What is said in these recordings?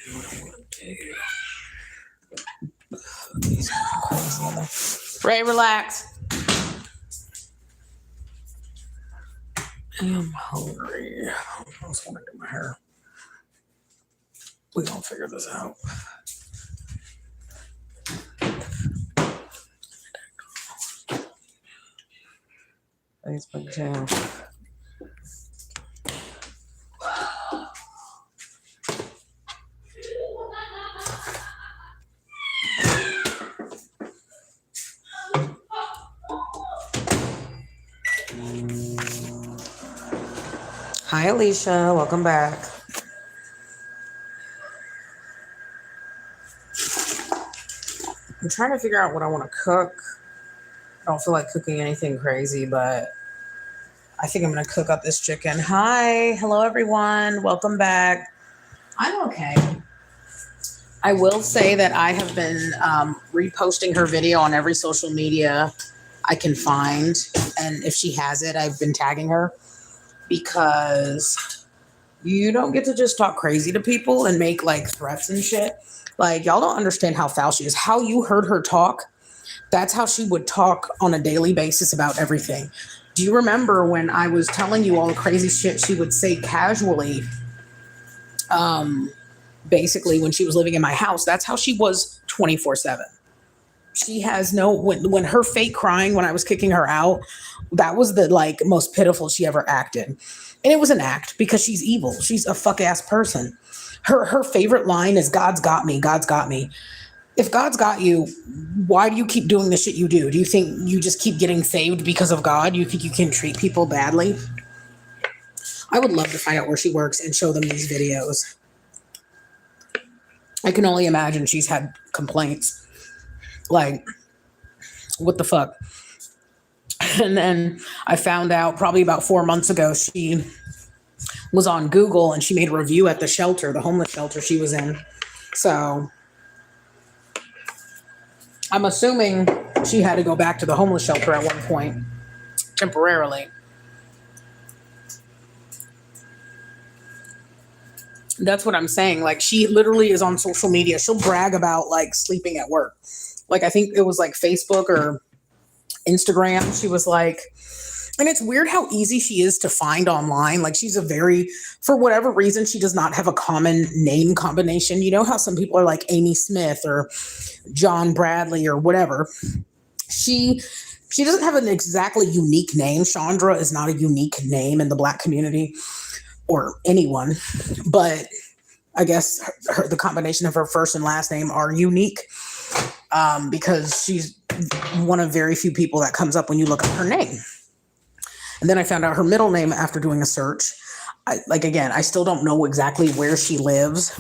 What I want to do. He's crazy. Ray, relax. I'm hungry. I just want to do my hair. We're going to figure this out. Facebook channel. Hi, Alicia. Welcome back. I'm trying to figure out what I want to cook. I don't feel like cooking anything crazy, but I think I'm going to cook up this chicken. Hi. Hello, everyone. Welcome back. I'm okay. I will say that I have been reposting her video on every social media I can find. And if she has it, I've been tagging her because you don't get to just talk crazy to people and make like threats and shit. Like, y'all don't understand how foul she is. How you heard her talk, that's how she would talk on a daily basis about everything. Do you remember when I was telling you all the crazy shit she would say casually? Basically, when she was living in my house, that's how she was 24/7. She has no, when her fake crying when I was kicking her out, that was the like most pitiful she ever acted. And it was an act because she's evil. She's a fuck ass person. Her favorite line is God's got me. God's got me. If God's got you, why do you keep doing the shit you do? Do you think you just keep getting saved because of God? You think you can treat people badly? I would love to find out where she works and show them these videos. I can only imagine she's had complaints. Like, what the fuck? And then I found out probably about 4 months ago, she was on Google and she made a review at the shelter, the homeless shelter she was in. So I'm assuming she had to go back to the homeless shelter at one point, temporarily. That's what I'm saying. Like, she literally is on social media. She'll brag about like sleeping at work. Like, I think it was like Facebook or Instagram. She was like, and it's weird how easy she is to find online. Like, she's a very, for whatever reason, she does not have a common name combination. You know how some people are like Amy Smith or John Bradley or whatever. She doesn't have an exactly unique name. Chandra is not a unique name in the Black community or anyone, but I guess the combination of her first and last name are unique because she's one of very few people that comes up when you look up her name. And then I found out her middle name after doing a search. I still don't know exactly where she lives.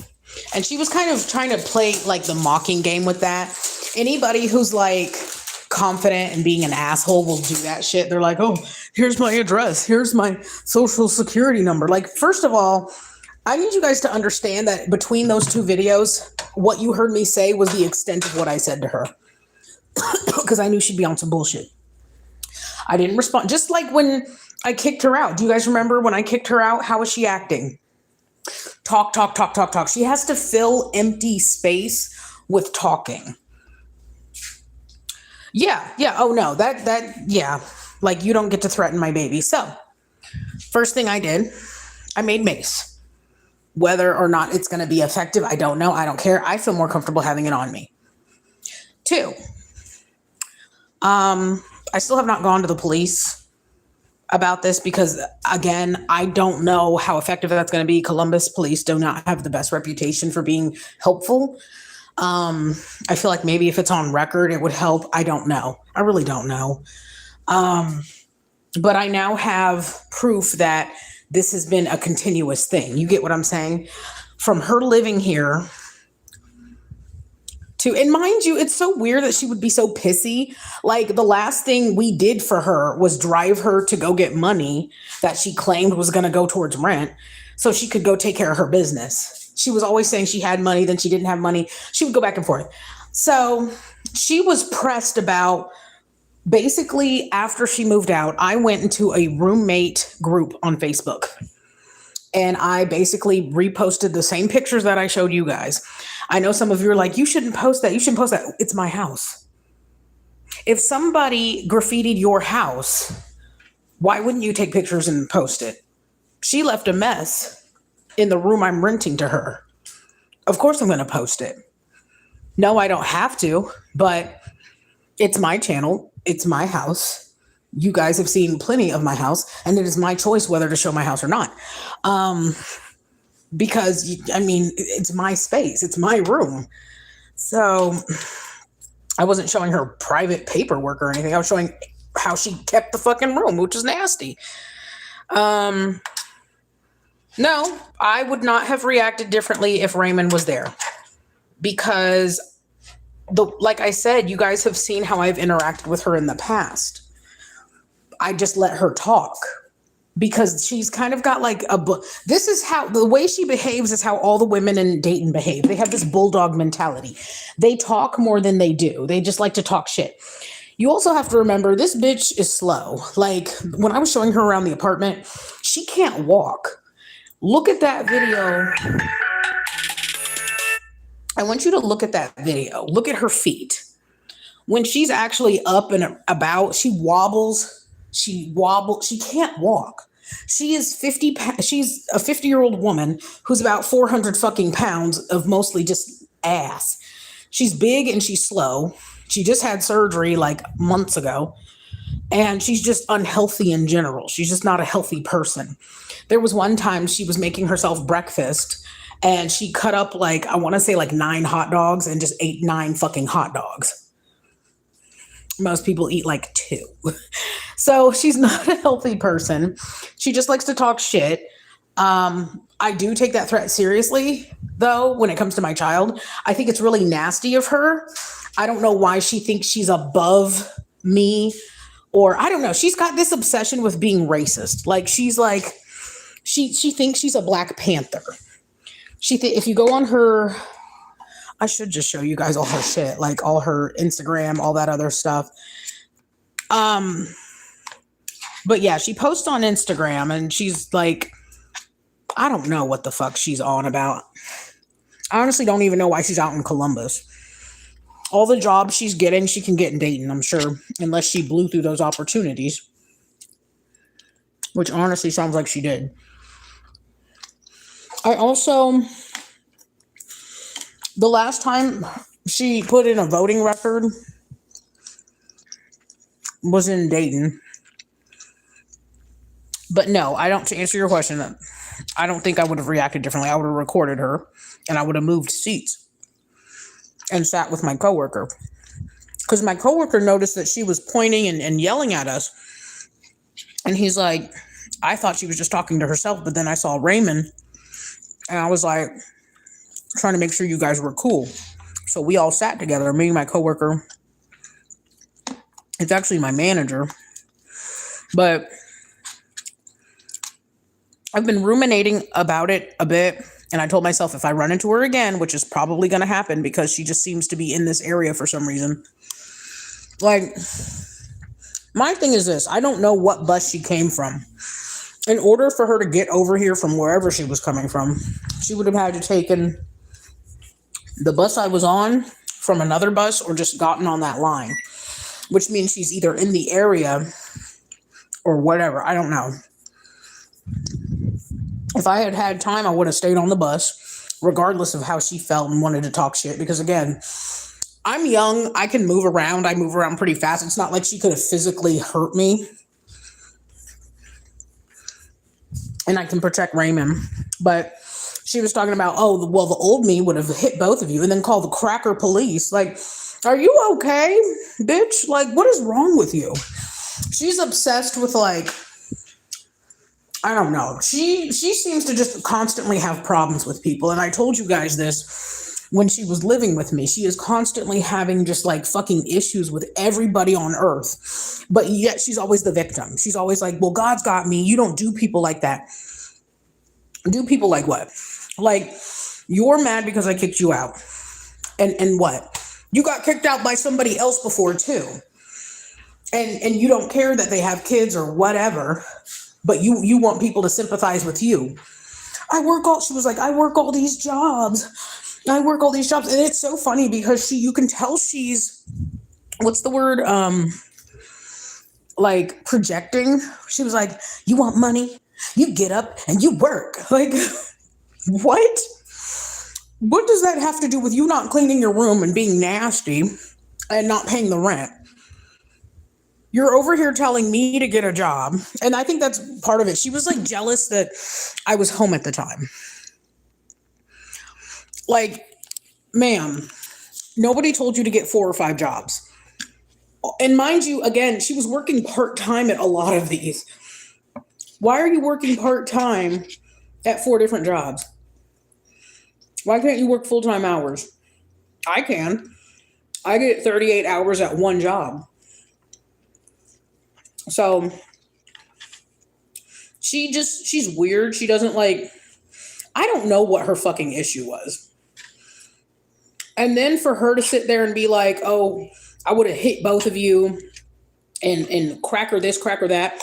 And she was kind of trying to play like the mocking game with that. Anybody who's like confident and being an asshole will do that shit. They're like, oh, here's my address. Here's my social security number. Like, first of all, I need you guys to understand that between those two videos, what you heard me say was the extent of what I said to her. Because I knew she'd be on some bullshit. I didn't respond. Just like when I kicked her out. Do you guys remember when I kicked her out? How was she acting? Talk. She has to fill empty space with talking. Yeah. Oh, no. Yeah. Like, you don't get to threaten my baby. So, first thing I did, I made mace. Whether or not it's going to be effective, I don't know. I don't care. I feel more comfortable having it on me. 2, I still have not gone to the police about this because, again, I don't know how effective that's going to be. Columbus police do not have the best reputation for being helpful. I feel like maybe if it's on record, it would help. I don't know. I really don't know. But I now have proof that this has been a continuous thing. You get what I'm saying? From her living here to, and mind you, it's so weird that she would be so pissy. Like, the last thing we did for her was drive her to go get money that she claimed was going to go towards rent so she could go take care of her business. She was always saying she had money, then she didn't have money. She would go back and forth. So she was pressed about, basically, after she moved out, I went into a roommate group on Facebook. And I basically reposted the same pictures that I showed you guys. I know some of you are like, you shouldn't post that. You shouldn't post that. It's my house. If somebody graffitied your house, why wouldn't you take pictures and post it? She left a mess in the room I'm renting to her. Of course I'm going to post it. No, I don't have to, but it's my channel. It's my house. You guys have seen plenty of my house, and it is my choice whether to show my house or not. Because, I mean, it's my space. It's my room. So I wasn't showing her private paperwork or anything. I was showing how she kept the fucking room, which is nasty. No, I would not have reacted differently if Raymond was there. Because, like I said, you guys have seen how I've interacted with her in the past. I just let her talk because she's kind of got like this is how the way she behaves is how all the women in Dayton behave. They have this bulldog mentality. They talk more than they do. They just like to talk shit. You also have to remember this bitch is slow. Like when I was showing her around the apartment, she can't walk. Look at that video. I want you to look at that video. Look at her feet. When she's actually up and about, she wobbles. She can't walk. She's a 50-year-old woman who's about 400 fucking pounds of mostly just ass. She's big and she's slow. She just had surgery like months ago. And she's just unhealthy in general. She's just not a healthy person. There was one time she was making herself breakfast and she cut up like, I want to say like 9 hot dogs and just ate 9 fucking hot dogs. Most people eat like 2. So she's not a healthy person. She just likes to talk shit. I do take that threat seriously, though, when it comes to my child. I think it's really nasty of her. I don't know why she thinks she's above me, or I don't know. She's got this obsession with being racist. Like she's like, she thinks she's a Black Panther. If you go on her, I should just show you guys all her shit, like all her Instagram, all that other stuff. But yeah, she posts on Instagram and she's like, I don't know what the fuck she's on about. I honestly don't even know why she's out in Columbus. All the jobs she's getting, she can get in Dayton, I'm sure, unless she blew through those opportunities, which honestly sounds like she did. The last time she put in a voting record was in Dayton. But no, to answer your question, I don't think I would have reacted differently. I would have recorded her and I would have moved seats and sat with my coworker. Because my coworker noticed that she was pointing and yelling at us. And he's like, I thought she was just talking to herself, but then I saw Raymond and I was like, trying to make sure you guys were cool. So we all sat together, me and my coworker. It's actually my manager. But I've been ruminating about it a bit. And I told myself if I run into her again, which is probably going to happen because she just seems to be in this area for some reason. Like, my thing is this. I don't know what bus she came from. In order for her to get over here from wherever she was coming from, she would have had to taken the bus I was on from another bus or just gotten on that line, which means she's either in the area or whatever. I don't know. If I had had time, I would have stayed on the bus, regardless of how she felt and wanted to talk shit. Because again, I'm young. I can move around. I move around pretty fast. It's not like she could have physically hurt me. And I can protect Raymond. But she was talking about, the old me would have hit both of you and then call the cracker police. Like, are you okay, bitch? Like, what is wrong with you? She's obsessed with, like, I don't know. She seems to just constantly have problems with people. And I told you guys this when she was living with me. She is constantly having just like fucking issues with everybody on earth. But yet she's always the victim. She's always like, well, God's got me. You don't do people like that. Do people like what? Like, you're mad because I kicked you out. And what? You got kicked out by somebody else before too. And you don't care that they have kids or whatever. But you want people to sympathize with you. she was like, I work all these jobs. I work all these jobs. And it's so funny because you can tell she's, what's the word? Like projecting. She was like, you want money? You get up and you work. Like, what? What does that have to do with you not cleaning your room and being nasty and not paying the rent? You're over here telling me to get a job. And I think that's part of it. She was like jealous that I was home at the time. Like, ma'am, nobody told you to get 4 or 5 jobs. And mind you, again, she was working part-time at a lot of these. Why are you working part-time at 4 different jobs? Why can't you work full-time hours? I can. I get 38 hours at one job. So she's weird. She doesn't like, I don't know what her fucking issue was. And then for her to sit there and be like, oh, I would have hit both of you and cracker this, cracker that.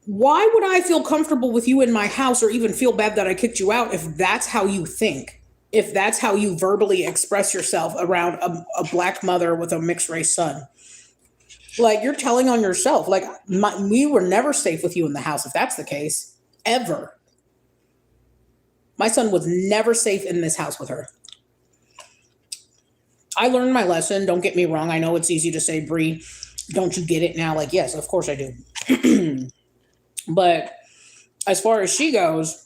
Why would I feel comfortable with you in my house or even feel bad that I kicked you out if that's how you think? If that's how you verbally express yourself around a black mother with a mixed race son? Like, you're telling on yourself. Like, we were never safe with you in the house if that's the case. Ever. My son was never safe in this house with her. I learned my lesson. Don't get me wrong. I know it's easy to say, Bree, don't you get it now? Like, yes, of course I do. But as far as she goes,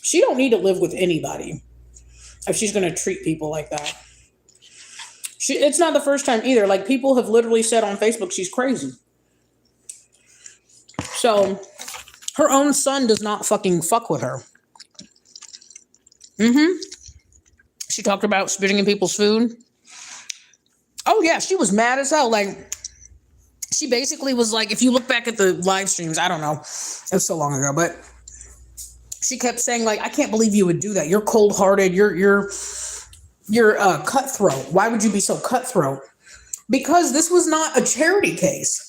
she don't need to live with anybody if she's going to treat people like that. It's not the first time either. Like, people have literally said on Facebook she's crazy. So her own son does not fucking fuck with her. She talked about spitting in people's food. Oh yeah, she was mad as hell. Like, she basically was like, if you look back at the live streams, I don't know, it was so long ago, but she kept saying like, I can't believe you would do that. You're cold-hearted. You're cutthroat. Why would you be so cutthroat? Because this was not a charity case.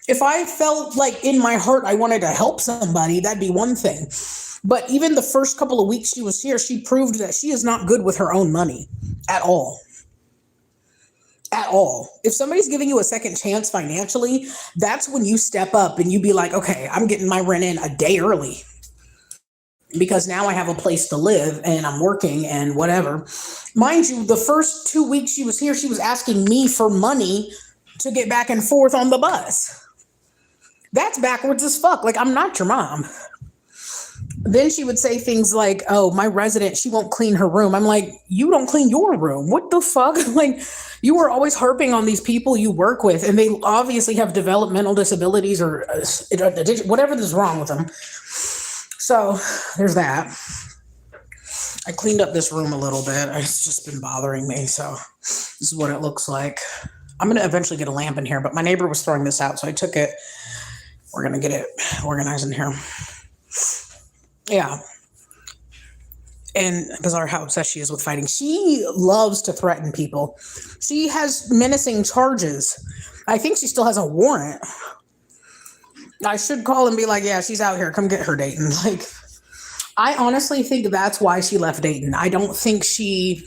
If I felt like in my heart I wanted to help somebody, that'd be one thing. But even the first couple of weeks she was here, she proved that she is not good with her own money at all. At all. If somebody's giving you a second chance financially, that's when you step up and you be like, okay, I'm getting my rent in a day early because now I have a place to live and I'm working and whatever. Mind you, the first 2 weeks she was here, she was asking me for money to get back and forth on the bus. That's backwards as fuck. Like, I'm not your mom. Then she would say things like, oh, my resident, she won't clean her room. I'm like, you don't clean your room. What the fuck? Like, you are always harping on these people you work with, and they obviously have developmental disabilities or whatever is wrong with them. So there's that. I cleaned up this room a little bit. It's just been bothering me. So this is what it looks like. I'm going to eventually get a lamp in here, but my neighbor was throwing this out, so I took it. We're going to get it organized in here. Yeah. And bizarre how obsessed she is with fighting. She loves to threaten people. She has menacing charges. I think she still has a warrant. I should call and be like, yeah, she's out here. Come get her, Dayton. Like, I honestly think that's why she left Dayton. I don't think she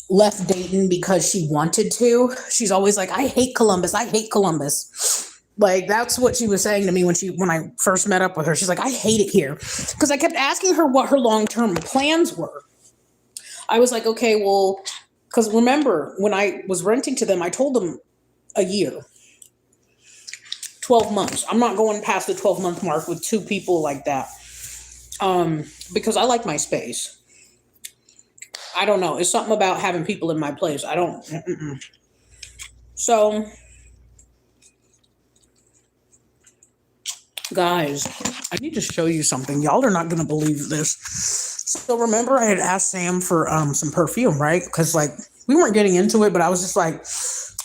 left Dayton because she wanted to. She's always like, I hate Columbus. I hate Columbus. Like, that's what she was saying to me when I first met up with her. She's like, I hate it here. Because I kept asking her what her long-term plans were. I was like, okay, well, because remember, when I was renting to them, I told them a year. 12 months. I'm not going past the 12-month mark with 2 people like that. Because I like my space. I don't know. It's something about having people in my place. I don't. So, guys, I need to show you something. Y'all are not going to believe this. So remember I had asked Sam for some perfume, right? Because like we weren't getting into it, but I was just like,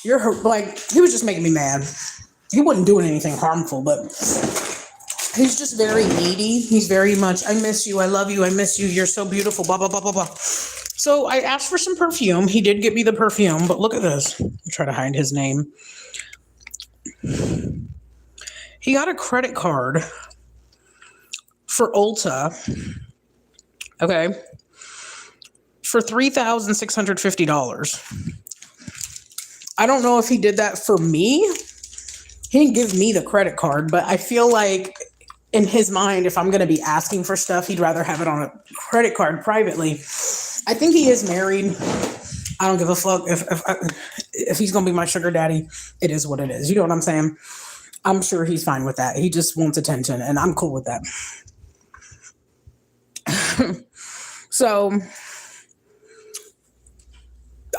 he was just making me mad. He wasn't doing anything harmful, but he's just very needy. He's very much, I miss you. I love you. I miss you. You're so beautiful. Blah, blah, blah, blah, blah. So I asked for some perfume. He did get me the perfume, but look at this. I'll try to hide his name. He got a credit card for Ulta Okay. For $3,650. I don't know if he did that for me. He didn't give me the credit card, but I feel like in his mind, if I'm going to be asking for stuff, he'd rather have it on a credit card privately. I think he is married. I don't give a fuck if he's going to be my sugar daddy. It is what it is. You know what I'm saying? I'm sure he's fine with that. He just wants attention, and I'm cool with that. So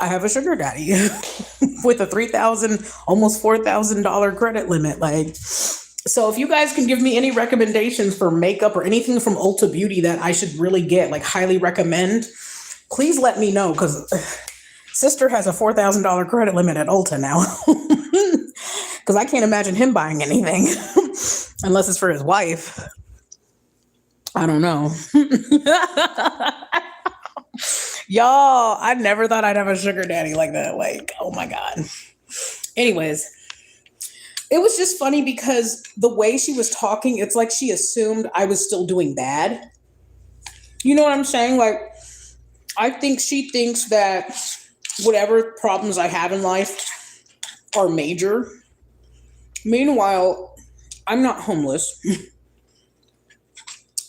I have a sugar daddy with a $3,000, almost $4,000 credit limit. Like, so if you guys can give me any recommendations for makeup or anything from Ulta Beauty that I should really get, like highly recommend, please let me know, because sister has a $4,000 credit limit at Ulta now. Because I can't imagine him buying anything unless it's for his wife. I don't know. Y'all, I never thought I'd have a sugar daddy like that. Like, oh my God. Anyways, it was just funny because the way she was talking, it's like she assumed I was still doing bad. You know what I'm saying? Like, I think she thinks that whatever problems I have in life are major. Meanwhile, I'm not homeless.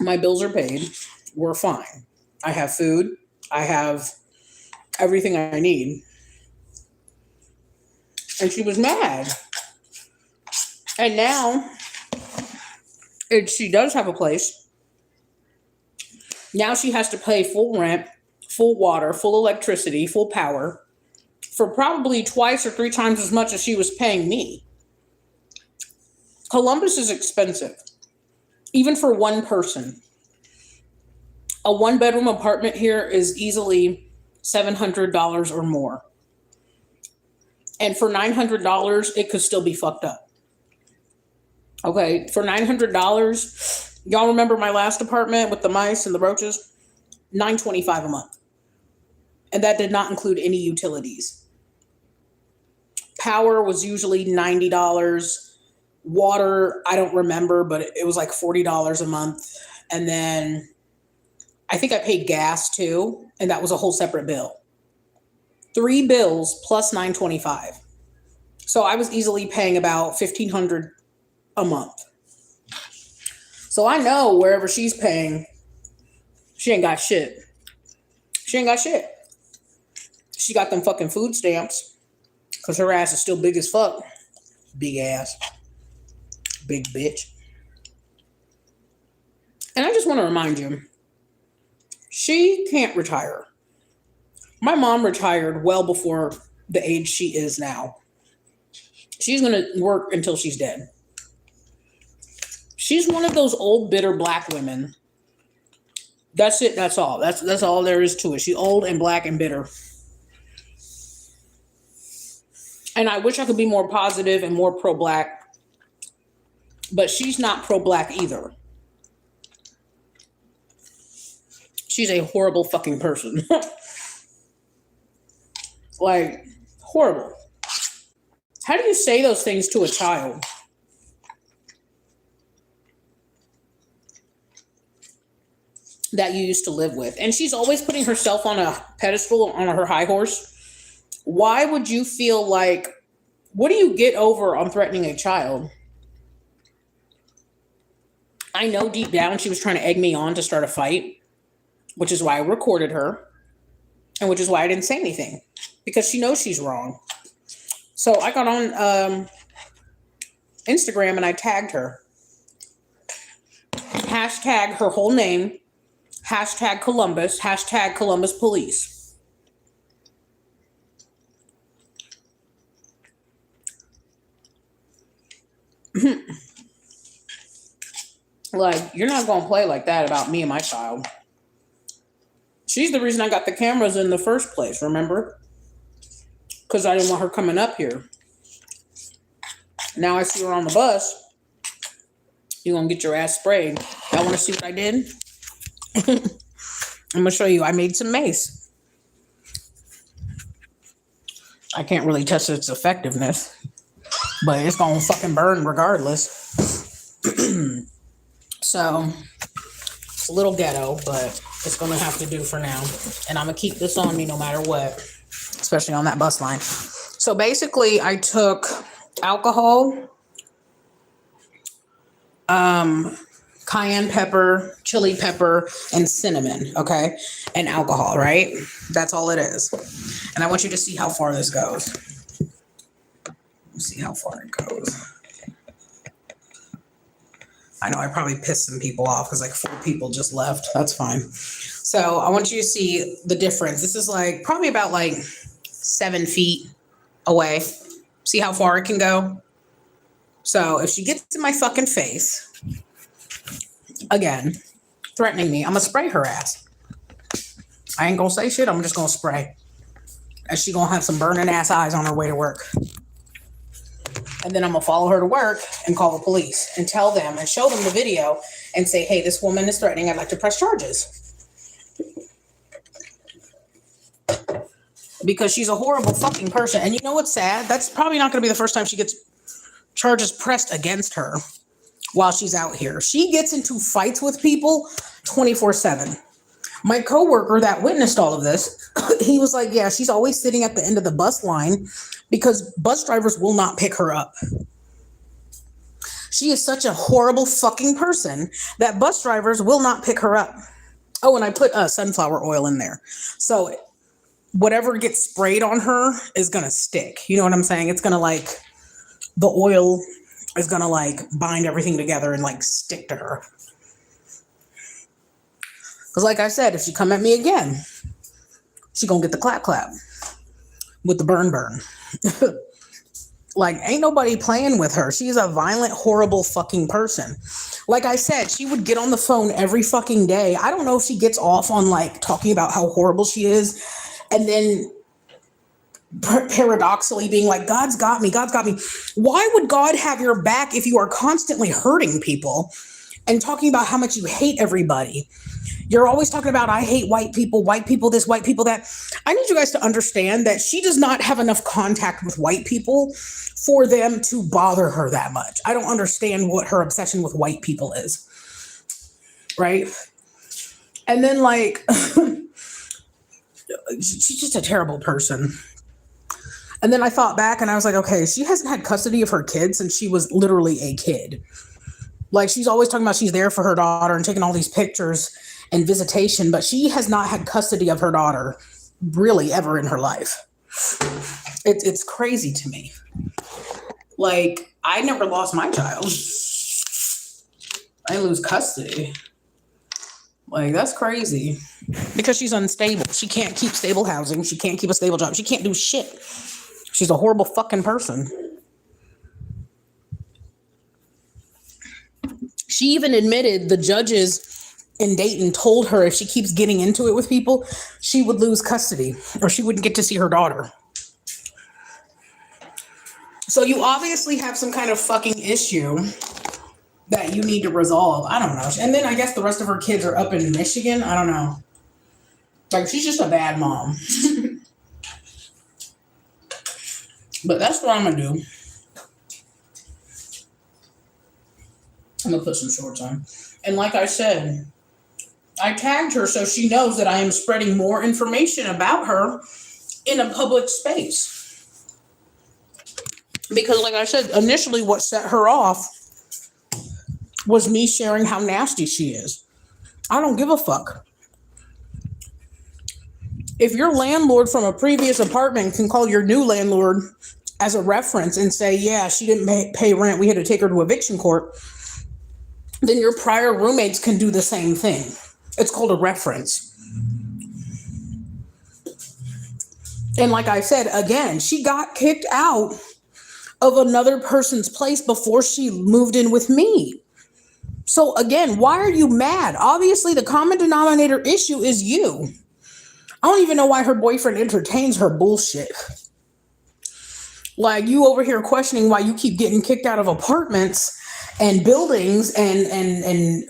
My bills are paid. We're fine. I have food. I have everything I need. And she was mad. And now, she does have a place. Now she has to pay full rent, full water, full electricity, full power for probably twice or three times as much as she was paying me. Columbus is expensive, even for one person. A one-bedroom apartment here is easily $700 or more. And for $900, it could still be fucked up. Okay, for $900, y'all remember my last apartment with the mice and the roaches? $925 a month. And that did not include any utilities. Power was usually $90. Water, I don't remember, but it was like $40 a month. And then I think I paid gas too, and that was a whole separate bill. 3 bills plus $925. So I was easily paying about $1,500 a month. So I know wherever she's paying, she ain't got shit. She ain't got shit. She got them fucking food stamps because her ass is still big as fuck. Big ass. Big bitch. And I just want to remind you, she can't retire. My mom retired well before the age she is now. She's going to work until she's dead. She's one of those old, bitter black women. That's it. That's all. That's all there is to it. She's old and black and bitter. And I wish I could be more positive and more pro-black. But she's not pro-black either. She's a horrible fucking person. Like, horrible. How do you say those things to a child? That you used to live with. And she's always putting herself on a pedestal, on her high horse. Why would you feel like, what do you get over on threatening a child? I know deep down she was trying to egg me on to start a fight, which is why I recorded her, and which is why I didn't say anything, because she knows she's wrong. So I got on Instagram and I tagged her. Hashtag her whole name, hashtag Columbus, hashtag Columbus Police. Like, you're not going to play like that about me and my child. She's the reason I got the cameras in the first place, remember? Because I didn't want her coming up here. Now I see her on the bus. You're going to get your ass sprayed. Y'all want to see what I did? I'm going to show you. I made some mace. I can't really test its effectiveness, but it's going to fucking burn regardless. So, it's a little ghetto, but It's going to have to do for now. And I'm going to keep this on me no matter what, especially on that bus line. So basically, I took alcohol, cayenne pepper, chili pepper, and cinnamon, okay? And alcohol, right? That's all it is. And I want you to see how far this goes. Let's see how far it goes. I know I probably pissed some people off because like 4 people just left. That's fine. So I want you to see the difference. This is like probably about like 7 feet away. See how far it can go? So if she gets in my fucking face, again, threatening me, I'm going to spray her ass. I ain't going to say shit. I'm just going to spray. And she going to have some burning ass eyes on her way to work. And then I'm going to follow her to work and call the police and tell them and show them the video and say, hey, this woman is threatening. I'd like to press charges. Because she's a horrible fucking person. And you know what's sad? That's probably not going to be the first time she gets charges pressed against her while she's out here. She gets into fights with people 24/7. My coworker that witnessed all of this, he was like, yeah, she's always sitting at the end of the bus line because bus drivers will not pick her up. She is such a horrible fucking person that bus drivers will not pick her up. Oh, and I put sunflower oil in there. So whatever gets sprayed on her is going to stick. You know what I'm saying? It's going to like, the oil is going to like bind everything together and like stick to her. Because like I said, if she come at me again, she going to get the clap with the burn. Like, ain't nobody playing with her. She's a violent, horrible fucking person. Like I said, she would get on the phone every fucking day. I don't know if she gets off on like talking about how horrible she is and then paradoxically being like, God's got me. Why would God have your back if you are constantly hurting people and talking about how much you hate everybody? You're always talking about, I hate white people this, white people that. I need you guys to understand that she does not have enough contact with white people for them to bother her that much. I don't understand what her obsession with white people is. Right? And then like, she's just a terrible person. And then I thought back and I was like, okay, she hasn't had custody of her kids since she was literally a kid. Like, she's always talking about she's there for her daughter and taking all these pictures and visitation, but she has not had custody of her daughter really ever in her life. It's crazy to me. Like, I never lost my child. I lose custody. Like, that's crazy. Because she's unstable. She can't keep stable housing. She can't keep a stable job. She can't do shit. She's a horrible fucking person. She even admitted the judges in Dayton told her if she keeps getting into it with people, she would lose custody or she wouldn't get to see her daughter. So you obviously have some kind of fucking issue that you need to resolve. I don't know. And then I guess the rest of her kids are up in Michigan. I don't know. Like, she's just a bad mom. But that's what I'm going to do. I'm going to put some shorts on. And like I said, I tagged her so she knows that I am spreading more information about her in a public space. Because like I said, initially what set her off was me sharing how nasty she is. I don't give a fuck. If your landlord from a previous apartment can call your new landlord as a reference and say, yeah, she didn't pay rent, we had to take her to eviction court, then your prior roommates can do the same thing. It's called a reference. And like I said, again, she got kicked out of another person's place before she moved in with me. So again, why are you mad? Obviously, the common denominator issue is you. I don't even know why her boyfriend entertains her bullshit. Like, you over here questioning why you keep getting kicked out of apartments and buildings and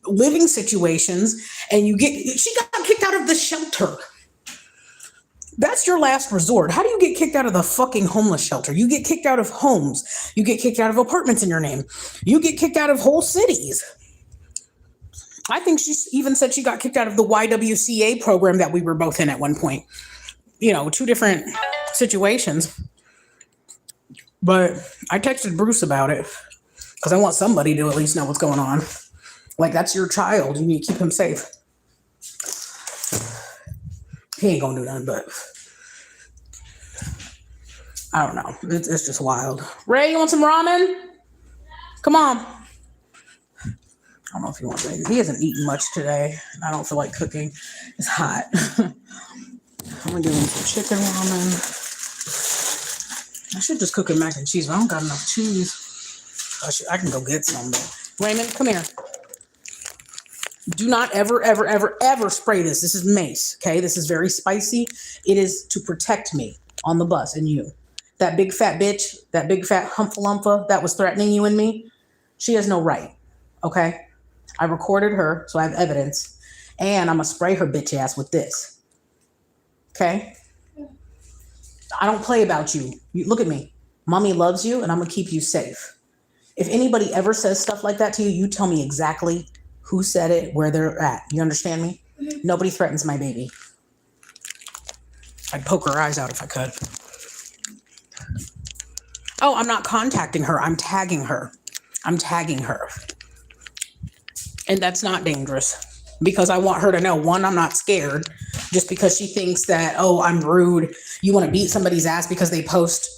living situations, and she got kicked out of the shelter. That's your last resort. How do you get kicked out of the fucking homeless shelter? You get kicked out of homes. You get kicked out of apartments in your name. You get kicked out of whole cities. I think she even said she got kicked out of the YWCA program that we were both in at one point. Two different situations. But I texted Bruce about it because I want somebody to at least know what's going on. Like, that's your child. You need to keep him safe. He ain't gonna do nothing, but I don't know. It's just wild. Ray, you want some ramen? Come on. I don't know if he wants anything. He hasn't eaten much today. I don't feel like cooking. It's hot. I'm gonna give him some chicken ramen. I should just cook him mac and cheese, but I don't got enough cheese. I can go get some. But Raymond, come here. Do not ever, ever, ever, ever spray this. This is mace, okay? This is very spicy. It is to protect me on the bus and you. That big fat bitch, that big fat humphalumpa that was threatening you and me, she has no right, okay? I recorded her, so I have evidence. And I'm going to spray her bitch ass with this, okay? I don't play about you. Look at me. Mommy loves you, and I'm going to keep you safe. If anybody ever says stuff like that to you, you tell me exactly who said it, where they're at. You understand me? Mm-hmm. Nobody threatens my baby. I'd poke her eyes out if I could. Oh, I'm not contacting her. I'm tagging her. I'm tagging her. And that's not dangerous because I want her to know, one, I'm not scared just because she thinks that, oh, I'm rude. You want to beat somebody's ass because they post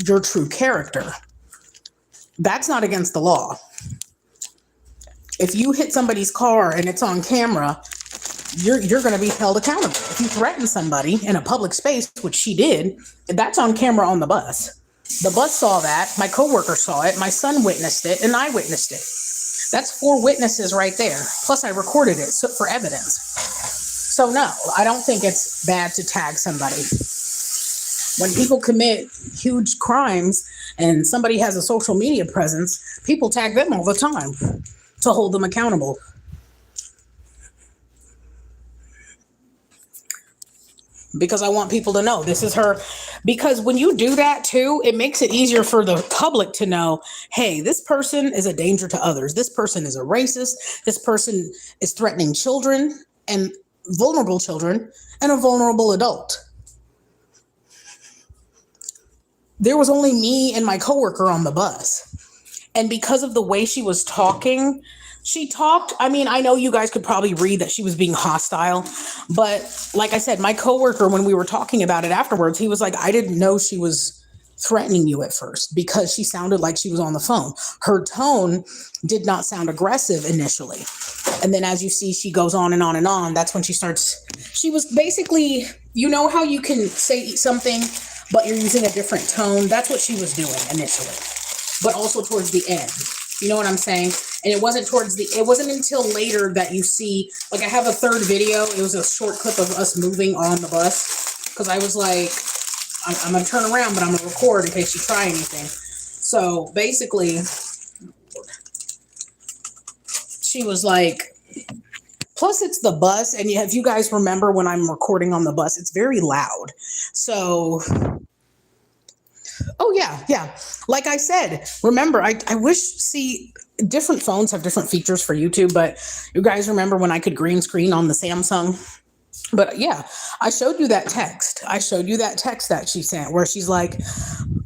your true character. That's not against the law. If you hit somebody's car and it's on camera, you're going to be held accountable. If you threaten somebody in a public space, which she did, that's on camera on the bus. The bus saw that. My coworker saw it. My son witnessed it, and I witnessed it. That's 4 witnesses right there. Plus, I recorded it for evidence. So no, I don't think it's bad to tag somebody. When people commit huge crimes and somebody has a social media presence, people tag them all the time to hold them accountable. Because I want people to know this is her. Because when you do that too, it makes it easier for the public to know, hey, this person is a danger to others. This person is a racist. This person is threatening children and vulnerable children and a vulnerable adult. There was only me and my coworker on the bus. And because of the way she was talking, I mean, I know you guys could probably read that she was being hostile, but like I said, my coworker, when we were talking about it afterwards, he was like, I didn't know she was threatening you at first because she sounded like she was on the phone. Her tone did not sound aggressive initially. And then as you see, she goes on and on and on. That's when she was basically, you know how you can say something, but you're using a different tone. That's what she was doing initially, but also towards the end. You know what I'm saying? And it wasn't until later that you see, like I have a third video. It was a short clip of us moving on the bus because I was like, I'm going to turn around, but I'm going to record in case you try anything. So basically, she was like, plus it's the bus. And if you guys remember when I'm recording on the bus, it's very loud. So... Oh, yeah. Like I said, remember, I different phones have different features for YouTube, but you guys remember when I could green screen on the Samsung? But yeah, I showed you that text. That she sent where she's like,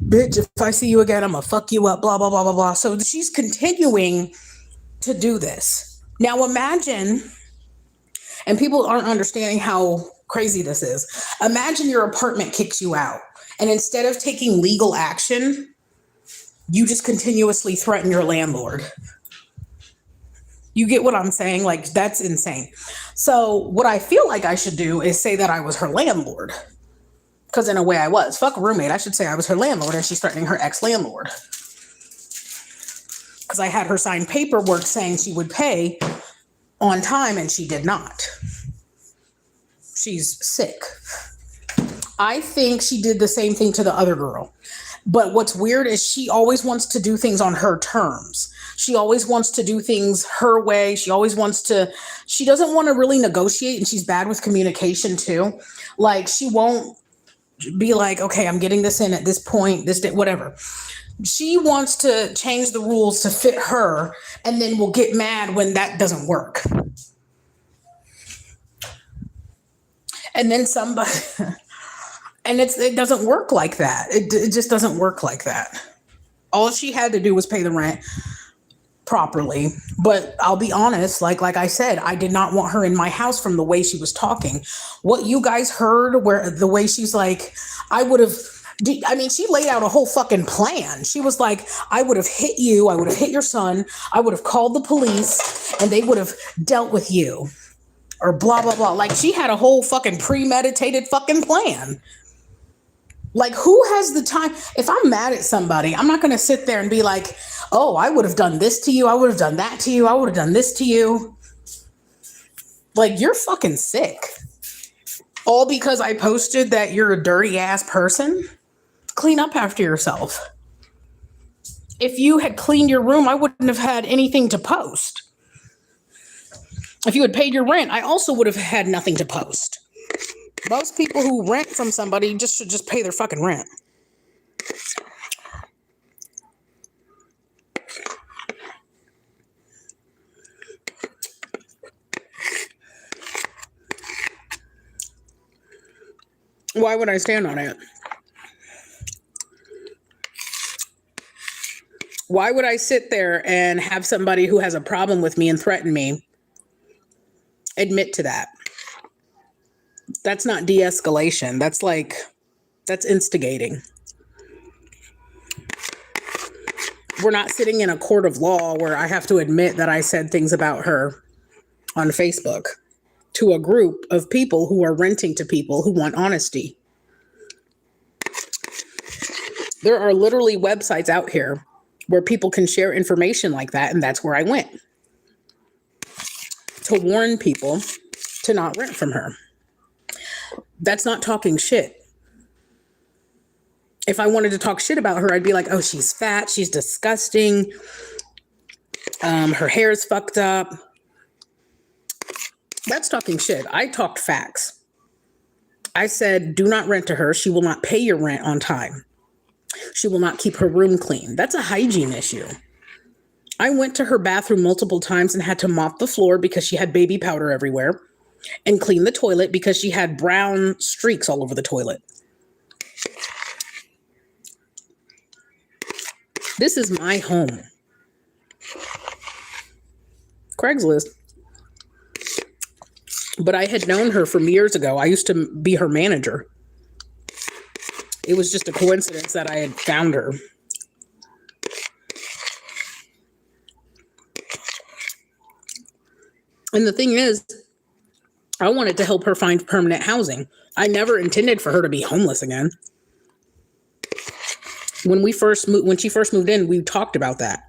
bitch, if I see you again, I'm going to fuck you up, blah, blah, blah, blah, blah. So she's continuing to do this. Now imagine, and people aren't understanding how crazy this is. Imagine your apartment kicks you out. And instead of taking legal action, you just continuously threaten your landlord. You get what I'm saying? Like, that's insane. So what I feel like I should do is say that I was her landlord. Because in a way I was. Fuck a roommate. I should say I was her landlord and she's threatening her ex-landlord. Because I had her sign paperwork saying she would pay on time and she did not. She's sick. I think she did the same thing to the other girl. But what's weird is she always wants to do things on her terms. She always wants to do things her way. She doesn't want to really negotiate, and she's bad with communication too. Like, she won't be like, okay, I'm getting this in at this point, this day, whatever. She wants to change the rules to fit her and then will get mad when that doesn't work. And then somebody, and it doesn't work like that. It just doesn't work like that. All she had to do was pay the rent properly. But I'll be honest, like I said, I did not want her in my house from the way she was talking. What you guys heard, where the way she's like, she laid out a whole fucking plan. She was like, I would have hit you, I would have hit your son, I would have called the police, and they would have dealt with you. Or blah, blah, blah. Like, she had a whole fucking premeditated fucking plan. Like, who has the time? If I'm mad at somebody, I'm not going to sit there and be like, oh, I would have done this to you. I would have done that to you. I would have done this to you. Like, you're fucking sick. All because I posted that you're a dirty ass person? Clean up after yourself. If you had cleaned your room, I wouldn't have had anything to post. If you had paid your rent, I also would have had nothing to post. Most people who rent from somebody should just pay their fucking rent. Why would I stand on it? Why would I sit there and have somebody who has a problem with me and threaten me admit to that? That's not de-escalation. That's instigating. We're not sitting in a court of law where I have to admit that I said things about her on Facebook to a group of people who are renting to people who want honesty. There are literally websites out here where people can share information like that, and that's where I went to warn people to not rent from her. That's not talking shit. If I wanted to talk shit about her, I'd be like, oh, she's fat, she's disgusting, her hair's fucked up. That's talking shit. I talked facts. I said, do not rent to her. She will not pay your rent on time. She will not keep her room clean. That's a hygiene issue. I went to her bathroom multiple times and had to mop the floor because she had baby powder everywhere, and clean the toilet because she had brown streaks all over the toilet. This is my home. Craigslist. But I had known her from years ago. I used to be her manager. It was just a coincidence that I had found her. And the thing is, I wanted to help her find permanent housing. I never intended for her to be homeless again. When she first moved in, we talked about that.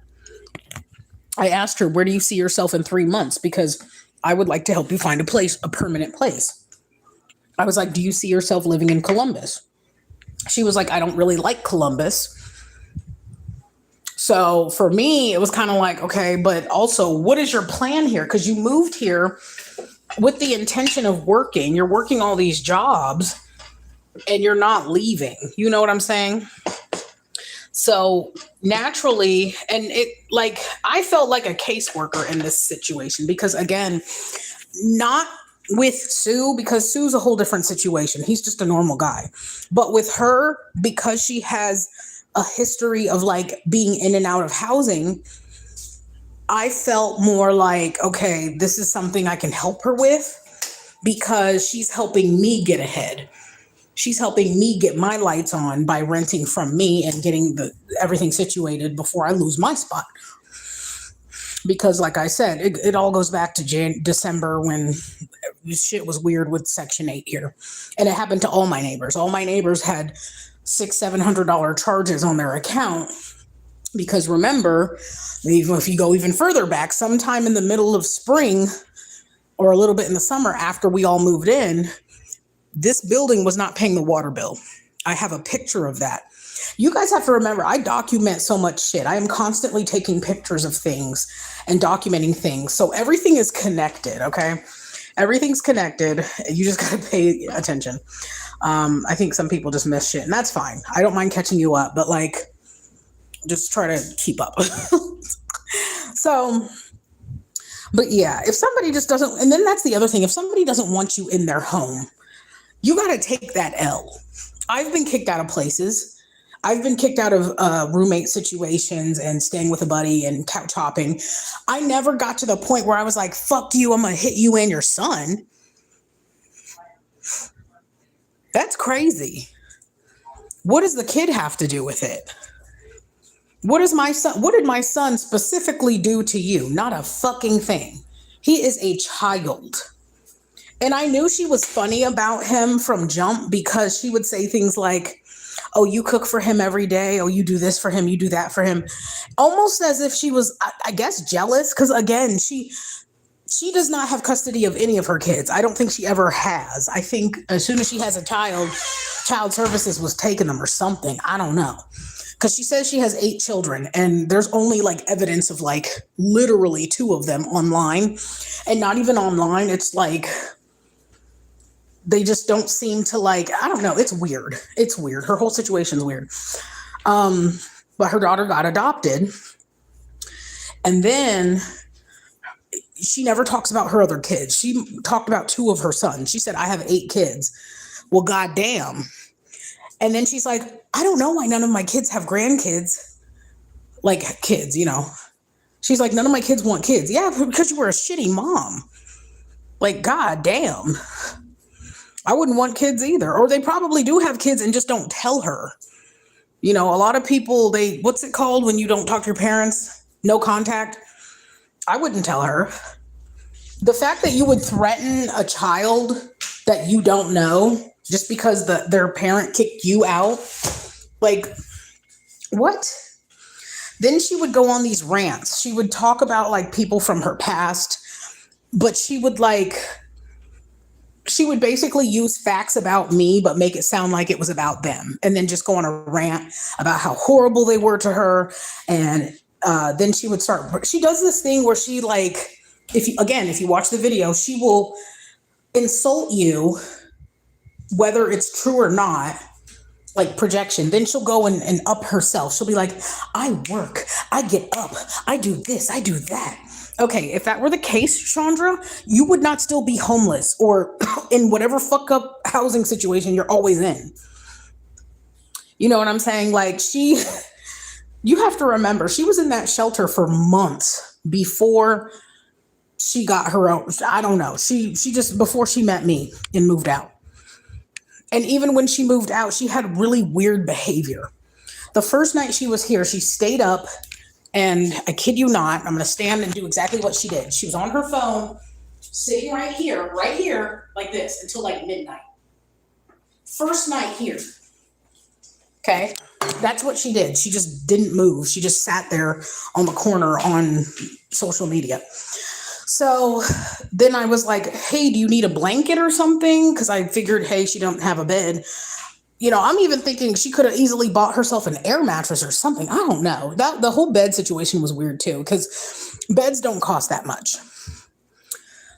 I asked her, where do you see yourself in 3 months? Because I would like to help you find a permanent place. I was like, do you see yourself living in Columbus? She was like, I don't really like Columbus. So for me, it was kind of like, okay, but also, what is your plan here? Because you moved here with the intention of working. You're working all these jobs and you're not leaving. You know what I'm saying? So naturally, and I felt like a caseworker in this situation because, again, not with Sue, because Sue's a whole different situation. He's just a normal guy. But with her, because she has a history of being in and out of housing, I felt more like, okay, this is something I can help her with because she's helping me get ahead. She's helping me get my lights on by renting from me and getting everything situated before I lose my spot. Because like I said, it all goes back to December when shit was weird with Section 8 here. And it happened to all my neighbors. All my neighbors had $600-700 charges on their account. Because remember, if you go even further back, sometime in the middle of spring or a little bit in the summer after we all moved in, this building was not paying the water bill. I have a picture of that. You guys have to remember, I document so much shit. I am constantly taking pictures of things and documenting things. So everything is connected, okay? Everything's connected. You just got to pay attention. I think some people just miss shit, and that's fine. I don't mind catching you up. But just try to keep up. So, but yeah, if somebody just doesn't, and then that's the other thing, if somebody doesn't want you in their home, you got to take that L. I've been kicked out of places. I've been kicked out of roommate situations and staying with a buddy and couch hopping. I never got to the point where I was like, fuck you, I'm going to hit you and your son. That's crazy. What does the kid have to do with it? What did my son specifically do to you? Not a fucking thing. He is a child. And I knew she was funny about him from jump because she would say things like, oh, you cook for him every day. Oh, you do this for him. You do that for him. Almost as if she was, I guess, jealous. Because again, she does not have custody of any of her kids. I don't think she ever has. I think as soon as she has a child services was taking them or something. I don't know. Because she says she has 8 children and there's only like evidence of like literally 2 of them online. And not even online. It's like they just don't seem to like, I don't know. It's weird. It's weird. Her whole situation's weird. But her daughter got adopted. And then she never talks about her other kids. She talked about 2 of her sons. She said, I have 8 kids. Well, goddamn. And then she's like, I don't know why none of my kids have grandkids. Like kids, you know. She's like, none of my kids want kids. Yeah, because you were a shitty mom. Like, goddamn. I wouldn't want kids either. Or they probably do have kids and just don't tell her. You know, a lot of people, what's it called when you don't talk to your parents? No contact. I wouldn't tell her. The fact that you would threaten a child that you don't know just because their parent kicked you out, like, what? Then she would go on these rants. She would talk about like people from her past, but she would basically use facts about me, but make it sound like it was about them. And then just go on a rant about how horrible they were to her. And then she does this thing where she like, if you watch the video, she will insult you, whether it's true or not, like projection. Then she'll go and up herself. She'll be like, I work, I get up, I do this, I do that. Okay, if that were the case, Chandra, you would not still be homeless or in whatever fuck up housing situation you're always in. You know what I'm saying? Like you have to remember, she was in that shelter for months before she got her own. I don't know. She just, before she met me and moved out. And even when she moved out, she had really weird behavior. The first night she was here, she stayed up. And I kid you not, I'm going to stand and do exactly what she did. She was on her phone, sitting right here, like this, until like midnight. First night here. Okay. That's what she did. She just didn't move. She just sat there on the corner on social media. So then I was like, hey, do you need a blanket or something? Because I figured, hey, she don't have a bed. You know, I'm even thinking she could have easily bought herself an air mattress or something. I don't know. The whole bed situation was weird too, because beds don't cost that much.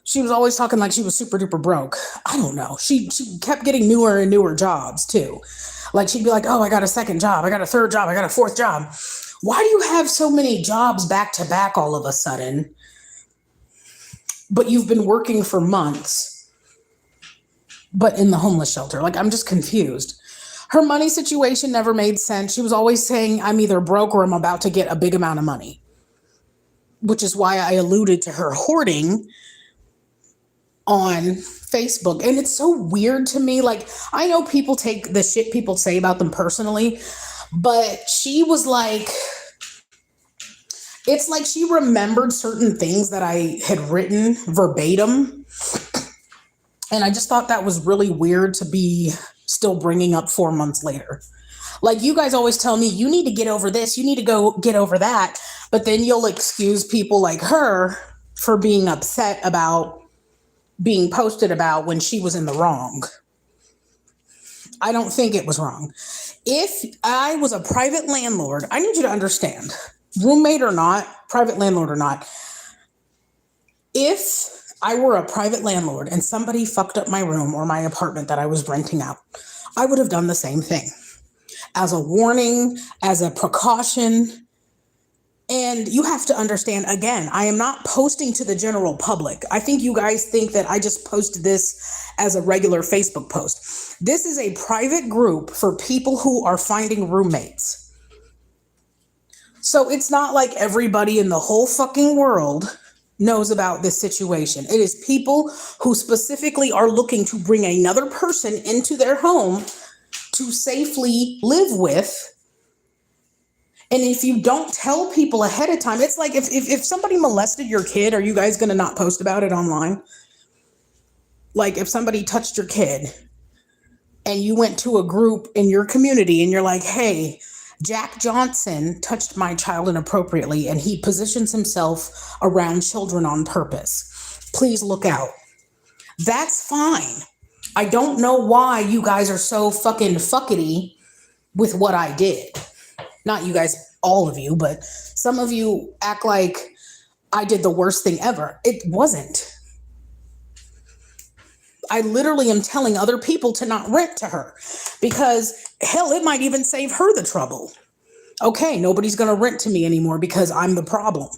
She was always talking like she was super duper broke. I don't know. She kept getting newer and newer jobs too. Like she'd be like, oh, I got a second job. I got a third job. I got a fourth job. Why do you have so many jobs back to back all of a sudden? But you've been working for months, but in the homeless shelter. Like, I'm just confused. Her money situation never made sense. She was always saying, I'm either broke or I'm about to get a big amount of money, which is why I alluded to her hoarding on Facebook. And it's so weird to me. Like, I know people take the shit people say about them personally, but she was like, it's like she remembered certain things that I had written verbatim. And I just thought that was really weird to be still bringing up 4 months later. Like, you guys always tell me, you need to get over this, you need to go get over that. But then you'll excuse people like her for being upset about being posted about when she was in the wrong. I don't think it was wrong. If I was a private landlord, I need you to understand, roommate or not, private landlord or not, if I were a private landlord and somebody fucked up my room or my apartment that I was renting out, I would have done the same thing. as a warning, as a precaution. And you have to understand, again, I am not posting to the general public. I think you guys think that I just posted this as a regular Facebook post. This is a private group for people who are finding roommates. So it's not like everybody in the whole fucking world knows about this situation. It is people who specifically are looking to bring another person into their home to safely live with. And if you don't tell people ahead of time, it's like if somebody molested your kid, are you guys going to not post about it online? Like if somebody touched your kid and you went to a group in your community and you're like, hey, Jack Johnson touched my child inappropriately and he positions himself around children on purpose. Please look out. That's fine. I don't know why you guys are so fucking fuckety with what I did. Not you guys, all of you, but some of you act like I did the worst thing ever. It wasn't. I literally am telling other people to not rent to her because hell, it might even save her the trouble. Okay, nobody's going to rent to me anymore because I'm the problem.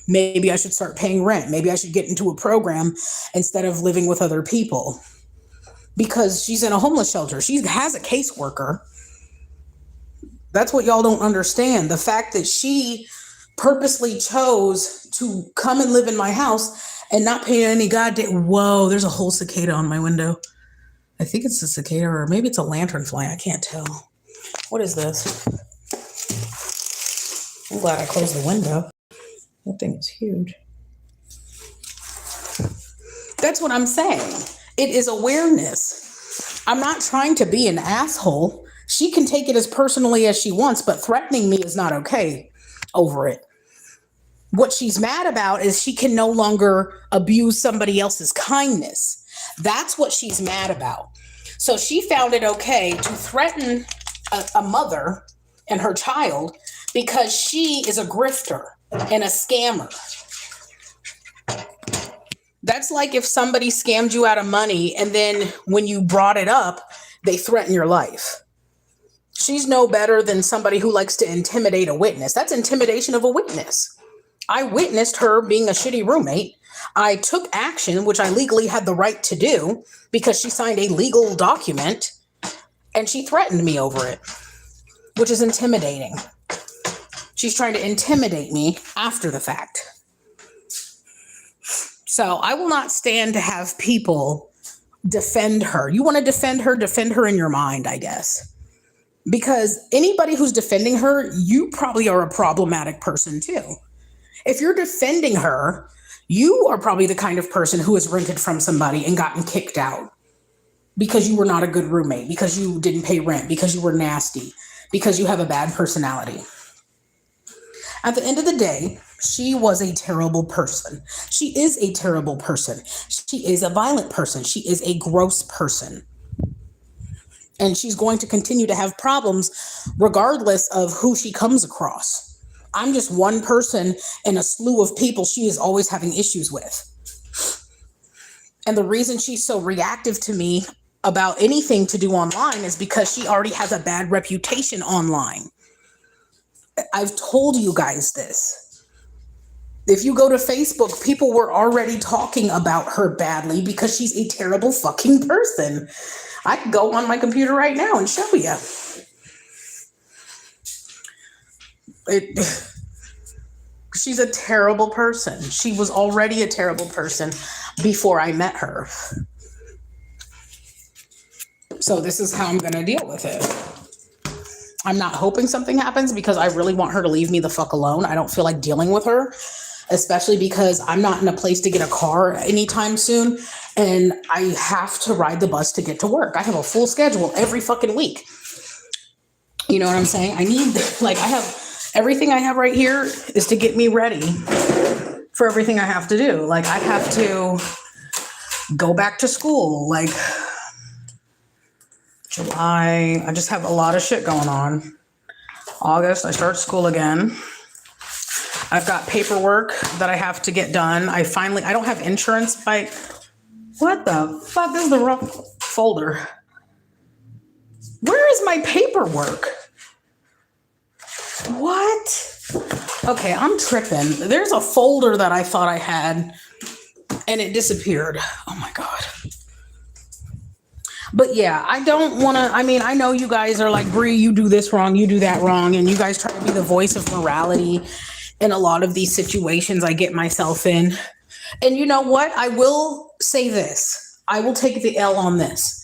Maybe I should start paying rent. Maybe I should get into a program instead of living with other people because she's in a homeless shelter. She has a caseworker. That's what y'all don't understand. The fact that she purposely chose to come and live in my house and not pay any goddamn... Whoa, there's a whole cicada on my window. I think it's a cicada or maybe it's a lanternfly. I can't tell. What is this? I'm glad I closed the window. That thing is huge. That's what I'm saying. It is awareness. I'm not trying to be an asshole. She can take it as personally as she wants, but threatening me is not okay over it. What she's mad about is she can no longer abuse somebody else's kindness. That's what she's mad about. So she found it okay to threaten a mother and her child because she is a grifter and a scammer. That's like if somebody scammed you out of money and then when you brought it up, they threaten your life. She's no better than somebody who likes to intimidate a witness. That's intimidation of a witness. I witnessed her being a shitty roommate. I took action, which I legally had the right to do because she signed a legal document and she threatened me over it, which is intimidating. She's trying to intimidate me after the fact. So I will not stand to have people defend her. You want to defend her in your mind, I guess. Because anybody who's defending her, you probably are a problematic person too. If you're defending her, you are probably the kind of person who has rented from somebody and gotten kicked out because you were not a good roommate, because you didn't pay rent, because you were nasty, because you have a bad personality. At the end of the day, she was a terrible person. She is a terrible person. She is a violent person. She is a gross person. And she's going to continue to have problems regardless of who she comes across. I'm just one person in a slew of people she is always having issues with. And the reason she's so reactive to me about anything to do online is because she already has a bad reputation online. I've told you guys this. If you go to Facebook, people were already talking about her badly because she's a terrible fucking person. I can go on my computer right now and show you. She's a terrible person. She was already a terrible person before I met her. So this is how I'm going to deal with it. I'm not hoping something happens because I really want her to leave me the fuck alone. I don't feel like dealing with her, especially because I'm not in a place to get a car anytime soon. And I have to ride the bus to get to work. I have a full schedule every fucking week. You know what I'm saying? Everything I have right here is to get me ready for everything I have to do. Like I have to go back to school, like July. I just have a lot of shit going on. August, I start school again. I've got paperwork that I have to get done. I don't have insurance what the fuck? This is the wrong folder. Where is my paperwork? What? Okay, I'm tripping. There's a folder that I thought I had and it disappeared. Oh my God. But yeah, I don't want to. I mean, I know you guys are like, Bree, you do this wrong, you do that wrong, and you guys try to be the voice of morality in a lot of these situations I get myself in. And you know what? I will say this. I will take the L on this.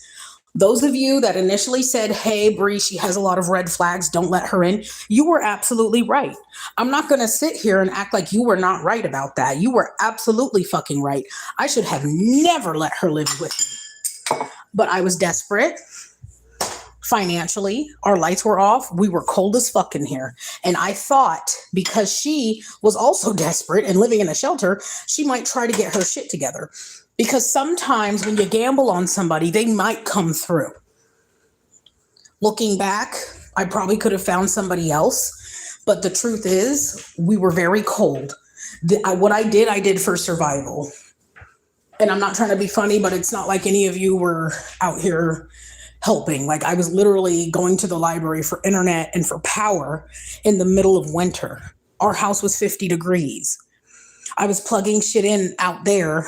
Those of you that initially said, hey, Bree, she has a lot of red flags, don't let her in, you were absolutely right. I'm not going to sit here and act like you were not right about that. You were absolutely fucking right. I should have never let her live with me. But I was desperate financially. Our lights were off. We were cold as fuck in here. And I thought because she was also desperate and living in a shelter, she might try to get her shit together. Because sometimes when you gamble on somebody, they might come through. Looking back, I probably could have found somebody else. But the truth is, we were very cold. What I did for survival. And I'm not trying to be funny, but it's not like any of you were out here helping. Like I was literally going to the library for internet and for power in the middle of winter. Our house was 50 degrees. I was plugging shit in out there.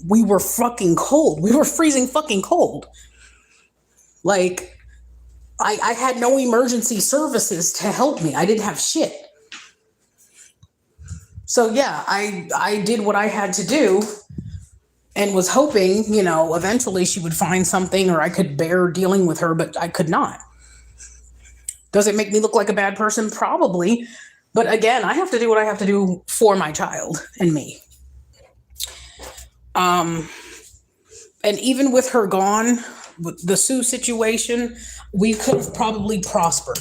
We were fucking cold. We were freezing fucking cold. Like I had no emergency services to help me. I didn't have shit. So yeah, I did what I had to do. And was hoping, eventually she would find something or I could bear dealing with her, but I could not. Does it make me look like a bad person? Probably. But again, I have to do what I have to do for my child and me. And even with her gone, with the Sue situation, we could have probably prospered.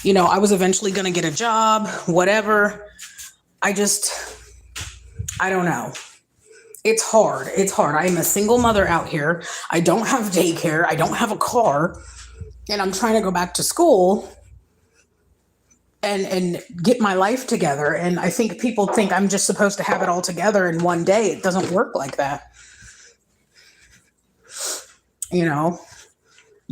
I was eventually going to get a job, whatever. I don't know. It's hard. I am a single mother out here. I don't have daycare. I don't have a car. And I'm trying to go back to school and get my life together. And I think people think I'm just supposed to have it all together in one day. It doesn't work like that. The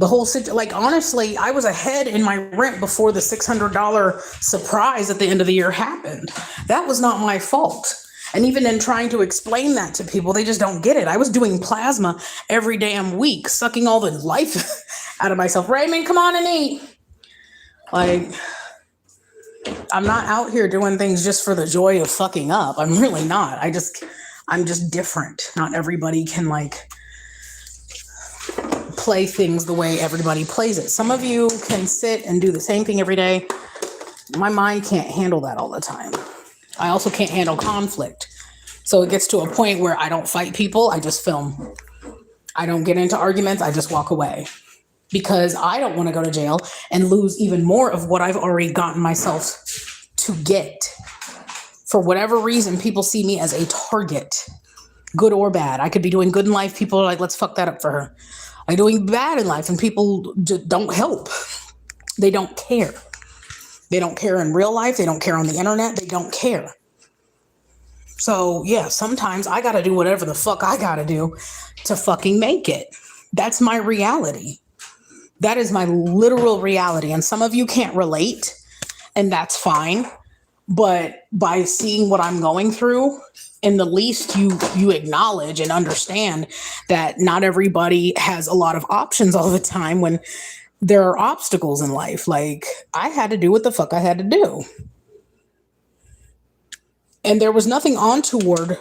whole honestly, I was ahead in my rent before the $600 surprise at the end of the year happened. That was not my fault. And even in trying to explain that to people, they just don't get it. I was doing plasma every damn week, sucking all the life out of myself. Raymond, come on and eat. Like, I'm not out here doing things just for the joy of fucking up. I'm really not. I'm just different. Not everybody can play things the way everybody plays it. Some of you can sit and do the same thing every day. My mind can't handle that all the time. I also can't handle conflict. So it gets to a point where I don't fight people. I just film. I don't get into arguments. I just walk away because I don't want to go to jail and lose even more of what I've already gotten myself to get. For whatever reason, people see me as a target, good or bad. I could be doing good in life. People are like, let's fuck that up for her. I'm doing bad in life and people don't help. They don't care. They don't care in real life. They don't care on the internet. They don't care. So yeah, sometimes I got to do whatever the fuck I got to do to fucking make it. That's my reality. That is my literal reality. And some of you can't relate and that's fine. But by seeing what I'm going through, in the least you acknowledge and understand that not everybody has a lot of options all the time when there are obstacles in life. Like I had to do what the fuck I had to do. And there was nothing untoward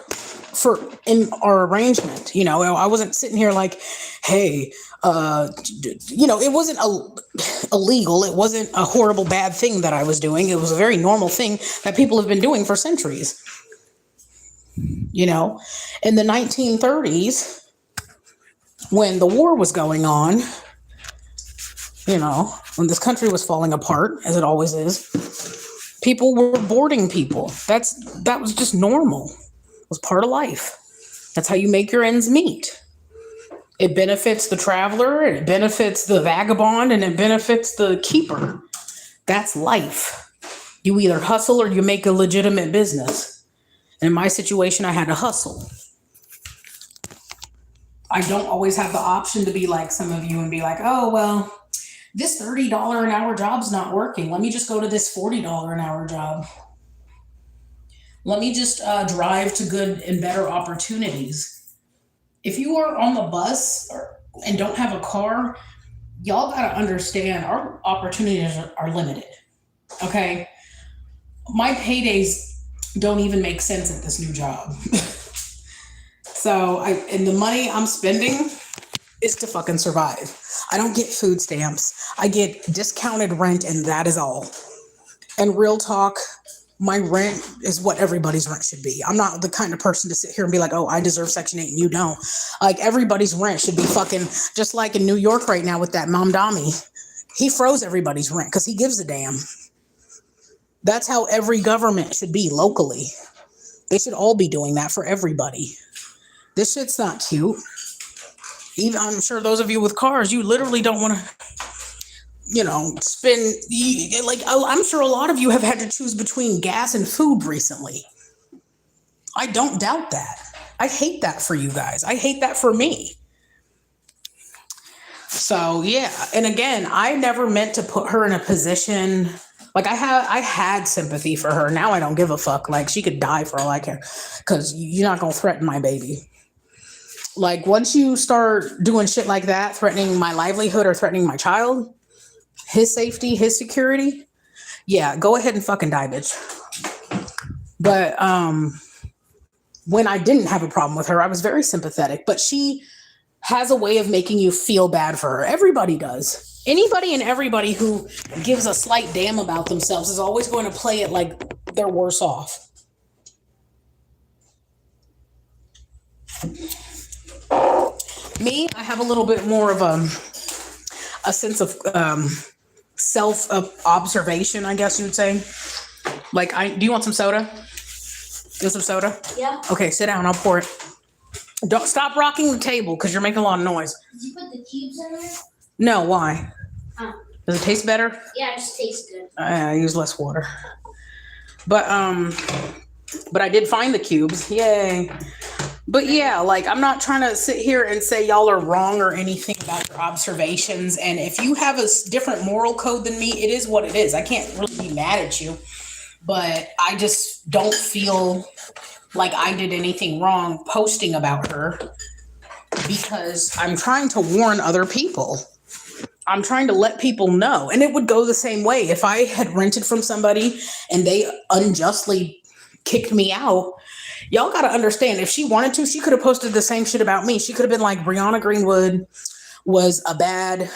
in our arrangement. I wasn't sitting here like, hey, it wasn't illegal. It wasn't a horrible bad thing that I was doing. It was a very normal thing that people have been doing for centuries. In the 1930s, when the war was going on, when this country was falling apart, as it always is, people were boarding people. That was just normal. It was part of life. That's how you make your ends meet. It benefits the traveler, it benefits the vagabond, and it benefits the keeper. That's life. You either hustle or you make a legitimate business. And in my situation, I had to hustle. I don't always have the option to be like some of you and be like, oh, well, This $30 an hour job's not working. Let me just go to this $40 an hour job. Let me just drive to good and better opportunities. If you are on the bus and don't have a car, y'all got to understand our opportunities are limited. Okay. My paydays don't even make sense at this new job. And the money I'm spending is to fucking survive. I don't get food stamps. I get discounted rent, and that is all. And real talk, my rent is what everybody's rent should be. I'm not the kind of person to sit here and be like, oh, I deserve Section 8 and you don't. Like, everybody's rent should be fucking, just like in New York right now with that Mamdani. He froze everybody's rent because he gives a damn. That's how every government should be locally. They should all be doing that for everybody. This shit's not cute. Even, I'm sure those of you with cars, you literally don't want to, spend, I'm sure a lot of you have had to choose between gas and food recently. I don't doubt that. I hate that for you guys. I hate that for me. So, yeah. And again, I never meant to put her in a position, like I had sympathy for her. Now I don't give a fuck. Like, she could die for all I care, because you're not going to threaten my baby. Like, once you start doing shit like that, threatening my livelihood or threatening my child, his safety, his security, yeah, go ahead and fucking die, bitch. But when I didn't have a problem with her, I was very sympathetic. But she has a way of making you feel bad for her. Everybody does. Anybody and everybody who gives a slight damn about themselves is always going to play it like they're worse off. Me, I have a little bit more of a sense of self-observation, I guess you would say. Like, do you want some soda? You want some soda? Yeah. Okay, sit down. I'll pour it. Don't stop rocking the table because you're making a lot of noise. Did you put the cubes in there? No, why? Does it taste better? Yeah, it just tastes good. I use less water. But I did find the cubes. Yay. But yeah, like, I'm not trying to sit here and say y'all are wrong or anything about your observations. And if you have a different moral code than me, it is what it is. I can't really be mad at you. But I just don't feel like I did anything wrong posting about her, because I'm trying to warn other people. I'm trying to let people know. And it would go the same way if I had rented from somebody and they unjustly kicked me out. Y'all got to understand, if she wanted to, she could have posted the same shit about me. She could have been like, Brianna Greenwood was a bad,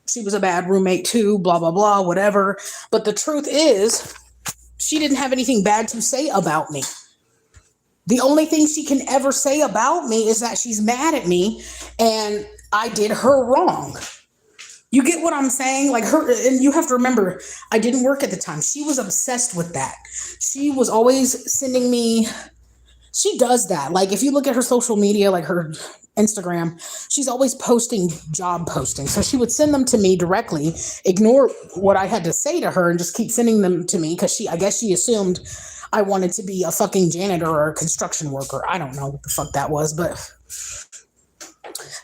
she was a bad roommate too, blah, blah, blah, whatever. But the truth is, she didn't have anything bad to say about me. The only thing she can ever say about me is that she's mad at me and I did her wrong. You get what I'm saying? Like, her, and you have to remember, I didn't work at the time. She was obsessed with that. She was always sending me, she does that. Like, if you look at her social media, like her Instagram, she's always posting job postings. So she would send them to me directly, ignore what I had to say to her, and just keep sending them to me because I guess she assumed I wanted to be a fucking janitor or a construction worker. I don't know what the fuck that was, but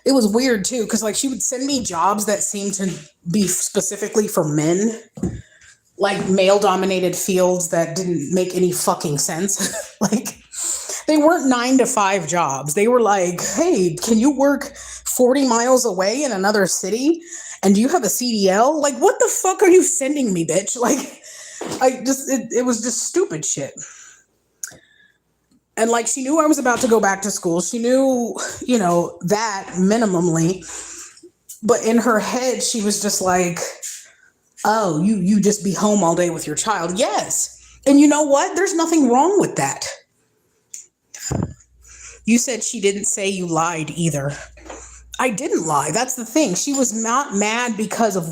it was weird too, because like she would send me jobs that seemed to be specifically for men, like male-dominated fields that didn't make any fucking sense. Like, they weren't 9 to 5 jobs. They were like, hey, can you work 40 miles away in another city? And do you have a CDL? Like, what the fuck are you sending me, bitch? Like, it was just stupid shit. And like, she knew I was about to go back to school. She knew, that minimally. But in her head, she was just like, oh, you just be home all day with your child. Yes. And you know what? There's nothing wrong with that. You said she didn't say you lied either. I didn't lie. That's the thing. She was not mad because of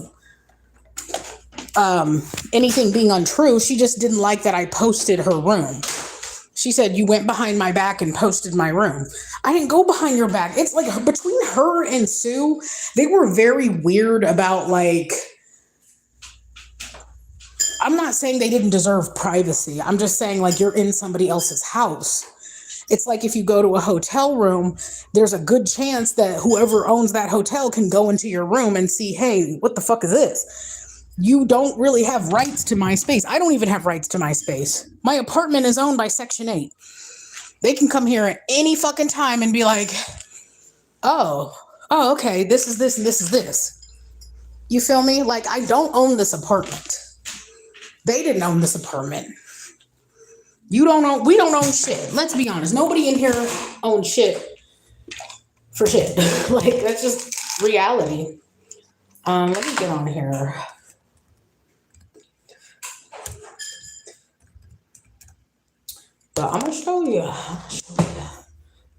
anything being untrue. She just didn't like that I posted her room. She said, you went behind my back and posted my room. I didn't go behind your back. It's like between her and Sue, they were very weird about, like, I'm not saying they didn't deserve privacy. I'm just saying, like, you're in somebody else's house. It's like if you go to a hotel room, there's a good chance that whoever owns that hotel can go into your room and see, hey, what the fuck is this? You don't really have rights to my space. I don't even have rights to my space. My apartment is owned by Section 8. They can come here at any fucking time and be like, oh, okay, this is this and this is this. You feel me? Like, I don't own this apartment. They didn't own this apartment. You don't own, we don't own shit. Let's be honest. Nobody in here owns shit for shit. Like, that's just reality. Let me get on here. But I'm gonna show you.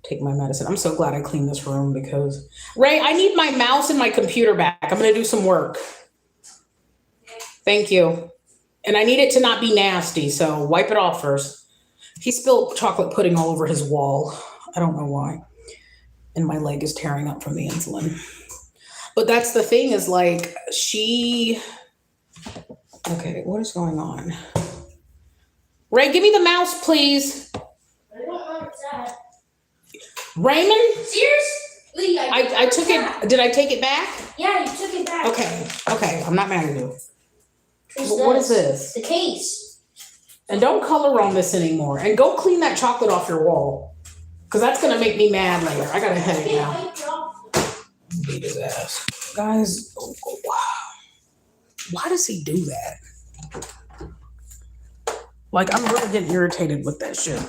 Take my medicine. I'm so glad I cleaned this room because Ray, I need my mouse and my computer back. I'm gonna do some work. Thank you. And I need it to not be nasty, so wipe it off first. He spilled chocolate pudding all over his wall. I don't know why. And my leg is tearing up from the insulin. But that's the thing is like okay, what is going on? Ray, give me the mouse, please. I don't know what's that. Raymond? Seriously? I took it. Did I take it back? Yeah, you took it back. Okay. I'm not mad at you. What's What is this? The case. And don't color on this anymore. And go clean that chocolate off your wall. Because that's going to make me mad later. I got a headache now. Beat his ass. Guys, wow. Why does he do that? Like, I'm really getting irritated with that shit.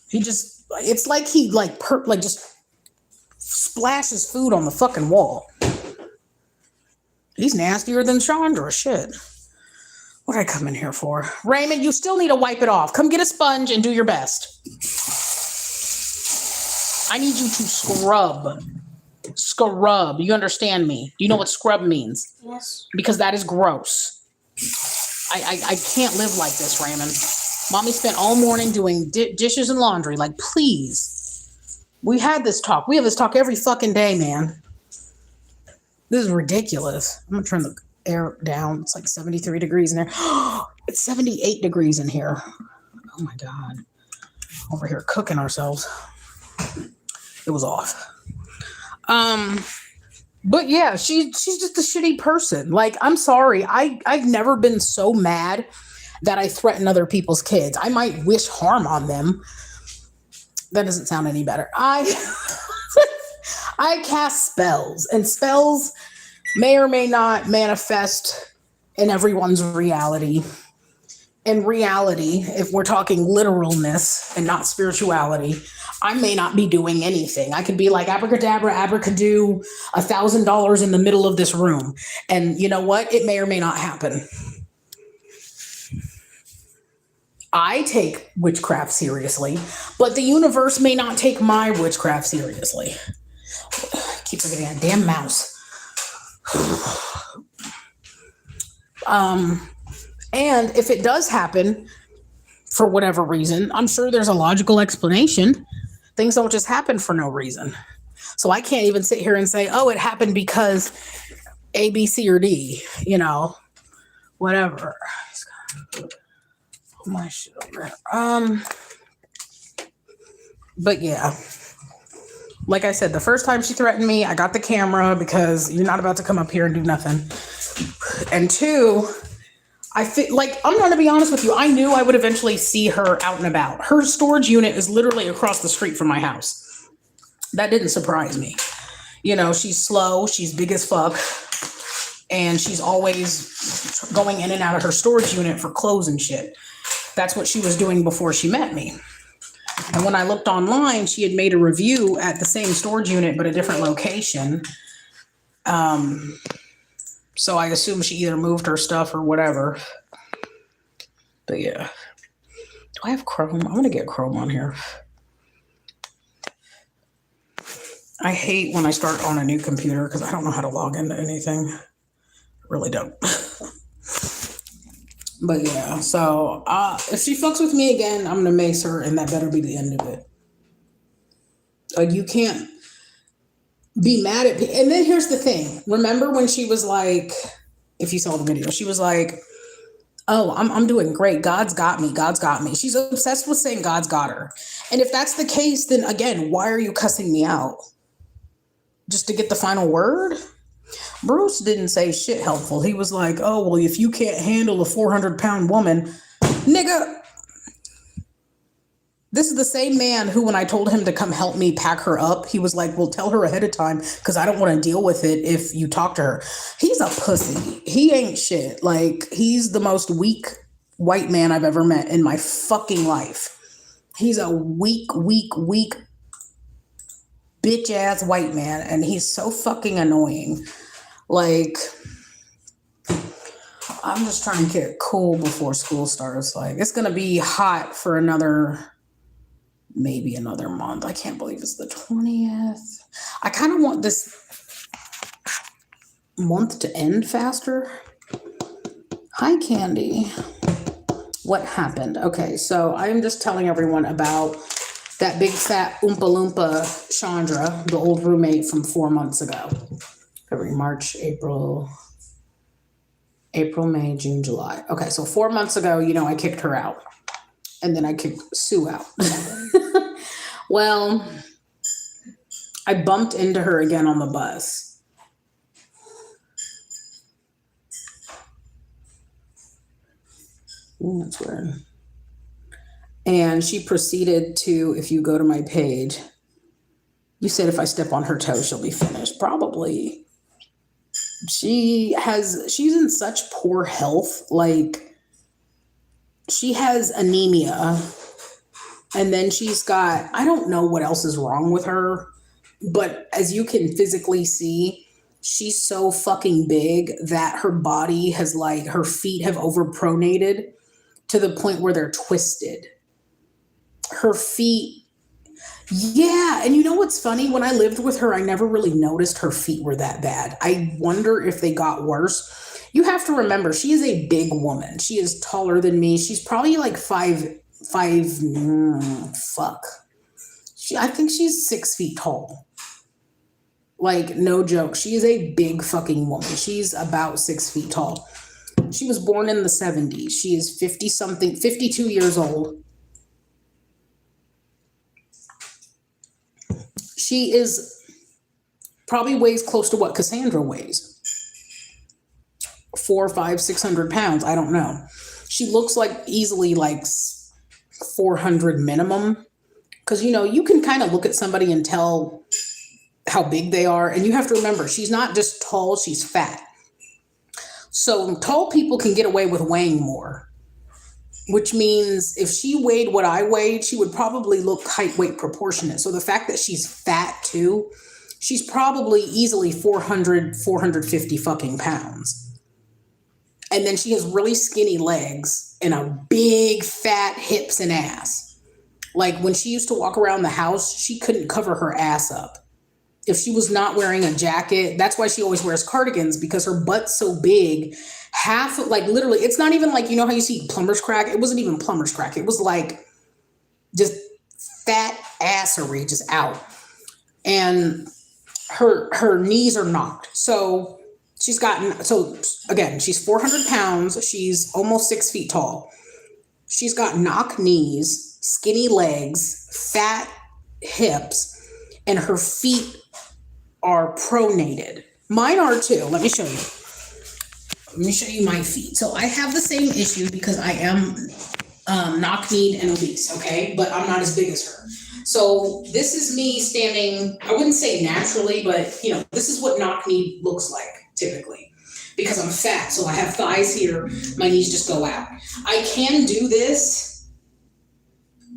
He just, it's like he just splashes food on the fucking wall. He's nastier than Chandra, shit. What did I come in here for? Raymond, you still need to wipe it off. Come get a sponge and do your best. I need you to scrub. Scrub. You understand me? Do you know what scrub means? Yes. Because that is gross. I can't live like this, Raymond. Mommy spent all morning doing dishes and laundry. Like, please. We had this talk. We have this talk every fucking day, man. This is ridiculous. I'm going to turn the air down. It's like 73 degrees in there. It's 78 degrees in here. Oh, my God. Over here cooking ourselves. It was off. But yeah, she's just a shitty person. Like, I'm sorry. I've never been so mad that I threaten other people's kids. I might wish harm on them. That doesn't sound any better. I cast spells, and spells may or may not manifest in everyone's reality. In reality, if we're talking literalness and not spirituality, I may not be doing anything. I could be like abracadabra, abracadoo, $1,000 in the middle of this room. And you know what? It may or may not happen. I take witchcraft seriously, but the universe may not take my witchcraft seriously. Keep forgetting that damn mouse. And if it does happen, for whatever reason, I'm sure there's a logical explanation. Things don't just happen for no reason. So I can't even sit here and say, oh, it happened because A, B, C, or D, you know, whatever. Oh, my shit over there. But yeah, like I said, the first time she threatened me, I got the camera because you're not about to come up here and do nothing. And two, I feel like, I'm going to be honest with you. I knew I would eventually see her out and about. Her storage unit is literally across the street from my house. That didn't surprise me. You know, she's slow. She's big as fuck. And she's always going in and out of her storage unit for clothes and shit. That's what she was doing before she met me. And when I looked online, she had made a review at the same storage unit, but a different location. So I assume she either moved her stuff or whatever. But yeah. Do I have Chrome? I'm going to get Chrome on here. I hate when I start on a new computer because I don't know how to log into anything. I really don't. But yeah, so if she fucks with me again, I'm going to mace her, and that better be the end of it. You can't be mad at me. And then here's the thing. Remember when she was like, if you saw the video, she was like, Oh, I'm doing great. God's got me. God's got me. She's obsessed with saying God's got her. And if that's the case, then again, why are you cussing me out? Just to get the final word? Bruce didn't say shit helpful. He was like, oh, well, if you can't handle a 400-pound woman, nigga, this is the same man who, when I told him to come help me pack her up, he was like, well, tell her ahead of time because I don't want to deal with it if you talk to her. He's a pussy. He ain't shit. Like, he's the most weak white man I've ever met in my fucking life. He's a weak bitch ass white man, and he's so fucking annoying. Like, I'm just trying to get cool before school starts. Like, it's gonna be hot for maybe another month. I can't believe it's the 20th. I kind of want this month to end faster. Hi, Candy. What happened? Okay, so I'm just telling everyone about that big fat Oompa Loompa Chandra, the old roommate from 4 months ago. February, March, April, May, June, July. Okay, so 4 months ago, I kicked her out. And then I kicked Sue out. Well, I bumped into her again on the bus. Ooh, that's weird. And she proceeded to, if you go to my page, you said if I step on her toes, she'll be finished. Probably. She's in such poor health. Like, she has anemia. And then she's got, I don't know what else is wrong with her, but as you can physically see, she's so fucking big that her body has her feet have overpronated to the point where they're twisted. Her feet, yeah. And you know what's funny? When I lived with her, I never really noticed her feet were that bad. I wonder if they got worse. You have to remember, she is a big woman. She is taller than me. She's probably like I think she's 6 feet tall. Like, no joke. She is a big fucking woman. She's about 6 feet tall. She was born in the 70s. She is 52 years old. She probably weighs close to what Cassandra weighs. 400, 500, 600 pounds. I don't know. She looks like easily 400 minimum. Because, you can kind of look at somebody and tell how big they are. And you have to remember, she's not just tall, she's fat. So tall people can get away with weighing more. Which means if she weighed what I weighed, she would probably look height weight proportionate. So the fact that she's fat too, she's probably easily 400, 450 fucking pounds. And then she has really skinny legs and a big fat hips and ass. Like, when she used to walk around the house, she couldn't cover her ass up. If she was not wearing a jacket, that's why she always wears cardigans, because her butt's so big. Literally, it's not even like, how you see plumber's crack? It wasn't even plumber's crack. It was like just fat assery just out. And her knees are knocked. So again, she's 400 pounds. She's almost 6 feet tall. She's got knock knees, skinny legs, fat hips, and her feet are pronated. Mine are too. Let me show you. Let me show you my feet. So I have the same issue because I am knock-kneed and obese, okay? But I'm not as big as her. So this is me standing, I wouldn't say naturally, but this is what knock-kneed looks like typically. Because I'm fat, so I have thighs here, my knees just go out. I can do this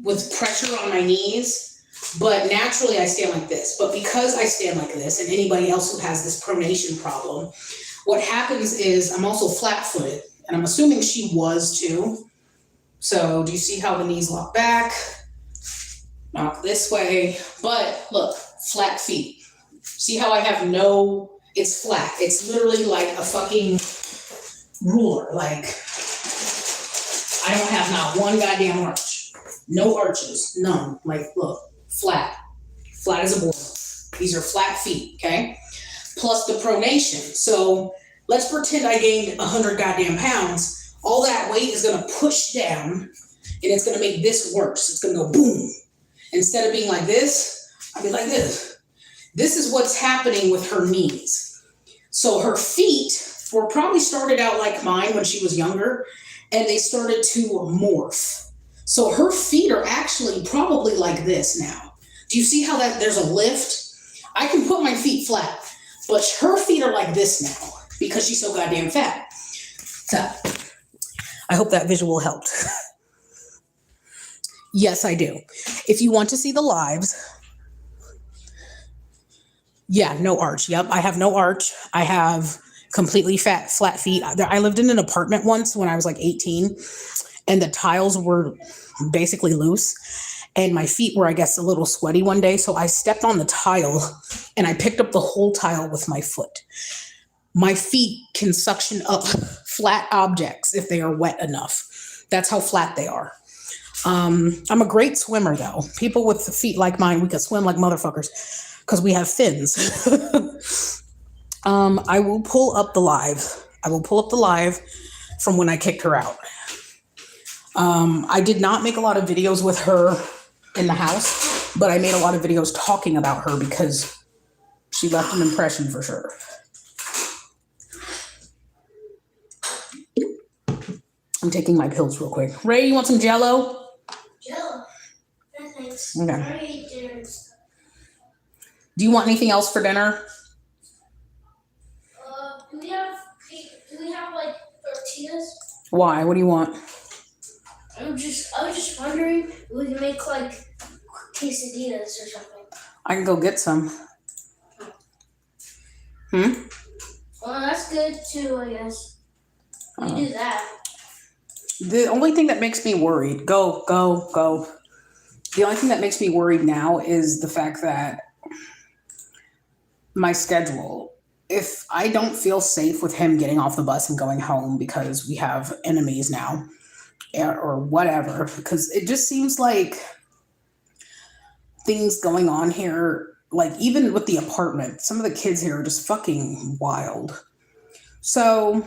with pressure on my knees, but naturally I stand like this. But because I stand like this, and anybody else who has this pronation problem, what happens is I'm also flat-footed, and I'm assuming she was too. So do you see how the knees lock back? Knock this way. But look, flat feet. See how I have it's flat. It's literally like a fucking ruler. Like, I don't have not one goddamn arch. No arches, none. Like, look, flat. Flat as a board. These are flat feet, okay? Plus the pronation. So let's pretend I gained 100 goddamn pounds. all that weight is gonna push down and it's gonna make this worse. It's gonna go boom. Instead of being like this, I'll be like this. This is what's happening with her knees. So her feet were probably started out like mine when she was younger, and they started to morph. So her feet are actually probably like this now. Do you see how that there's a lift? I can put my feet flat, but her feet are like this now because she's so goddamn fat. So I hope that visual helped. Yes, I do. If you want to see the lives, yeah, no arch. Yep, I have no arch. I have completely flat feet. I lived in an apartment once when I was like 18, and the tiles were basically loose. And my feet were, I guess, a little sweaty one day. So I stepped on the tile and I picked up the whole tile with my foot. My feet can suction up flat objects if they are wet enough. That's how flat they are. I'm a great swimmer, though. People with feet like mine, we can swim like motherfuckers because we have fins. I will pull up the live. I will pull up the live from when I kicked her out. I did not make a lot of videos with her in the house, but I made a lot of videos talking about her because she left an impression for sure. I'm taking my pills real quick. Ray, you want some Jell-O? Jello. No, thanks. Okay. I already ate dinner and stuff. Do you want anything else for dinner? Do we have like tortillas? Why? What do you want? I was just wondering if we can make like quesadillas or something. I can go get some. Well, that's good too, I guess. We can do that. The only thing that makes me worried, go. The only thing that makes me worried now is the fact that my schedule, if I don't feel safe with him getting off the bus and going home because we have enemies now or whatever, because it just seems like things going on here, like even with the apartment, some of the kids here are just fucking wild. So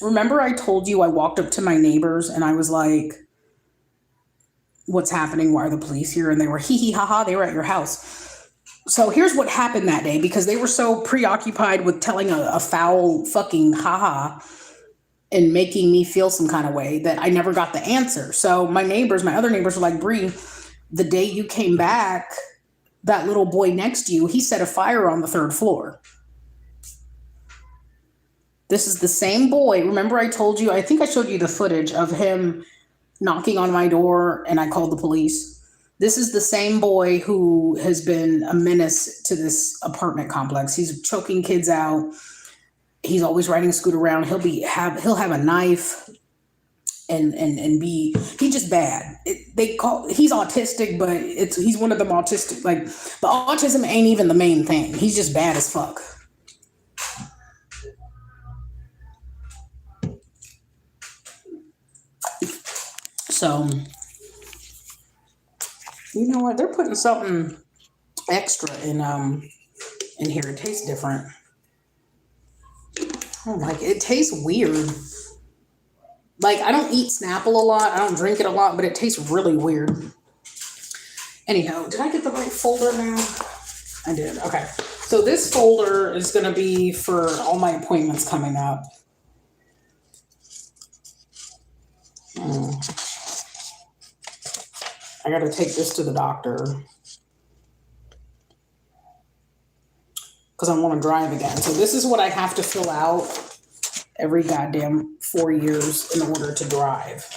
remember I told you I walked up to my neighbors and I was like, what's happening? Why are the police here? And they were hee hee ha ha, they were at your house. So here's what happened that day, because they were so preoccupied with telling a foul fucking ha ha and making me feel some kind of way that I never got the answer. So my other neighbors were like, Bree, the day you came back, that little boy next to you, he set a fire on the 3rd floor. This is the same boy. Remember I told you, I think I showed you the footage of him knocking on my door and I called the police. This is the same boy who has been a menace to this apartment complex. He's choking kids out. He's always riding a scooter around. He'll have a knife and he's just bad. He's autistic, but he's one of them autistic. Like the autism ain't even the main thing. He's just bad as fuck. So, you know what? They're putting something extra in here. It tastes different. I don't like it. It tastes weird. Like, I don't eat Snapple a lot. I don't drink it a lot, but it tastes really weird. Anyhow, did I get the right folder now? I did. Okay. So this folder is going to be for all my appointments coming up. I got to take this to the doctor because I want to drive again. So this is what I have to fill out every goddamn 4 years in order to drive.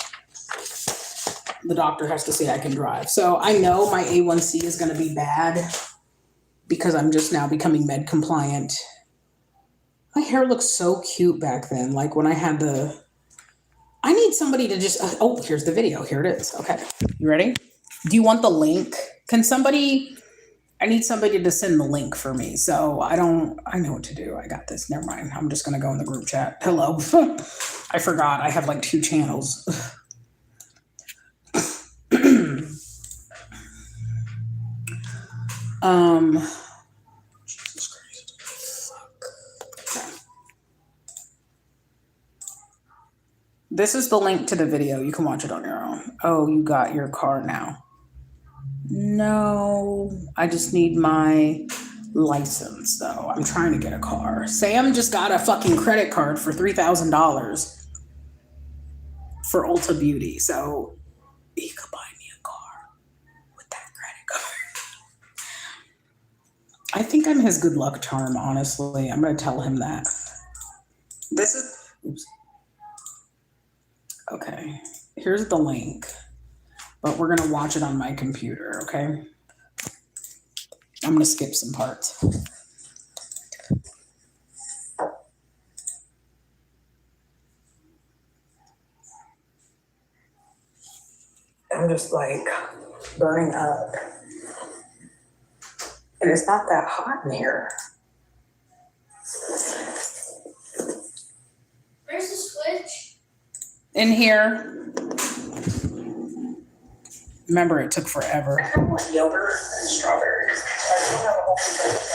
The doctor has to say I can drive. So I know my A1C is going to be bad because I'm just now becoming med compliant. My hair looked so cute back then. Like when I had I need somebody to just, here's the video. Here it is. Okay. You ready? Do you want the link? I need somebody to send the link for me. So I know what to do. I got this. Never mind. I'm just going to go in the group chat. Hello. I forgot. I have like 2 channels. Jesus Christ. Fuck. Okay. This is the link to the video. You can watch it on your own. Oh, you got your car now. No, I just need my license though. I'm trying to get a car. Sam just got a fucking credit card for $3,000 for Ulta Beauty. So he could buy me a car with that credit card. I think I'm his good luck charm, honestly. I'm going to tell him that. This is, oops. Okay, here's the link, but we're going to watch it on my computer, okay? I'm going to skip some parts. I'm just like burning up. And it's not that hot in here. Where's the switch? In here. Remember, it took forever. I want yogurt and strawberries. I don't have a whole bunch of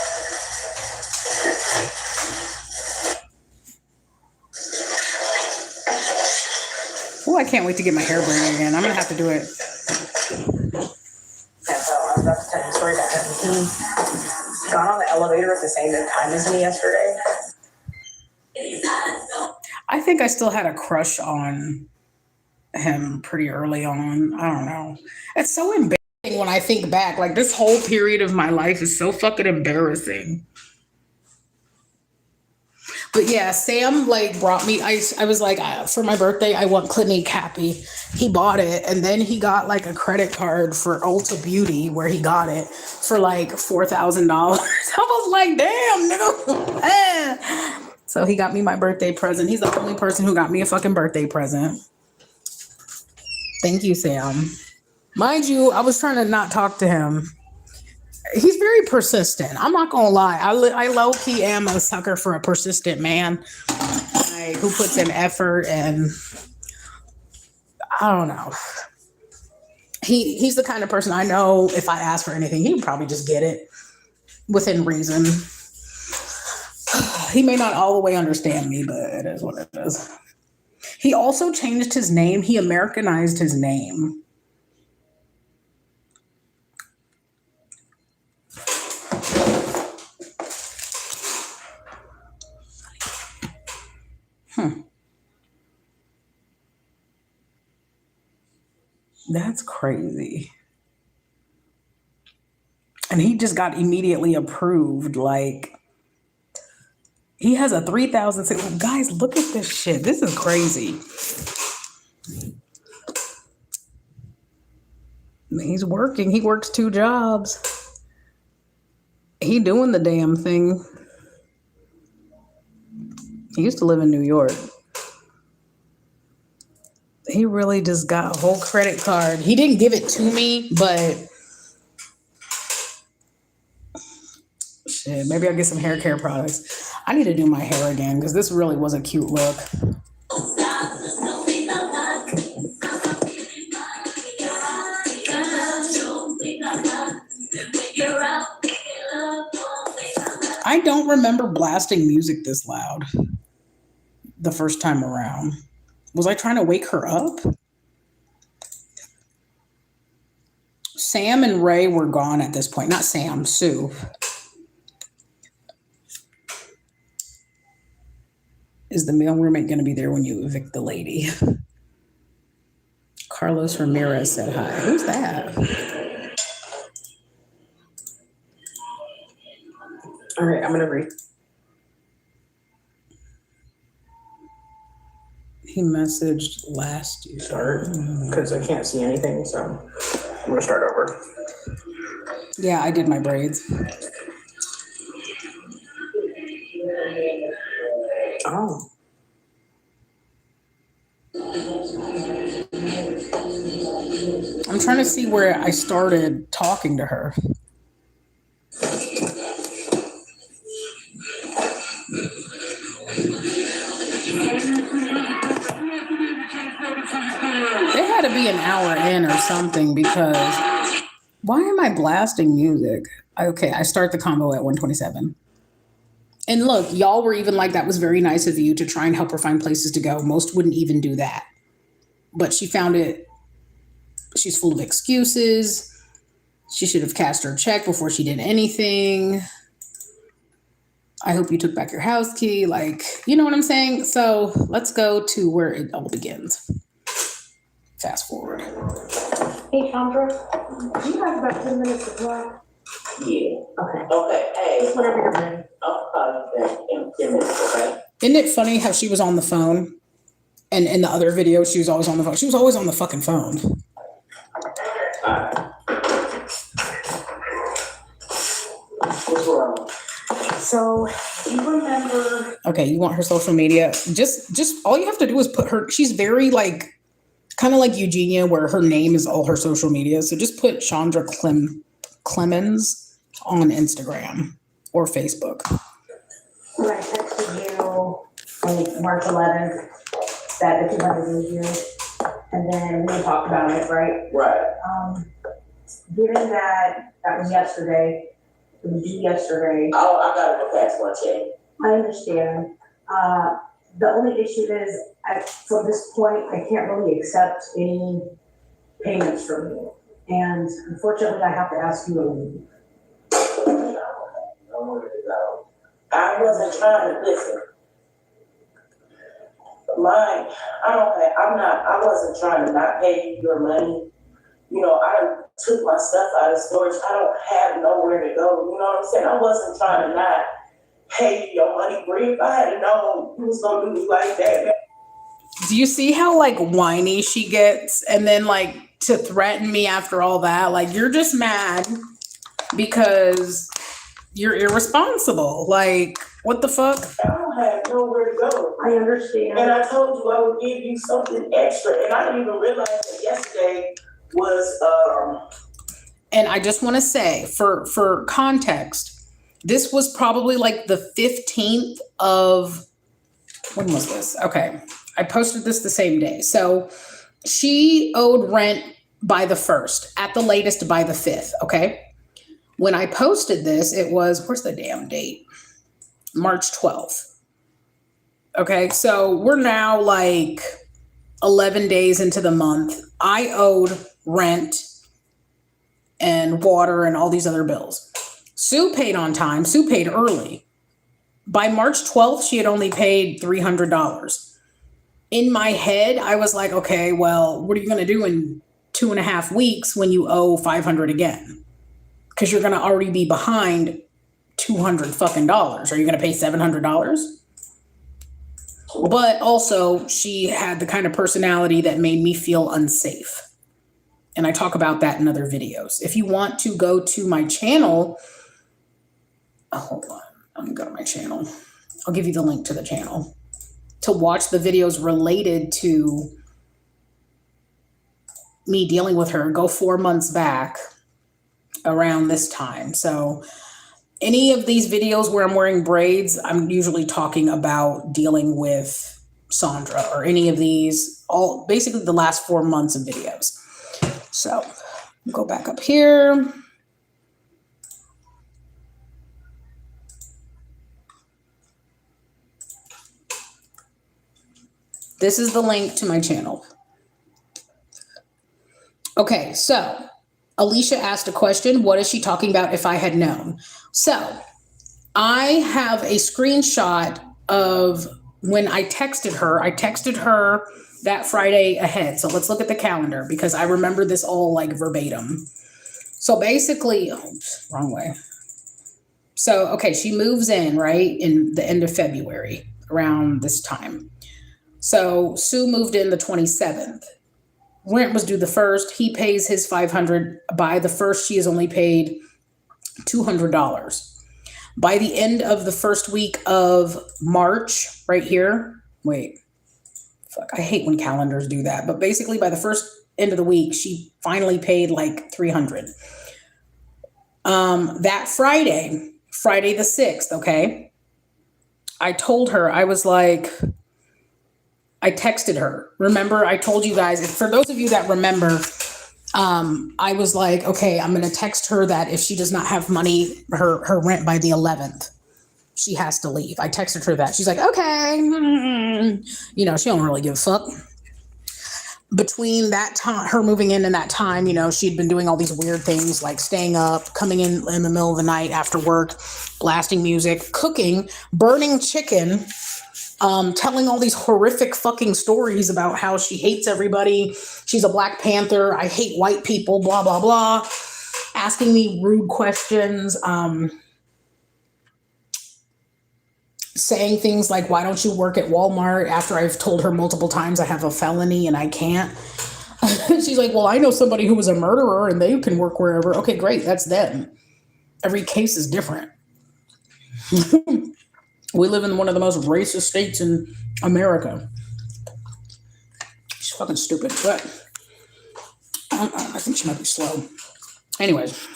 Oh, I can't wait to get my hair braided again. I'm going to have to do it. Yeah, so I was about to tell you a story about him. He got on the elevator at the same time as me yesterday. I think I still had a crush on him pretty early on. I don't know. It's so embarrassing when I think back. Like, this whole period of my life is so fucking embarrassing. But yeah, Sam like brought me, I was like, for my birthday, I want Clinique Happy. He bought it. And then he got like a credit card for Ulta Beauty where he got it for like $4,000. I was like, damn, nigga. So he got me my birthday present. He's the only person who got me a fucking birthday present. Thank you, Sam. Mind you, I was trying to not talk to him. He's very persistent. I'm not gonna lie. I low-key am a sucker for a persistent man, like, who puts in effort, and I don't know. He's the kind of person I know if I ask for anything, he would probably just get it within reason. He may not all the way understand me, but it is what it is. He also changed his name. He Americanized his name. That's crazy. And he just got immediately approved. Like, he has a 3,000. Guys, look at this shit. This is crazy. He's working. He works 2 jobs. He doing the damn thing. He used to live in New York. He really just got a whole credit card. He didn't give it to me, but shit, maybe I'll get some hair care products. I need to do my hair again because this really was a cute look. I don't remember blasting music this loud the first time around. Was I trying to wake her up? Sam and Ray were gone at this point. Not Sam, Sue. Is the male roommate going to be there when you evict the lady? Carlos Ramirez said hi. Who's that? All right, I'm going to read. He messaged last year. Start, because I can't see anything, so I'm going to start over. Yeah, I did my braids. Oh. I'm trying to see where I started talking to her. They had to be an hour in or something because why am I blasting music? Okay, I start the combo at 127. And look, y'all were even like, that was very nice of you to try and help her find places to go. Most wouldn't even do that. But she found it. She's full of excuses. She should have cashed her a check before she did anything. I hope you took back your house key. Like, you know what I'm saying? So let's go to where it all begins. Fast forward. Hey, Chandra, do you have about 10 minutes to talk? Yeah. Okay. Okay. Hey. Just whenever you're ready. I'll call you back in 10 minutes, okay? Isn't it funny how she was on the phone? And in the other video, she was always on the phone. She was always on the fucking phone. Alright. What's wrong? So, do you remember? Okay, you want her social media? Just all you have to do is put her. She's very like, kind of like Eugenia, where her name is all her social media. So just put Chandra Clemens on Instagram or Facebook. When I texted you like March 11th that the 200 was due, and then we talked about it, right? Right. Given that that was yesterday, it was due yesterday, Oh, I gotta go past my check. I understand. The only issue is, from this point, I can't really accept any payments from you. And unfortunately, I have to ask you to leave. Nowhere to go. I wasn't trying to listen. I wasn't trying to not pay you your money. You know, I done took my stuff out of storage. I don't have nowhere to go. You know what I'm saying? I wasn't trying to not pay you your money, Bree. If I had known you was gonna do me like that. Do you see how like whiny she gets? And then like to threaten me after all that, like you're just mad because you're irresponsible. Like, what the fuck? I don't have nowhere to go. I understand. And I told you I would give you something extra, and I didn't even realize that yesterday was And I just want to say, for context, this was probably like the 15th of, when was this? Okay, I posted this the same day. So she owed rent by the 1st, at the latest by the 5th, okay? When I posted this, it was, where's the damn date? March 12th. Okay, so we're now like 11 days into the month. I owed rent and water and all these other bills. Sue paid on time. Sue paid early. By March 12th, she had only paid $300. In my head, I was like, okay, well, what are you going to do in 2.5 weeks when you owe $500 again? Because you're going to already be behind $200 fucking dollars. Are you going to pay $700? But also, she had the kind of personality that made me feel unsafe. And I talk about that in other videos. If you want to go to my channel, hold on, I'm gonna go to my channel. I'll give you the link to the channel to watch the videos related to me dealing with her. Go 4 months back around this time. So any of these videos where I'm wearing braids, I'm usually talking about dealing with Sandra, or any of these, all basically the last 4 months of videos. So go back up here. This is the link to my channel. Okay, so Alicia asked a question. What is she talking about if I had known? So I have a screenshot of when I texted her. I texted her that Friday ahead. So let's look at the calendar because I remember this all like verbatim. So basically, oops, wrong way. So, okay, she moves in, right, in the end of February, around this time. So Sue moved in the 27th. Rent was due the 1st. He pays his $500. By the 1st, she has only paid $200. By the end of the first week of March, right here, wait, fuck, I hate when calendars do that. But basically by the first end of the week, she finally paid like $300. That Friday the 6th, okay, I told her, I was like, I texted her. Remember, I told you guys, for those of you that remember, I was like, okay, I'm going to text her that if she does not have money, her rent by the 11th, she has to leave. I texted her that. She's like, okay. You know, she don't really give a fuck. Between that time, her moving in and that time, you know, she'd been doing all these weird things like staying up, coming in the middle of the night after work, blasting music, cooking, burning chicken, telling all these horrific fucking stories about how she hates everybody. She's a Black Panther. I hate white people, blah, blah, blah. Asking me rude questions. Saying things like, why don't you work at Walmart, after I've told her multiple times I have a felony and I can't. She's like, well, I know somebody who was a murderer and they can work wherever. Okay, great. That's them. Every case is different. We live in one of the most racist states in America. She's fucking stupid, but I think she might be slow. Anyways.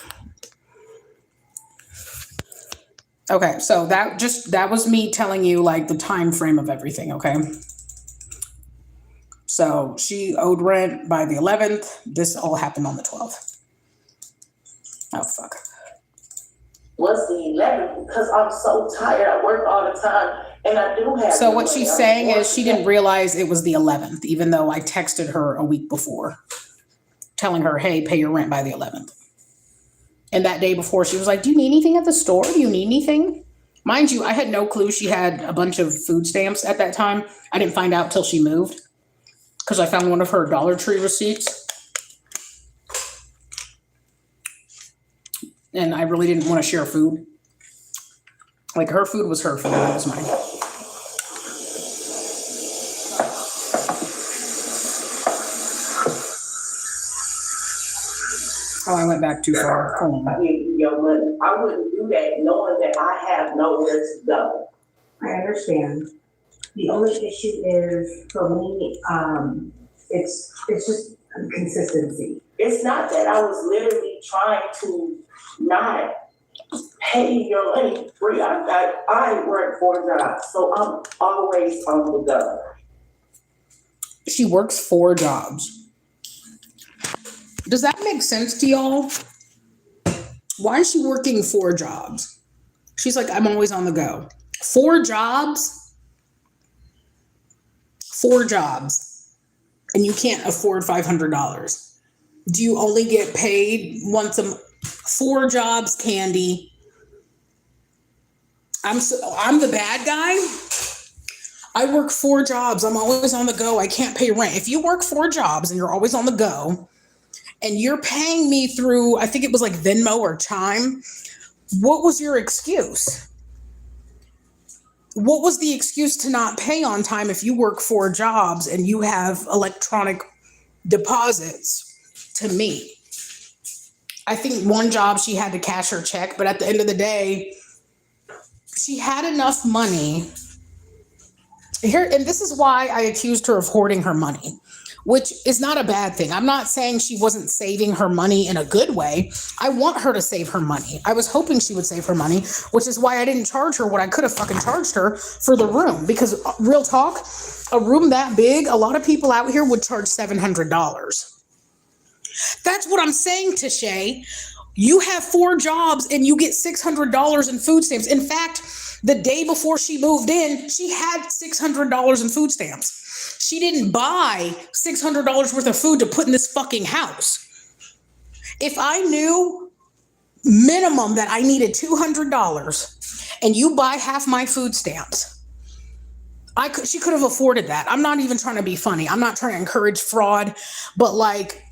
Okay, so that was me telling you like the time frame of everything, okay? So she owed rent by the 11th. This all happened on the 12th. Oh, fuck. Was the 11th because I'm so tired. I work all the time and I do have. So what she's saying is she didn't realize it was the 11th, even though I texted her a week before telling her, hey, pay your rent by the 11th. And that day before, she was like, do you need anything at the store? Do you need anything? Mind you, I had no clue she had a bunch of food stamps at that time. I didn't find out till she moved because I found one of her Dollar Tree receipts. And I really didn't want to share food. Like, her food was her food. That was mine. Oh, I went back too far. Hold I on. give you your money. I wouldn't do that knowing that I have nowhere to go. I understand. The only issue is for me, it's just consistency. It's not that I was literally trying to not pay your money free. I work 4 jobs, so I'm always on the go. She works 4 jobs. Does that make sense to y'all? Why is she working 4 jobs? She's like, I'm always on the go. 4 jobs? 4 jobs. And you can't afford $500. Do you only get paid once a month? 4 jobs, Candy. I'm the bad guy? I work 4 jobs. I'm always on the go. I can't pay rent. If you work 4 jobs and you're always on the go, and you're paying me through, I think it was like Venmo or Chime, what was your excuse? What was the excuse to not pay on time if you work 4 jobs and you have electronic deposits to me? I think one job she had to cash her check, but at the end of the day, she had enough money. Here, and this is why I accused her of hoarding her money, which is not a bad thing. I'm not saying she wasn't saving her money in a good way. I want her to save her money. I was hoping she would save her money, which is why I didn't charge her what I could have fucking charged her for the room. Because real talk, a room that big, a lot of people out here would charge $700. That's what I'm saying to Shay. You have 4 jobs and you get $600 in food stamps. In fact, the day before she moved in, she had $600 in food stamps. She didn't buy $600 worth of food to put in this fucking house. If I knew minimum that I needed $200 and you buy half my food stamps, she could have afforded that. I'm not even trying to be funny. I'm not trying to encourage fraud, but like,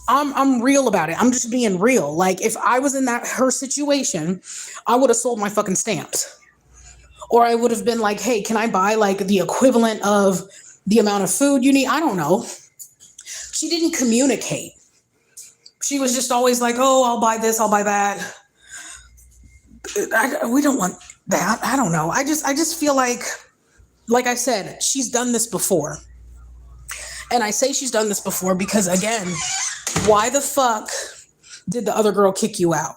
I'm real about it. I'm just being real. Like, if I was in her situation, I would have sold my fucking stamps. Or I would have been like, hey, can I buy like the equivalent of the amount of food you need? I don't know. She didn't communicate. She was just always like, oh, I'll buy this, I'll buy that. We don't want that. I don't know. I just feel like I said, she's done this before. And I say she's done this before because, again, why the fuck did the other girl kick you out?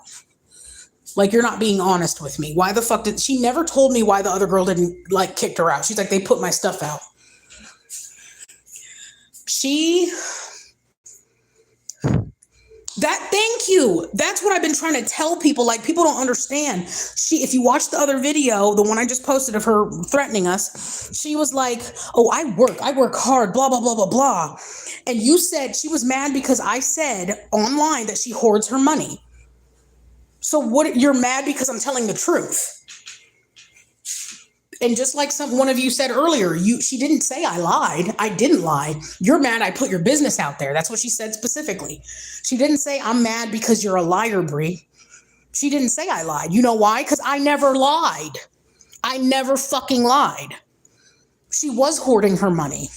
Like, you're not being honest with me. Why the fuck she never told me why the other girl didn't like kicked her out. She's like, they put my stuff out. Thank you. That's what I've been trying to tell people. Like, people don't understand. If you watch the other video, the one I just posted of her threatening us, she was like, oh, I work hard, blah, blah, blah, blah, blah. And you said she was mad because I said online that she hoards her money. So you're mad because I'm telling the truth. And just like one of you said earlier, she didn't say I lied. I didn't lie. You're mad I put your business out there. That's what she said specifically. She didn't say I'm mad because you're a liar, Bree. She didn't say I lied. You know why? Because I never lied. I never fucking lied. She was hoarding her money.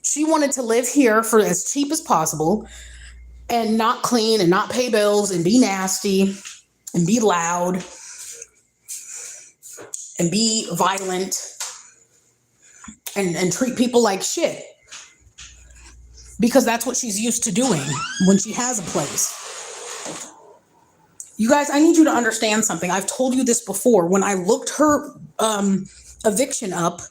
She wanted to live here for as cheap as possible and not clean and not pay bills and be nasty and be loud and be violent and treat people like shit. Because that's what she's used to doing when she has a place. You guys, I need you to understand something. I've told you this before. When I looked her eviction up,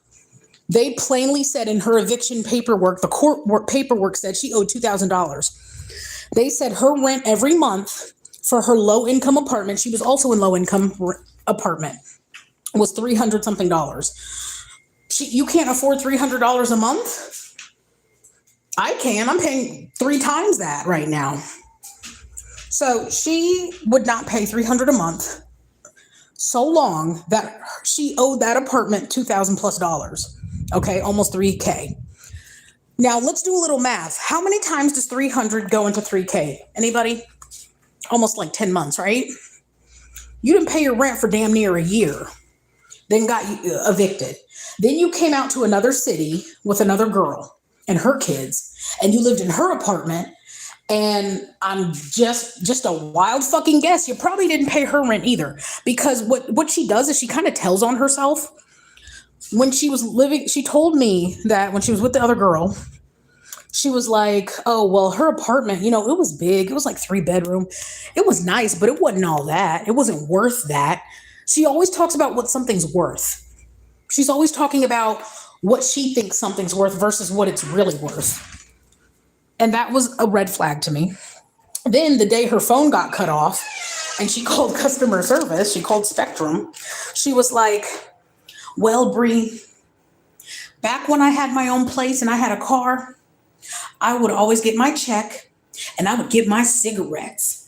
they plainly said in her eviction paperwork, the court paperwork said she owed $2,000. They said her rent every month for her low-income apartment, she was also in low-income apartment, was $300 something. You can't afford $300 a month? I can. I'm paying 3 times that right now. So she would not pay $300 a month so long that she owed that apartment $2,000+. Okay, almost $3K. Now let's do a little math. How many times does 300 go into $3K? Anybody? Almost like 10 months, right? You didn't pay your rent for damn near a year. Then got evicted. Then you came out to another city with another girl and her kids, and you lived in her apartment. And I'm just a wild fucking guess, you probably didn't pay her rent either, because what she does is she kind of tells on herself. When she was living, she told me that when she was with the other girl, she was like, oh, well, her apartment, it was big. It was like 3-bedroom. It was nice, but it wasn't all that. It wasn't worth that. She always talks about what something's worth. She's always talking about what she thinks something's worth versus what it's really worth. And that was a red flag to me. Then the day her phone got cut off and she called customer service, she called Spectrum. She was like, well, Bree, back when I had my own place and I had a car, I would always get my check and I would get my cigarettes.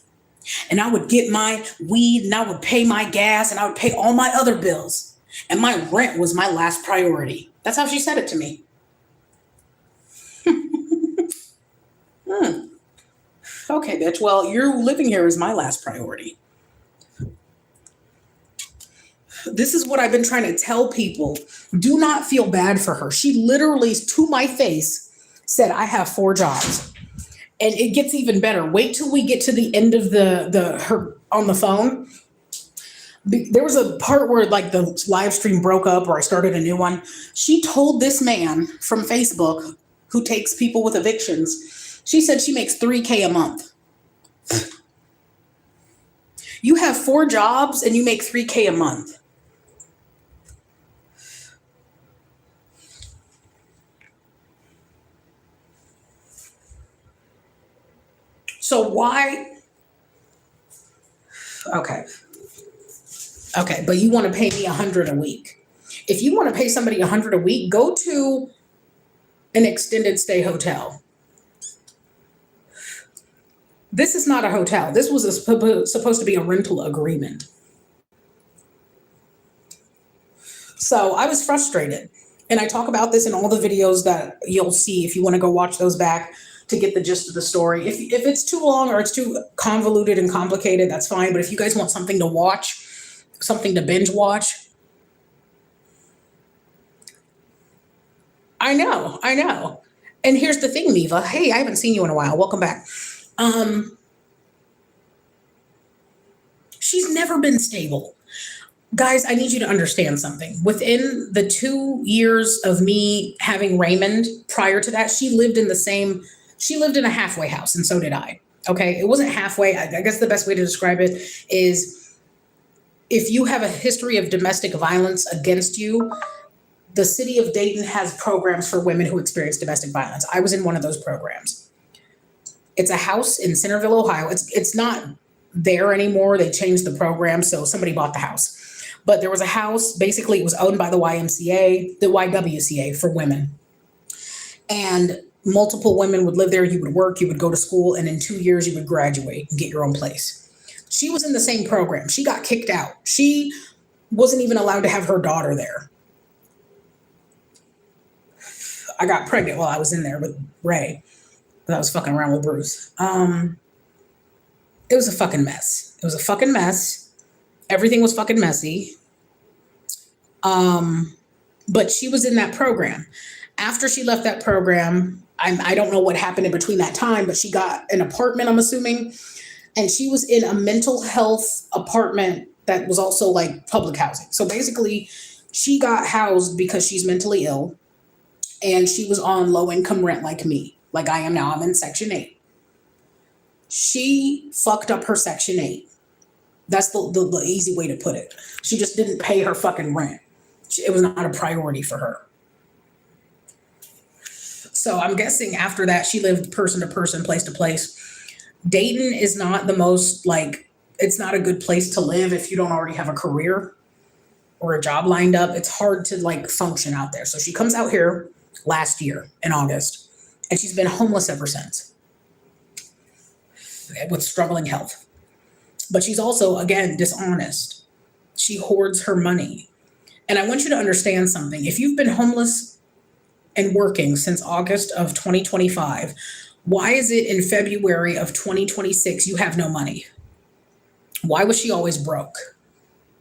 And I would get my weed and I would pay my gas and I would pay all my other bills. And my rent was my last priority. That's how she said it to me. Okay, bitch. Well, you living here is my last priority. This is what I've been trying to tell people. Do not feel bad for her. She literally, to my face, said, I have 4 jobs. And it gets even better. Wait till we get to the end of her on the phone. There was a part where like the live stream broke up or I started a new one. She told this man from Facebook who takes people with evictions, she said she makes $3K a month. You have 4 jobs and you make $3K a month. So why? Okay, but you want to pay me $100 a week. If you want to pay somebody $100 a week, go to an extended stay hotel. This is not a hotel. This was supposed to be a rental agreement. So I was frustrated. And I talk about this in all the videos that you'll see if you want to go watch those back to get the gist of the story. If it's too long or it's too convoluted and complicated, that's fine. But if you guys want something to watch, something to binge watch. I know. And here's the thing, Miva. Hey, I haven't seen you in a while. Welcome back. She's never been stable. Guys, I need you to understand something. Within the 2 years of me having Raymond, prior to that, she lived in a halfway house, and so did I. Okay, it wasn't halfway. I guess the best way to describe it is if you have a history of domestic violence against you, the city of Dayton has programs for women who experience domestic violence. I was in one of those programs. It's a house in Centerville, Ohio. It's not there anymore. They changed the program, so somebody bought the house. But there was a house, basically it was owned by the YMCA, the YWCA for women. And multiple women would live there. You would work, you would go to school, and in 2 years you would graduate and get your own place. She was in the same program. She got kicked out. She wasn't even allowed to have her daughter there. I got pregnant while I was in there with Ray. I was fucking around with Bruce. It was a fucking mess. It was a fucking mess. Everything was fucking messy. But she was in that program. After she left that program, I don't know what happened in between that time, but she got an apartment, I'm assuming. And she was in a mental health apartment that was also like public housing. So basically, she got housed because she's mentally ill. And she was on low income rent like me, like I am now. I'm in Section 8. She fucked up her Section 8. That's the easy way to put it. She just didn't pay her fucking rent. It was not a priority for her. So I'm guessing after that, she lived person to person, place to place. Dayton is not the most, like, it's not a good place to live if you don't already have a career or a job lined up. It's hard to like function out there. So she comes out here last year in August, and she's been homeless ever since with struggling health. But she's also, again, dishonest. She hoards her money. And I want you to understand something. If you've been homeless and working since August of 2025, why is it in February of 2026 you have no money? Why was she always broke?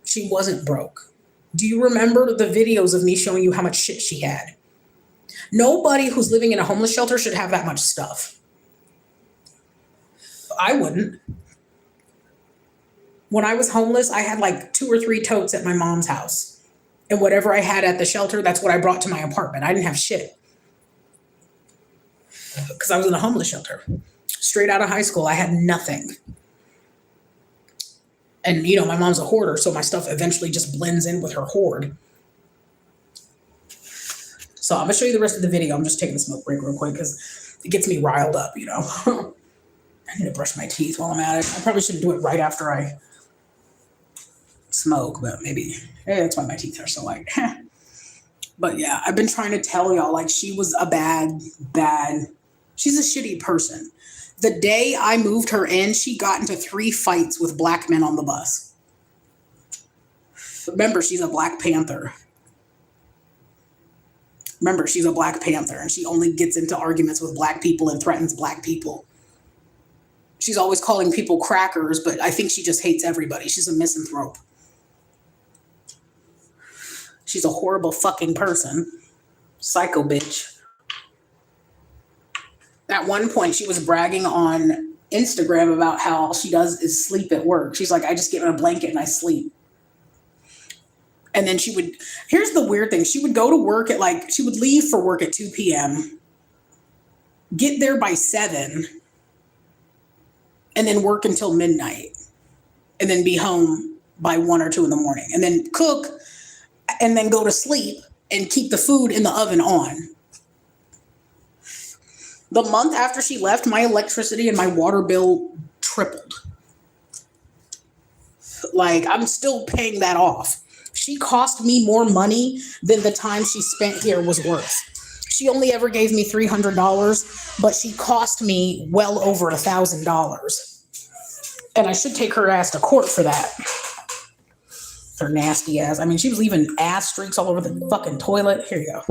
She wasn't broke. Do you remember the videos of me showing you how much shit she had? Nobody who's living in a homeless shelter should have that much stuff. I wouldn't. When I was homeless, I had like 2 or 3 totes at my mom's house. And whatever I had at the shelter, that's what I brought to my apartment. I didn't have shit. Because I was in a homeless shelter. Straight out of high school, I had nothing. And, you know, my mom's a hoarder, so my stuff eventually just blends in with her hoard. So I'm going to show you the rest of the video. I'm just taking a smoke break real quick because it gets me riled up, you know. I need to brush my teeth while I'm at it. I probably shouldn't do it right after I smoke, but maybe that's why my teeth are so white. But yeah, I've been trying to tell y'all, like, she was a bad, she's a shitty person. The day I moved her in, she got into 3 fights with black men on the bus. Remember, she's a Black Panther. Remember, she's a Black Panther, and she only gets into arguments with black people and threatens black people. She's always calling people crackers, but I think she just hates everybody. She's a misanthrope. She's a horrible fucking person. Psycho bitch. At one point, she was bragging on Instagram about how all she does is sleep at work. She's like, I just get in a blanket and I sleep. And then here's the weird thing. She would go to work she would leave for work at 2 p.m., get there by 7, and then work until midnight, and then be home by 1 or 2 in the morning, and then cook, and then go to sleep and keep the food in the oven on. The month after she left, my electricity and my water bill tripled. Like, I'm still paying that off. She cost me more money than the time she spent here was worth. She only ever gave me $300, but she cost me well over $1,000. And I should take her ass to court for that. Her nasty ass. I mean, she was leaving ass streaks all over the fucking toilet. Here you go.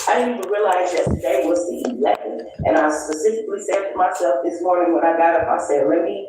I didn't even realize yesterday was the 11th. And I specifically said to myself this morning when I got up, I said, let me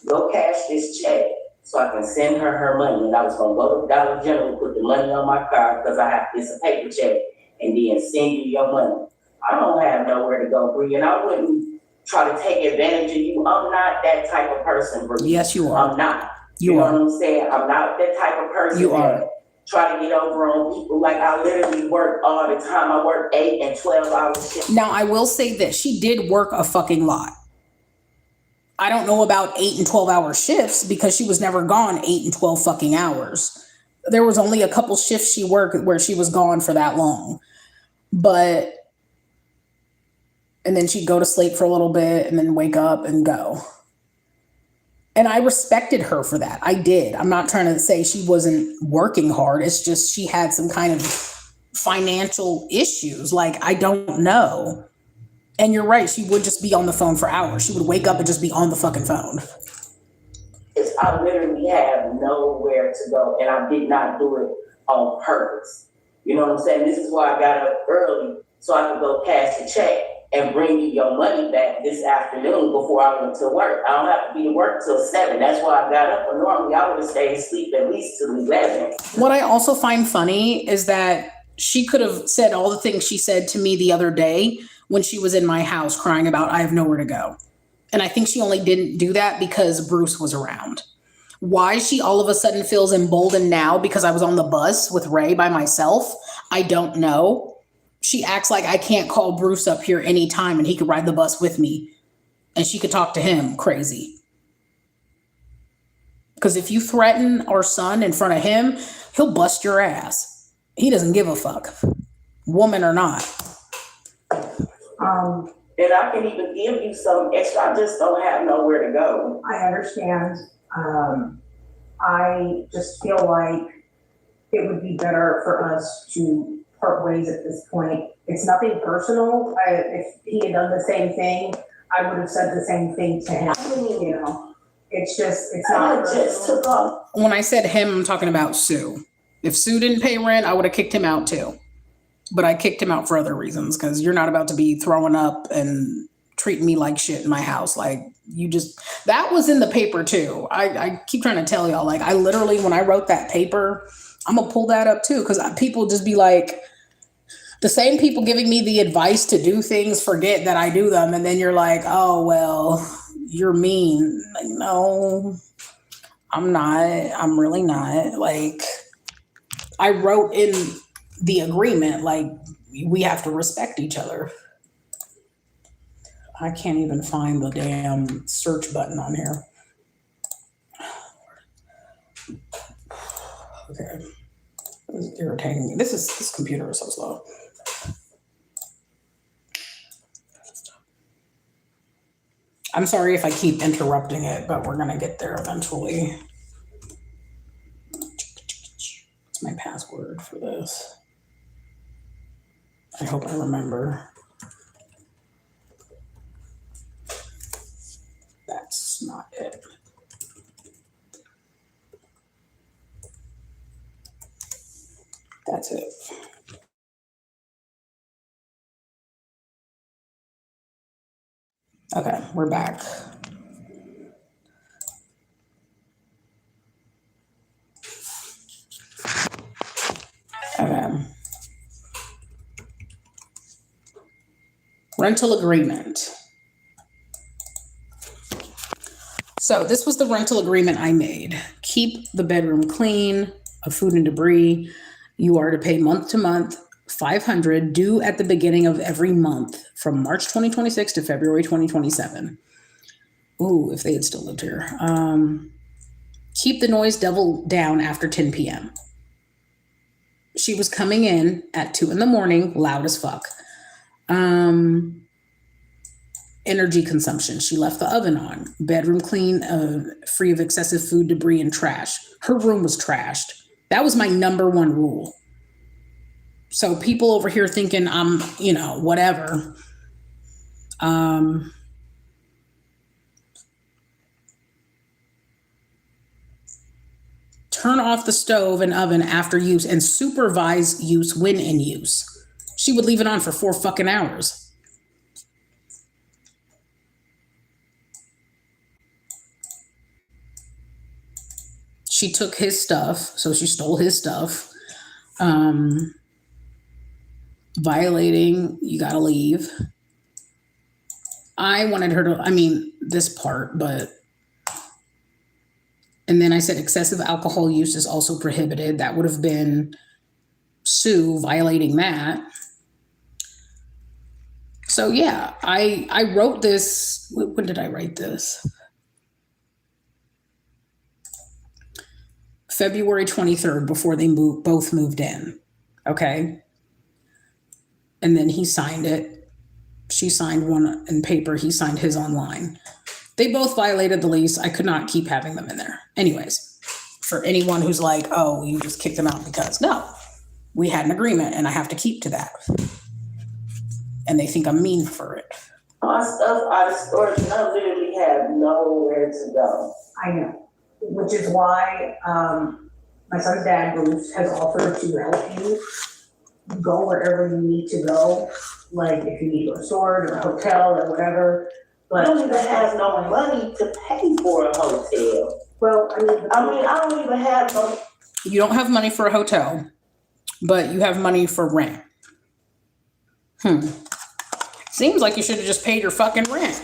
go cash this check so I can send her money. And I was going to go to Dollar General, put the money on my card because it's a paper check, and then send you your money. I don't have nowhere to go, Bree, and I wouldn't try to take advantage of you. I'm not that type of person, Bree. Yes, you are. I'm not. You know are. what I'm saying? I'm not that type of person. You are. Try to get over on people. Like, I literally work all the time. I work 8 and 12 hour shifts. Now, I will say this. She did work a fucking lot. I don't know about 8 and 12 hour shifts because she was never gone 8 and 12 fucking hours. There was only a couple shifts she worked where she was gone for that long. But And then she'd go to sleep for a little bit and then wake up and go. And I respected her for that. I did. I'm not trying to say she wasn't working hard. It's just she had some kind of financial issues. Like, I don't know. And you're right. She would just be on the phone for hours. She would wake up and just be on the fucking phone. I literally have nowhere to go, and I did not do it on purpose. You know what I'm saying? This is why I got up early so I could go cash the check and bring you your money back this afternoon before I went to work. I don't have to be to work till 7. That's why I got up. But normally I would have stayed asleep at least till 11. What I also find funny is that she could have said all the things she said to me the other day when she was in my house crying about, I have nowhere to go. And I think she only didn't do that because Bruce was around. Why she all of a sudden feels emboldened now because I was on the bus with Ray by myself, I don't know. She acts like I can't call Bruce up here anytime and he could ride the bus with me and she could talk to him. Crazy. Because if you threaten our son in front of him, he'll bust your ass. He doesn't give a fuck, woman or not. And I can even give you some extra. I just don't have nowhere to go. I understand. I just feel like it would be better for us to part ways at this point. It's nothing personal. If he had done the same thing, I would have said the same thing to him. You know, it's not I just took off. When I said him, I'm talking about Sue. If Sue didn't pay rent, I would have kicked him out too. But I kicked him out for other reasons because you're not about to be throwing up and treating me like shit in my house. Like, that was in the paper too. I keep trying to tell y'all, like, I literally, when I wrote that paper, I'm gonna pull that up too because people just be like, the same people giving me the advice to do things forget that I do them. And then you're like, oh, well, you're mean. Like, no, I'm not. I'm really not. Like, I wrote in the agreement, like, we have to respect each other. I can't even find the damn search button on here. Okay. This is irritating me. This computer is so slow. I'm sorry if I keep interrupting it, but we're gonna get there eventually. What's my password for this? I hope I remember. That's not it. That's it. Okay, we're back. Okay. Rental agreement. So this was the rental agreement I made. Keep the bedroom clean of food and debris. You are to pay month to month, $500 due at the beginning of every month from March 2026 to February 2027. Ooh, if they had still lived here. Keep the noise level down after 10 p.m. She was coming in at 2 a.m, loud as fuck. Energy consumption. She left the oven on. Bedroom clean, free of excessive food, debris, and trash. Her room was trashed. That was my number one rule. So people over here thinking I'm, whatever. Turn off the stove and oven after use and supervise use when in use. She would leave it on for 4 fucking hours. She took his stuff, so she stole his stuff. Violating, you gotta leave. I wanted her to, this part, but. And then I said excessive alcohol use is also prohibited. That would have been Sue violating that. So yeah, I wrote this. When did I write this? February 23rd, before they both moved in. Okay. And then he signed it She signed one in paper. He signed his online. They both violated the lease. I could not keep having them in there. Anyways, for anyone who's like, oh, you just kicked them out because, no, we had an agreement and I have to keep to that. And they think I'm mean for it. My stuff out of storage and I literally have nowhere to go. I know, which is why my son's dad, Bruce, has offered to help you go wherever you need to go. Like if you need to go to storage or a hotel or whatever. I But don't even have no money to pay for a hotel. well, I mean, I don't even have no. You don't have money for a hotel, but you have money for rent. Seems like you should have just paid your fucking rent.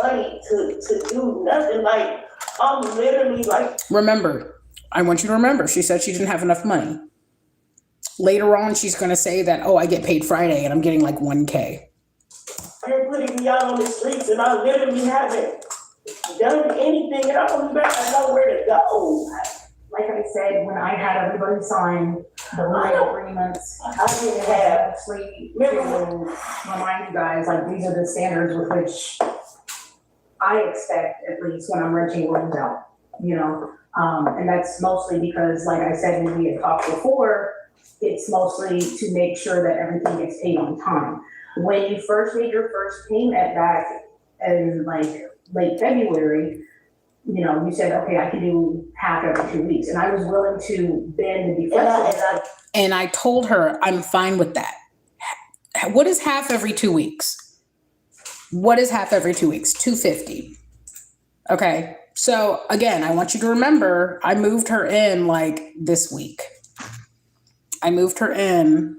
money to do nothing. Like, I'm literally like, Remember, I want you to remember, she said she didn't have enough money. Later on, she's going to say that, oh, I get paid Friday and I'm getting like 1K. they're putting me out on the streets and I literally haven't done anything and I don't even have nowhere to go. like I said, when I had everybody sign the legal agreements, I didn't have actually to remind you guys, like, these are the standards with which I expect, at least when I'm renting rooms out, you know? And that's mostly because, like I said, when we had talked before, it's mostly to make sure that everything gets paid on time. When you first made your first payment back in like late February, you know, you said, okay, I can do half every 2 weeks. And I was willing to bend and be flexible. And I told her I'm fine with that. What is half every 2 weeks? What is half every 2 weeks? $250. Okay. So again, I want you to remember, I moved her in like this week. I moved her in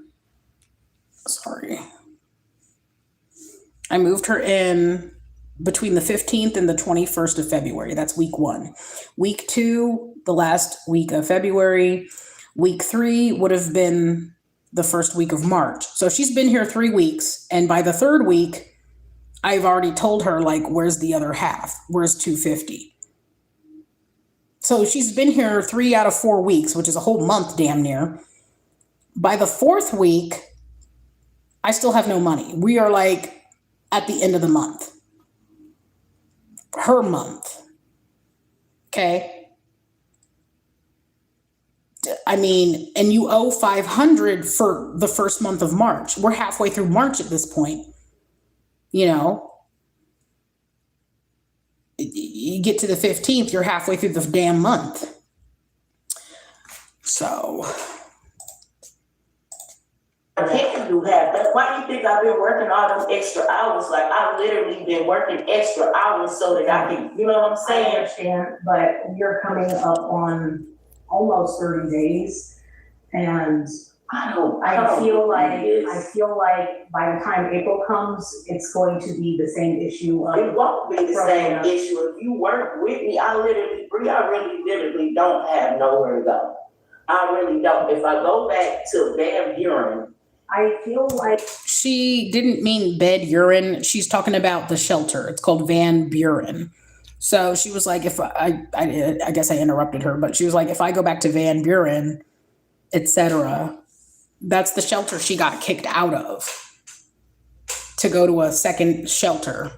between the 15th and the 21st of February. That's week 1. Week 2, the last week of February. Week 3 would have been the first week of March. So she's been here 3 weeks. And by the 3rd week, I've already told her, like, where's the other half? Where's $250? So she's been here 3 out of 4 weeks, which is a whole month damn near. By the 4th week, I still have no money. We are like at the end of the month. Her month. Okay. I mean, and you owe $500 for the first month of March. We're halfway through March at this point. You know, you get to the 15th, you're halfway through the damn month. So I can't do that. But why do you think I've been working all them extra hours? Like, I've literally been working extra hours so that I can, you know what I'm I saying? understand, but you're coming up on almost 30 days. And I feel like by the time April comes, it's going to be the same issue. It won't be the same issue. If you work with me, I really literally don't have nowhere to go. I really don't. If I go back to Van Buren, I feel like she didn't mean bed urine. She's talking about the shelter. It's called Van Buren. So she was like, if I guess I interrupted her, but she was like, if I go back to Van Buren, etc., that's the shelter she got kicked out of to go to a second shelter.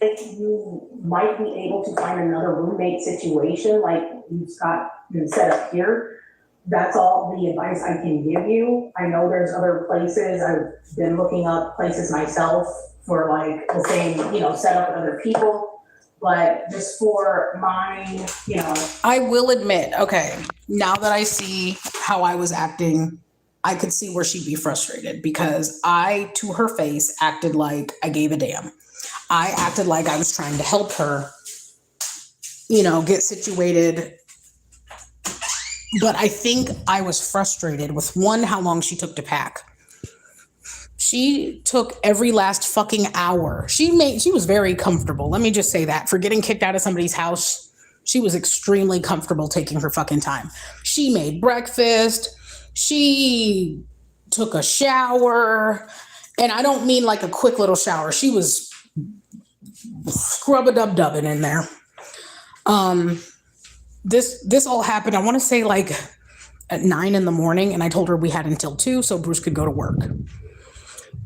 if you might be able to find another roommate situation like you've got set up here. That's all the advice I can give you. I know there's other places. I've been looking up places myself for like the same, setup with other people. But just for mine, I will admit, okay, now that I see how I was acting, I could see where she'd be frustrated because I, to her face, acted like I gave a damn. I acted like I was trying to help her, get situated. But I think I was frustrated with one, how long she took to pack. She took every last fucking hour. She was very comfortable. Let me just say that. For getting kicked out of somebody's house, she was extremely comfortable taking her fucking time. She made breakfast. She took a shower. And I don't mean like a quick little shower. She was scrub-a-dub-dubbing in there. This all happened, I want to say like at 9 a.m, and I told her we had until 2 so Bruce could go to work.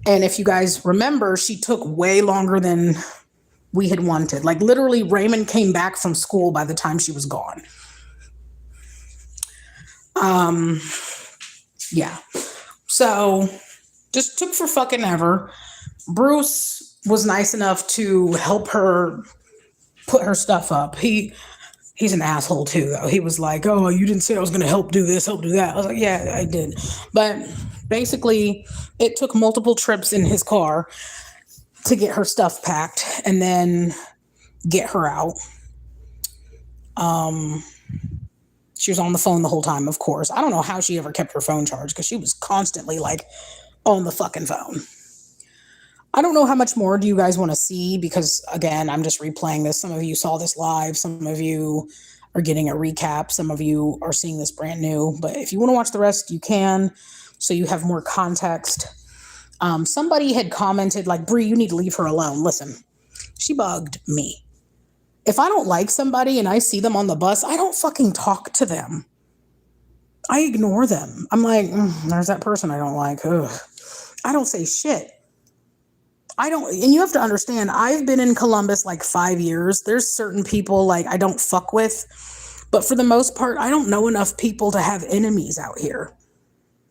And if you guys remember, she took way longer than we had wanted. Like literally Raymond came back from school by the time she was gone. Yeah. So just took for fucking ever. Bruce was nice enough to help her put her stuff up. He's an asshole too, though. He was like, "Oh, you didn't say I was going to help do this, help do that." I was like, "Yeah, I did." But basically, it took multiple trips in his car to get her stuff packed and then get her out. She was on the phone the whole time, of course. I don't know how she ever kept her phone charged because she was constantly like on the fucking phone. I don't know how much more do you guys want to see because, again, I'm just replaying this. Some of you saw this live. Some of you are getting a recap. Some of you are seeing this brand new. But if you want to watch the rest, you can, so you have more context. Somebody had commented, like, Bree, you need to leave her alone. Listen, she bugged me. If I don't like somebody and I see them on the bus, I don't fucking talk to them. I ignore them. I'm like, there's that person I don't like. Ugh. I don't say shit. And you have to understand, I've been in Columbus like 5 years. There's certain people like I don't fuck with, but for the most part, I don't know enough people to have enemies out here.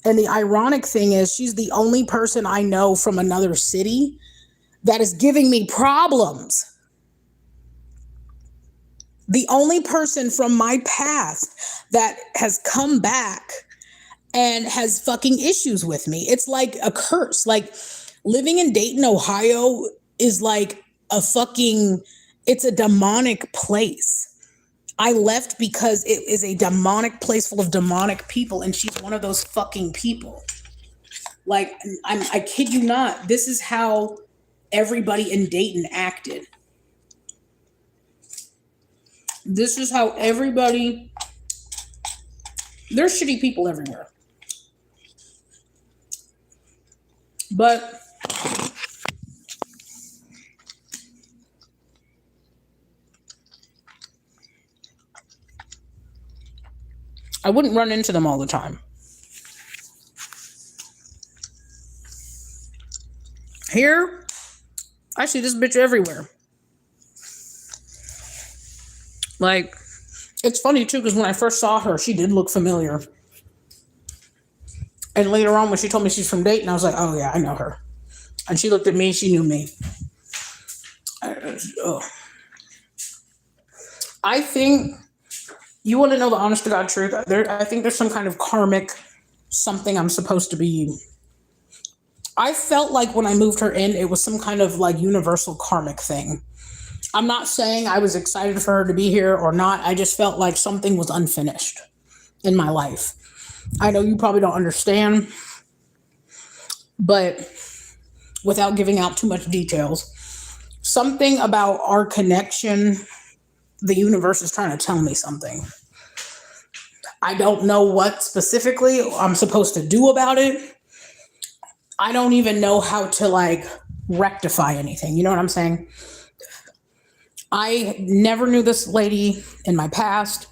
And the ironic thing is she's the only person I know from another city that is giving me problems. The only person from my past that has come back and has fucking issues with me. It's like a curse. Like living in Dayton, Ohio is like it's a demonic place. I left because it is a demonic place full of demonic people, and she's one of those fucking people. Like, I kid you not, this is how everybody in Dayton acted. This is how there's shitty people everywhere. But I wouldn't run into them all the time. Here, I see this bitch everywhere. Like, it's funny too, because when I first saw her, she did look familiar. And later on, when she told me she's from Dayton, I was like, oh yeah, I know her. And she looked at me, she knew me. I think, you want to know the honest to God truth? I think there's some kind of karmic something I'm supposed to be. I felt like when I moved her in, it was some kind of like universal karmic thing. I'm not saying I was excited for her to be here or not. I just felt like something was unfinished in my life. I know you probably don't understand, but without giving out too much details, something about our connection, the universe is trying to tell me something. I don't know what specifically I'm supposed to do about it. I don't even know how to like rectify anything. You know what I'm saying? I never knew this lady in my past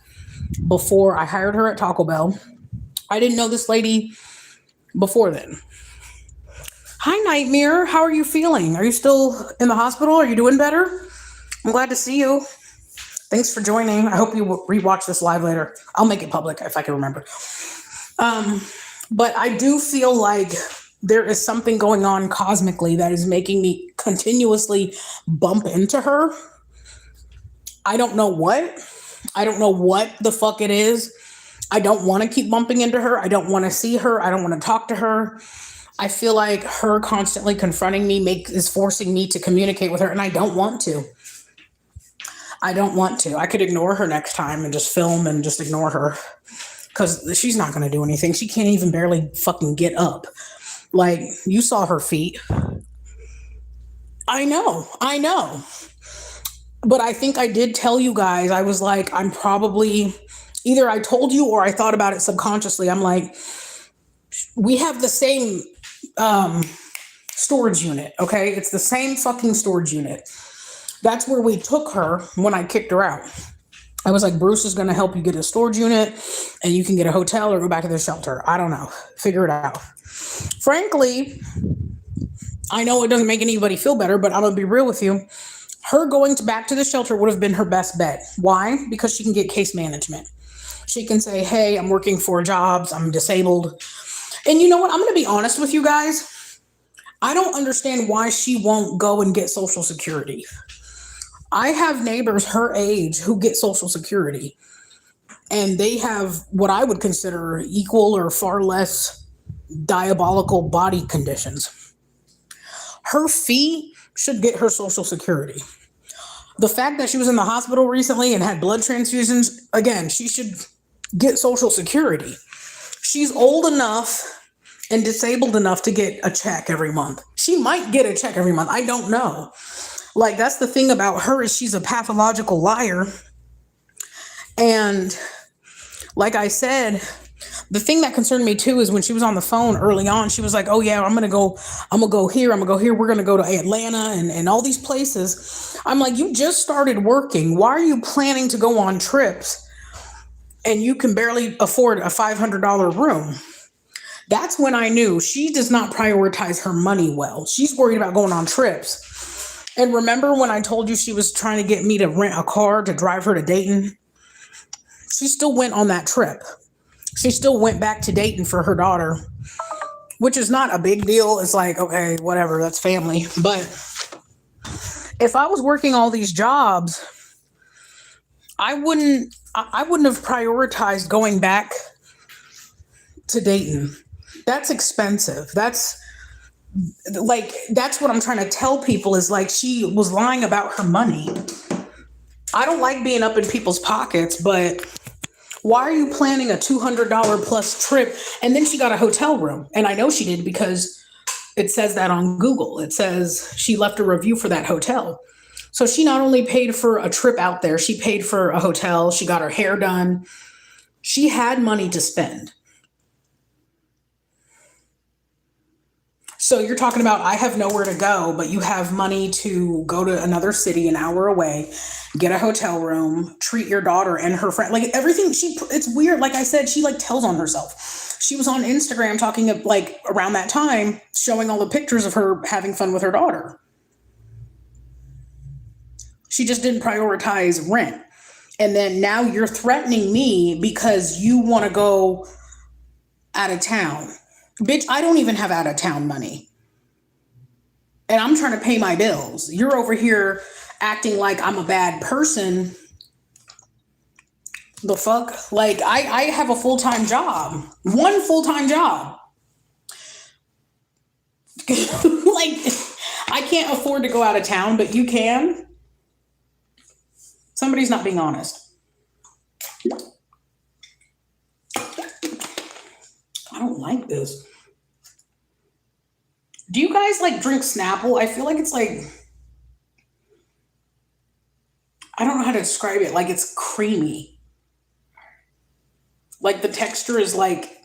before I hired her at Taco Bell. I didn't know this lady before then. Hi, Nightmare. How are you feeling? Are you still in the hospital? Are you doing better? I'm glad to see you. Thanks for joining. I hope you rewatch this live later. I'll make it public if I can remember. But I do feel like there is something going on cosmically that is making me continuously bump into her. I don't know what. I don't know what the fuck it is. I don't want to keep bumping into her. I don't want to see her. I don't want to talk to her. I feel like her constantly confronting me is forcing me to communicate with her, and I don't want to. I don't want to. I could ignore her next time and just film and just ignore her because she's not going to do anything. She can't even barely fucking get up. Like, you saw her feet. I know. But I think I did tell you guys, I was like, I'm probably, either I told you or I thought about it subconsciously. I'm like, we have the same storage unit, okay? It's the same fucking storage unit. That's where we took her when I kicked her out. I was like, Bruce is going to help you get a storage unit and you can get a hotel or go back to the shelter. I don't know. Figure it out. Frankly, I know it doesn't make anybody feel better, but I'm going to be real with you. Her going back to the shelter would have been her best bet. Why? Because she can get case management. She can say, hey, I'm working 4 jobs. I'm disabled. And you know what? I'm going to be honest with you guys. I don't understand why she won't go and get Social Security. I have neighbors her age who get Social Security, and they have what I would consider equal or far less diabolical body conditions. Her fee should get her Social Security. The fact that she was in the hospital recently and had blood transfusions, again, she should get Social Security. She's old enough and disabled enough to get a check every month. She might get a check every month. I don't know. Like, that's the thing about her, is she's a pathological liar. And like I said, the thing that concerned me too is when she was on the phone early on, she was like, oh yeah, I'm gonna go here, we're gonna go to Atlanta and all these places. I'm like, you just started working. Why are you planning to go on trips and you can barely afford a $500 room? That's when I knew she does not prioritize her money well. She's worried about going on trips. And remember when I told you she was trying to get me to rent a car to drive her to Dayton? She still went on that trip. She still went back to Dayton for her daughter, which is not a big deal. It's like, okay, whatever, that's family. But if I was working all these jobs, I wouldn't have prioritized going back to Dayton. That's expensive. That's what I'm trying to tell people, is like, she was lying about her money. I don't like being up in people's pockets, but why are you planning a $200 plus trip? And then she got a hotel room. And I know she did because it says that on Google. It says she left a review for that hotel. So she not only paid for a trip out there, she paid for a hotel. She got her hair done. She had money to spend. So you're talking about, I have nowhere to go, but you have money to go to another city an hour away, get a hotel room, treat your daughter and her friend, like everything. It's weird. Like I said, she like tells on herself. She was on Instagram talking like around that time, showing all the pictures of her having fun with her daughter. She just didn't prioritize rent. And then now you're threatening me because you want to go out of town. Bitch, I don't even have out of town money. And I'm trying to pay my bills. You're over here acting like I'm a bad person. The fuck? Like, I have a full-time job. One full-time job. Like, I can't afford to go out of town, but you can. Somebody's not being honest. I don't like this. Do you guys like drink Snapple? I feel like it's like, I don't know how to describe it. Like, it's creamy. Like the texture is like,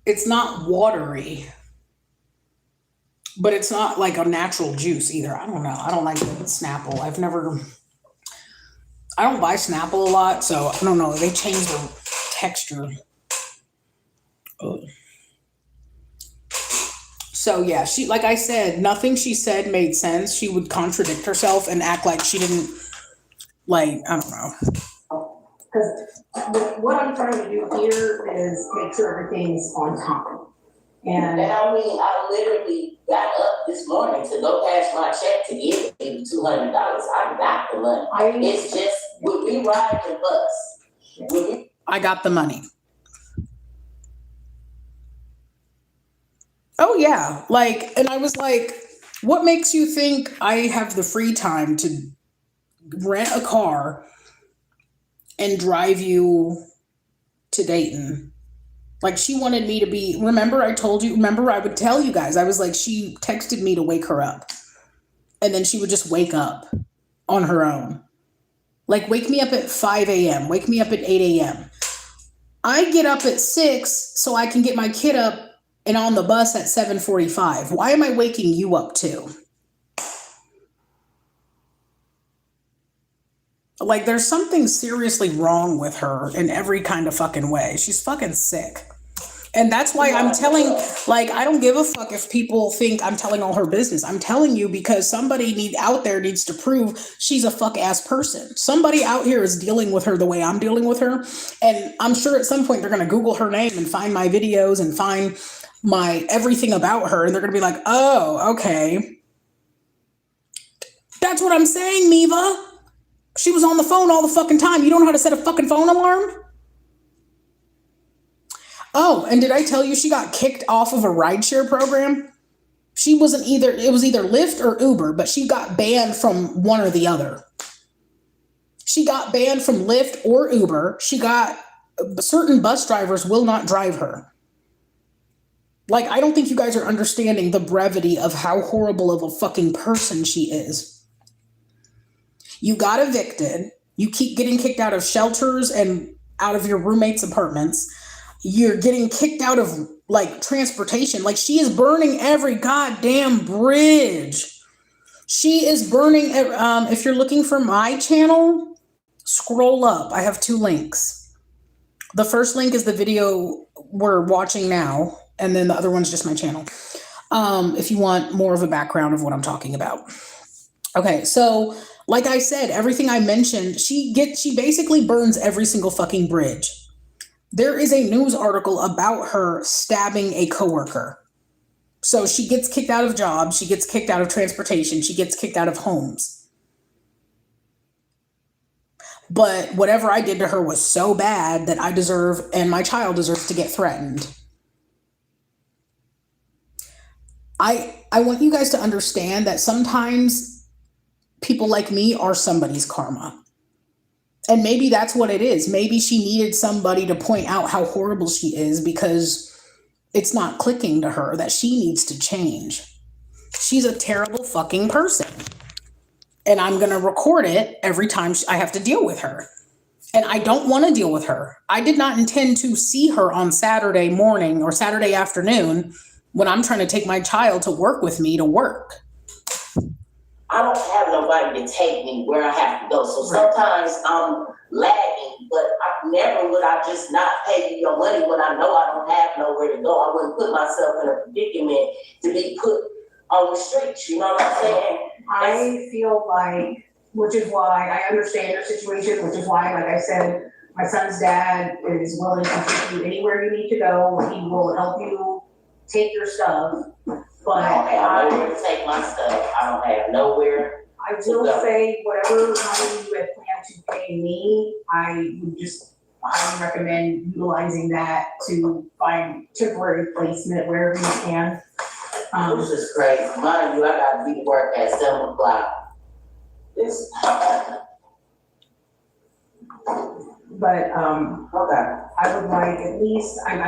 it's not watery, but it's not like a natural juice either. I don't know. I don't like Snapple. I don't buy Snapple a lot, so I don't know. They changed the texture. Ugh. So yeah, she, like I said, nothing she said made sense. She would contradict herself and act like she didn't, like, I don't know. Because what I'm trying to do here is make sure everything's on time. And I literally got up this morning to go cash my check to give him $200. I got the money. It's just, when we ride the bus, I got the money. Oh yeah, like, and I was like, what makes you think I have the free time to rent a car and drive you to Dayton? Like, she wanted me to be, remember I would tell you guys, I was like, she texted me to wake her up. And then she would just wake up on her own. Like, wake me up at 5 a.m., wake me up at 8 a.m. I get up at 6 so I can get my kid up and on the bus at 7:45. Why am I waking you up too? Like, there's something seriously wrong with her in every kind of fucking way. She's fucking sick. And that's why I'm telling, like, I don't give a fuck if people think I'm telling all her business. I'm telling you because somebody out there needs to prove she's a fuck ass person. Somebody out here is dealing with her the way I'm dealing with her. And I'm sure at some point they're going to Google her name and find my videos and find my everything about her. And they're going to be like, oh, okay. That's what I'm saying, Miva. She was on the phone all the fucking time. You don't know how to set a fucking phone alarm? Oh, and did I tell you she got kicked off of a rideshare program? It was either Lyft or Uber, but she got banned from one or the other. She got banned from Lyft or Uber. Certain bus drivers will not drive her. Like, I don't think you guys are understanding the brevity of how horrible of a fucking person she is. You got evicted. You keep getting kicked out of shelters and out of your roommates' apartments. You're getting kicked out of, like, transportation. Like, she is burning every goddamn bridge. She is burning, if you're looking for my channel, scroll up. I have 2 links. The first link is the video we're watching now, and then the other one's just my channel. If you want more of a background of what I'm talking about. Okay, so like I said, everything I mentioned, she basically burns every single fucking bridge. There is a news article about her stabbing a coworker. So she gets kicked out of jobs, she gets kicked out of transportation, she gets kicked out of homes. But whatever I did to her was so bad that I deserve, and my child deserves, to get threatened. I want you guys to understand that sometimes people like me are somebody's karma. And maybe that's what it is. Maybe she needed somebody to point out how horrible she is because it's not clicking to her that she needs to change. She's a terrible fucking person. And I'm going to record it every time I have to deal with her. And I don't want to deal with her. I did not intend to see her on Saturday morning or Saturday afternoon when I'm trying to take my child to work with me to work. I don't have nobody to take me where I have to go. So sometimes I'm lagging, but never would I just not pay you your money when I know I don't have nowhere to go. I wouldn't put myself in a predicament to be put on the streets. You know what I'm saying? I feel like, which is why I understand your situation, which is why, like I said, my son's dad is willing to take you anywhere you need to go. He will help you take your stuff. But I don't have nowhere to take my stuff. I don't have nowhere. I will say whatever money you had planned to pay me, I would just highly recommend utilizing that to find temporary placement wherever you can. This is crazy. Mind you, I gotta be to work at 7 o'clock. But Okay. I would like at least I'd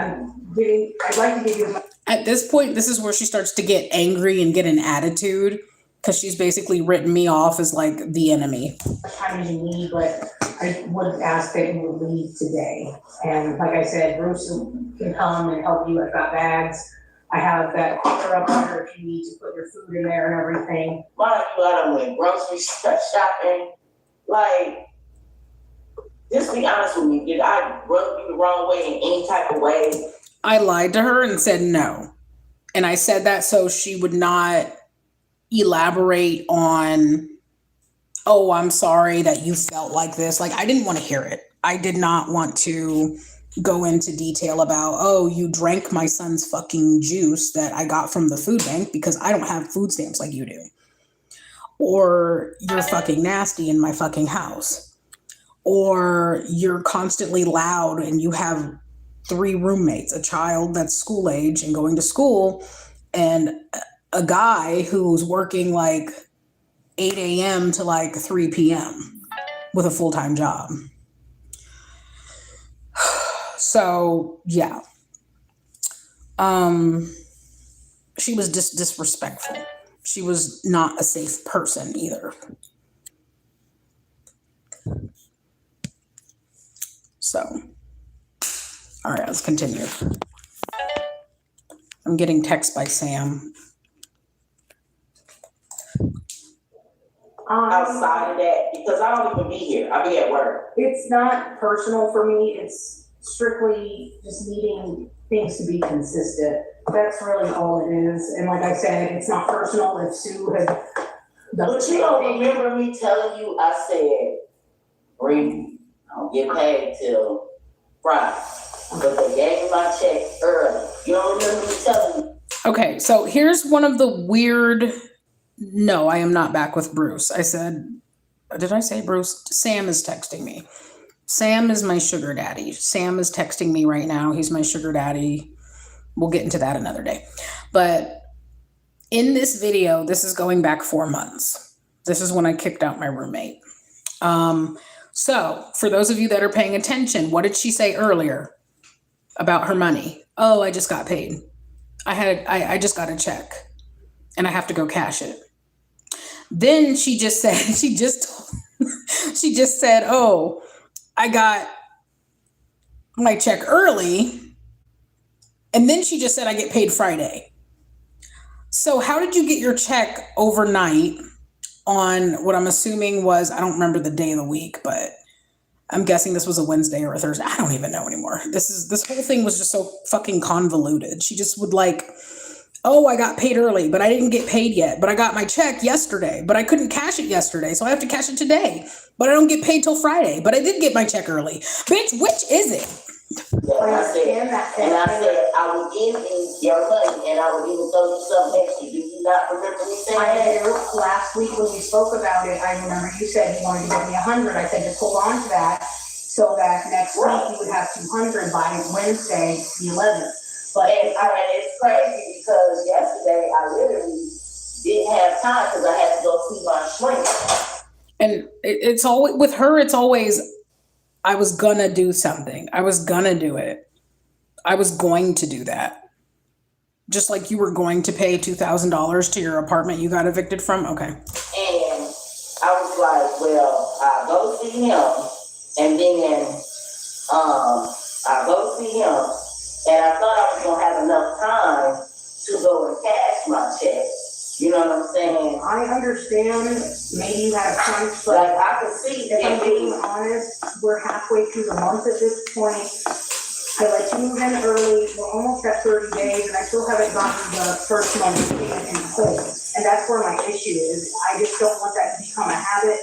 like to give you. At this point, this is where she starts to get angry and get an attitude because she's basically written me off as like the enemy. Time as you need, but I would ask that you would leave today. And like I said, Bruce can come and help you. I've got bags. I have that cooler up there if you need to put your food in there and everything. Mind you, I done went grocery shopping. Like, just be honest with me. Did I rub you the wrong way in any type of way? I lied to her and said no. And I said that so she would not elaborate on, oh, I'm sorry that you felt like this. Like, I didn't want to hear it. I did not want to go into detail about, oh, you drank my son's fucking juice that I got from the food bank because I don't have food stamps like you do. Or you're fucking nasty in my fucking house. Or you're constantly loud and you have 3 roommates, a child that's school age and going to school, and a guy who's working like 8 a.m. to like 3 p.m. with a full-time job. So, yeah. She was just disrespectful. She was not a safe person either. So, all right, let's continue. I'm getting text by Sam. Outside of that, because I don't even be here. I be at work. It's not personal for me. It's strictly just needing things to be consistent. That's really all it is. And like I said, it's not personal if Sue had done the But you same don't thing. remember me telling you, I said, Bree, I don't get paid till Friday. But they gave me my check early. You don't remember me telling you? Okay, so here's one of the weird. No, I am not back with Bruce. I said, did I say Bruce? Sam is texting me. Sam is my sugar daddy. Sam is texting me right now. He's my sugar daddy. We'll get into that another day. But in this video, this is going back 4 months. This is when I kicked out my roommate. So for those of you that are paying attention, what did she say earlier about her money? Oh, I just got paid. I just got a check and I have to go cash it. Then she just said, she just said, oh, I got my check early. And then she just said, I get paid Friday. So how did you get your check overnight on what I'm assuming was, I don't remember the day of the week, but I'm guessing this was a Wednesday or a Thursday. I don't even know anymore. This whole thing was just so fucking convoluted. She just would like, oh, I got paid early, but I didn't get paid yet. But I got my check yesterday, but I couldn't cash it yesterday. So I have to cash it today, but I don't get paid till Friday, but I did get my check early. Bitch, which is it? Yeah, I and I understand that. said, I would give you your money and I would even throw you something extra. Do you not remember me saying I that? do. Last week when we spoke about it, I remember you said you wanted to give me 100. I said just hold on to that so that next week you would have 200 by Wednesday, the 11th. But And it's crazy because yesterday I literally didn't have time because I had to go see my shrink. And it's always with her, it's always, I was gonna do something. I was gonna do it. I was going to do that. Just like you were going to pay $2,000 to your apartment you got evicted from. Okay. And I was like, well, I'll go see him. And then I'll go see him. And I thought I was going to have enough time to go and cash my check. You know what I'm saying? I understand maybe you had a crunch, but Like, I could see if I'm it being being honest, we're halfway through the month at this point. I let you move in early, we're almost at 30 days, and I still haven't gotten the first month's payment in full. And that's where my issue is. I just don't want that to become a habit.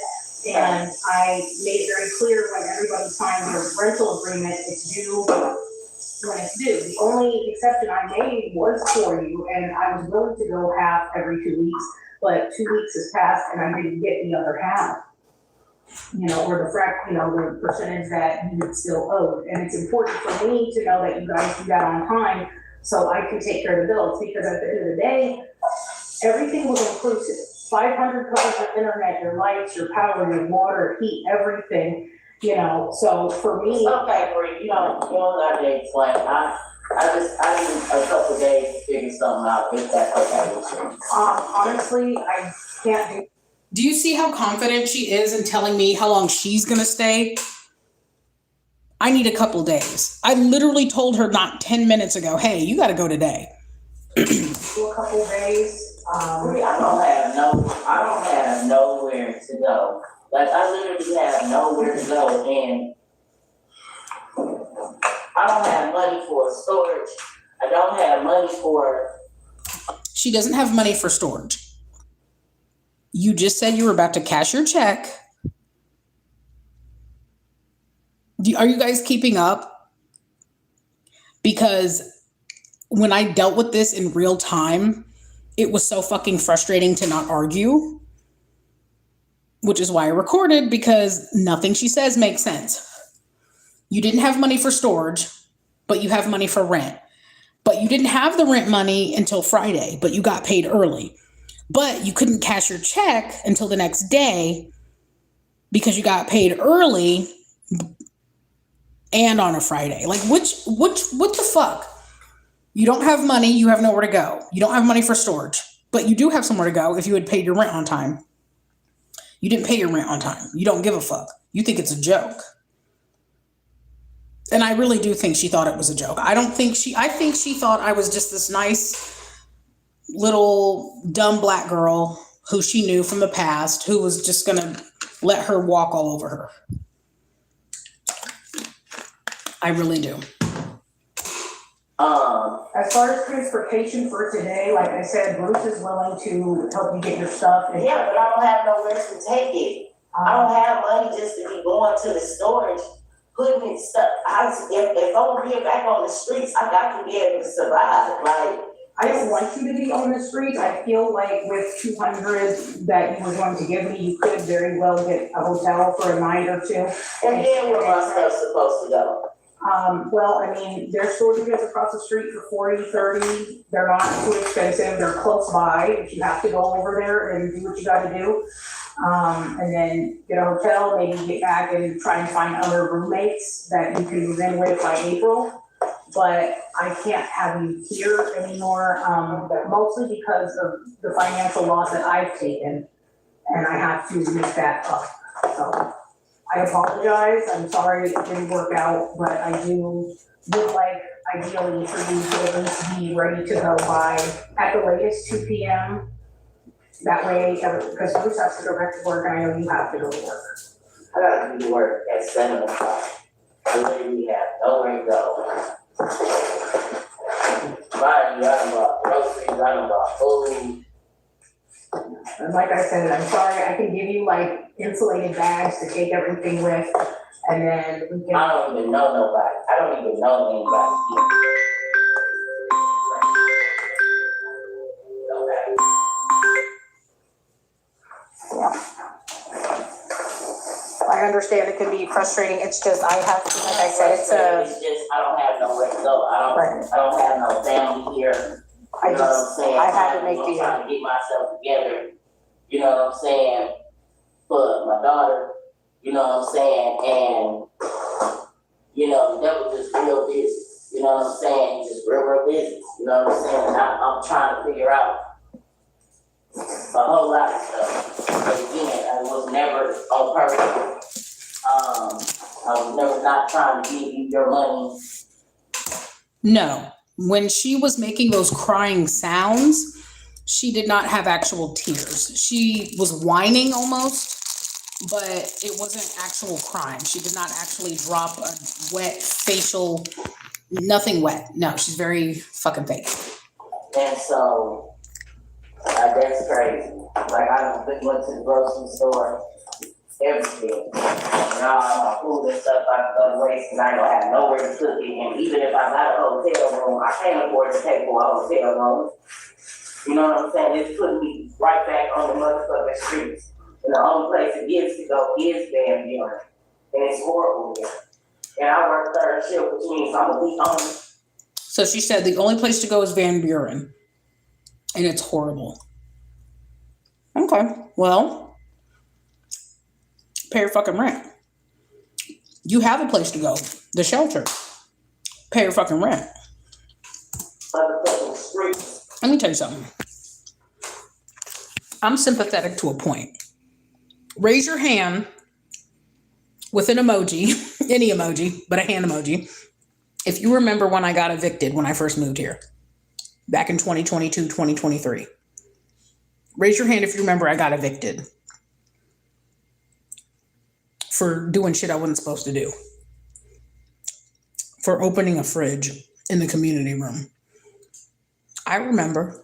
And I made it very clear when everybody signed their rental agreement, it's due when it's due. The only exception I made was for you, and I was willing to go half every 2 weeks, but 2 weeks has passed and I didn't get the other half. You know, or the percentage that you would still owe. And it's important for me to know that you guys do that on time so I can take care of the bills, because at the end of the day, everything was inclusive. 500 covers your internet, your lights, your power, your water, heat, everything, you know, so for me. okay, Bree, you don't have to explain. I need a couple of days to figure something out if that's okay with you. Honestly, I can't do. Do you see how confident she is in telling me how long she's gonna stay? I need a couple days. I literally told her not 10 minutes ago, hey, you gotta go today. A couple days. Bree, I don't have nowhere to go. Like, I literally have nowhere to go, and I don't have money for storage. I don't have money for. She doesn't have money for storage. You just said you were about to cash your check. Are you guys keeping up? Because when I dealt with this in real time, it was so fucking frustrating to not argue, which is why I recorded, because nothing she says makes sense. You didn't have money for storage, but you have money for rent. But you didn't have the rent money until Friday, but you got paid early. But you couldn't cash your check until the next day because you got paid early and on a Friday. Like, what the fuck? You don't have money, you have nowhere to go. You don't have money for storage, but you do have somewhere to go if you had paid your rent on time. You didn't pay your rent on time. You don't give a fuck. You think it's a joke. And I really do think she thought it was a joke. I think she thought I was just this nice little dumb black girl who she knew from the past, who was just gonna let her walk all over her. I really do. As far as transportation for today, like I said, Bruce is willing to help you get your stuff. And, Yeah, but I don't have nowhere to take it. I don't have money just to be going to the storage, putting it stuff. If I'm gonna get back on the streets, I got to be able to survive. Like, I don't want you to be on the streets. I feel like with 200 that you were going to give me, you could very well get a hotel for a night or two. and then where my stuff's supposed to go? Well, I mean, there's storages across the street for 40, 30. They're not too expensive. They're close by. If you have to go over there and do what you gotta do. And then get a hotel, maybe get back and try and find other roommates that you can move in with by April. But I can't have you here anymore, mostly because of the financial loss that I've taken. And I have to make that up, so. I apologize, I'm sorry it didn't work out, but I would like ideally for you to at least be ready to go by at the latest 2 p.m. That way, because Bruce has to go back to work, and I know you have to go to work. I gotta do work at 7 o'clock. I literally have nowhere to go. Mind you, I done bought groceries, I done bought food. And like I said, I'm sorry, I can give you like insulated bags to take everything with, and then we can. I don't even know nobody. I don't even know anybody I understand it can be frustrating. It's just, I have to, like I said, It's just, I don't have nowhere to go. I don't have no family here. You know what I'm saying? I had to make I'm the, trying to get myself together, you know what I'm saying, for my daughter, you know what I'm saying, and, you know, the devil just real business, you know what I'm saying, he's just real business, you know what I'm saying, and I'm trying to figure out a whole lot of stuff, but again, I was never on purpose, I was never not trying to give you your money. no. When she was making those crying sounds, she did not have actual tears. She was whining almost, but it wasn't actual crying. She did not actually drop a wet facial, nothing wet. No, she's very fucking fake. And so, that's crazy. Like, I went to the grocery store, everything. Now, my food and stuff, I can go to waste because I don't have nowhere to cook it. And even if I got a hotel room, I can't afford to pay for a hotel room. You know what I'm saying? It's putting me right back on the motherfucking streets. And the only place it gets to go is Van Buren. And it's horrible here. And I work third shift, which means I'm gonna be on. So she said the only place to go is Van Buren. And it's horrible. Okay, well, pay your fucking rent. You have a place to go, the shelter. Pay your fucking rent. Motherfucking streets. Let me tell you something. I'm sympathetic to a point. Raise your hand with an emoji, any emoji, but a hand emoji, if you remember when I got evicted when I first moved here, back in 2022, 2023. Raise your hand if you remember I got evicted for doing shit I wasn't supposed to do. For opening a fridge in the community room. I remember.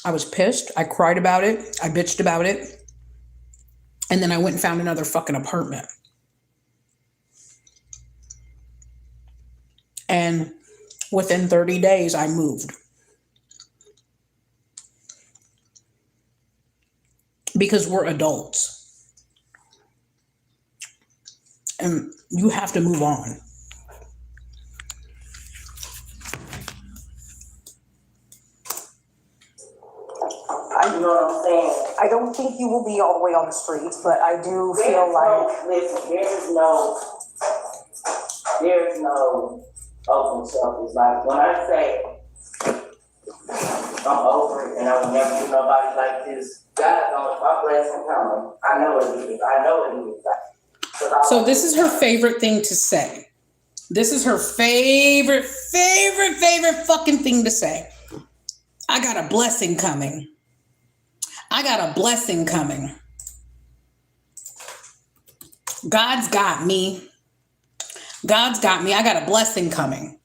I was pissed. I cried about it. I bitched about it. And then I went and found another fucking apartment. And within 30 days, I moved. Because we're adults. And you have to move on. You know what I'm saying? I don't think you will be all the way on the streets, but I do feel Listen, there's no open shelters. Like, when I say I'm over it and I will never do nobody like this, God knows my blessing coming. I know it is. So this is her favorite thing to say. This is her favorite fucking thing to say. I got a blessing coming. I got a blessing coming. God's got me. God's got me. I got a blessing coming.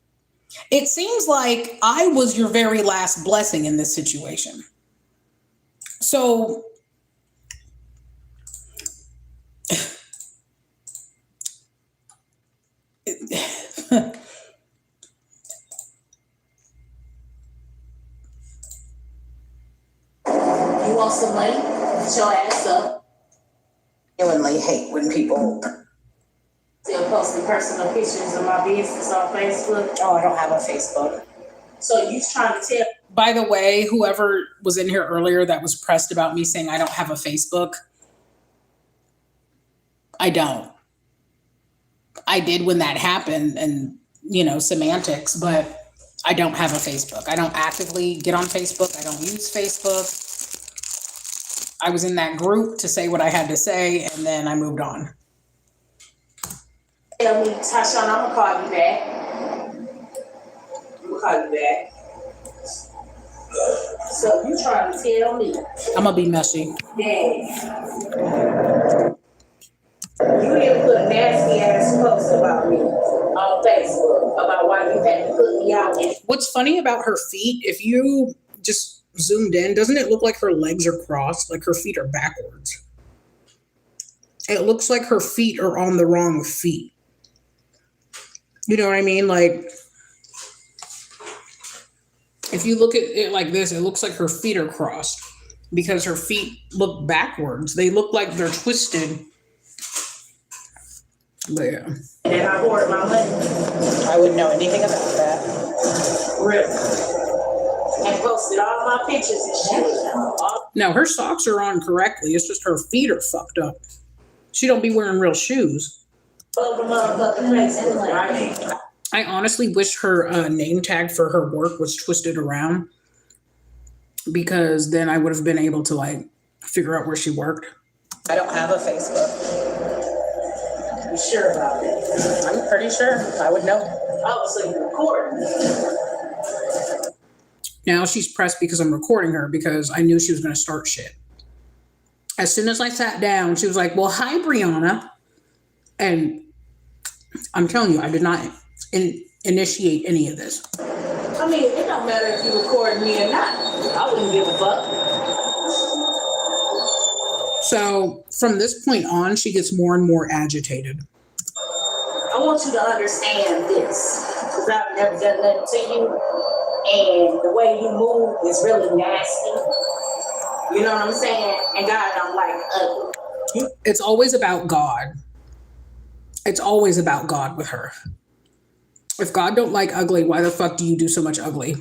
It seems like I was your very last blessing in this situation. So You want some money? Get your ass up. Genuinely hate when people, Still posting personal pictures of my business on Facebook. oh, I don't have a Facebook. So you trying to tell by the way, whoever was in here earlier that was pressed about me saying I don't have a Facebook, I don't. I did when that happened and, semantics, but I don't have a Facebook. I don't actively get on Facebook. I don't use Facebook. I was in that group to say what I had to say, and then I moved on. me, Tashawn, I'm gonna call you back. I'm gonna call you back. So you trying to tell me I'm gonna be messy. that you didn't put a nasty ass post about me on Facebook about why you had to put me out in What's funny about her feet, if you just zoomed in, doesn't it look like her legs are crossed? Like her feet are backwards. It looks like her feet are on the wrong feet. You know what I mean? Like, if you look at it like this, it looks like her feet are crossed because her feet look backwards. They look like they're twisted. But yeah. and I hoard my money. I wouldn't know anything about that. Really. And posted all my pictures and shit. All Now her socks are on correctly. It's just her feet are fucked up. She don't be wearing real shoes. over motherfucking Facebook, right? I honestly wish her name tag for her work was twisted around because then I would have been able to figure out where she worked. I don't have a Facebook. You sure about that? I'm pretty sure. I would know. Oh, so you recording? Now she's pressed because I'm recording her because I knew she was going to start shit. As soon as I sat down, she was like, well, hi, Brianna. And I'm telling you, I did not initiate any of this. I mean, it don't matter if you record me or not. I wouldn't give a fuck. So from this point on, she gets more and more agitated. I want you to understand this, because I've never done nothing to you, and the way you move is really nasty. You know what I'm saying? And God don't like ugly. It's always about God. It's always about God with her. If God don't like ugly, why the fuck do you do so much ugly?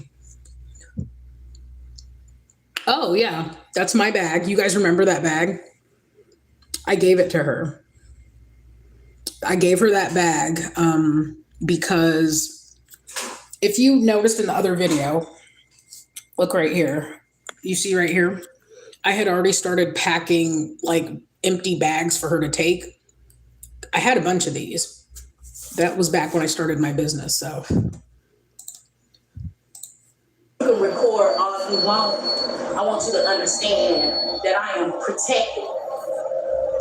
Oh yeah, that's my bag. You guys remember that bag? I gave it to her. I gave her that bag because if you noticed in the other video, look right here. You see right here? I had already started packing empty bags for her to take. I had a bunch of these. That was back when I started my business, so. You can record all you want. I want you to understand that I am protected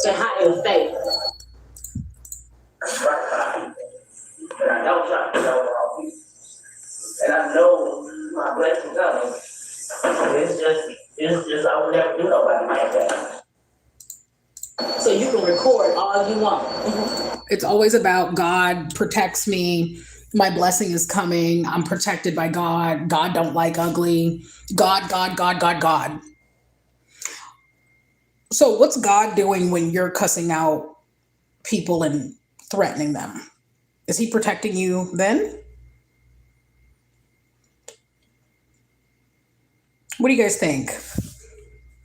to higher faith. And I know trying to know all these. And I know my blessings coming. It's just I would never do nobody like that. So you can record all you want. It's always about God protects me. My blessing is coming. I'm protected by God. God don't like ugly. God. So what's God doing when you're cussing out people and threatening them? Is he protecting you then? What do you guys think?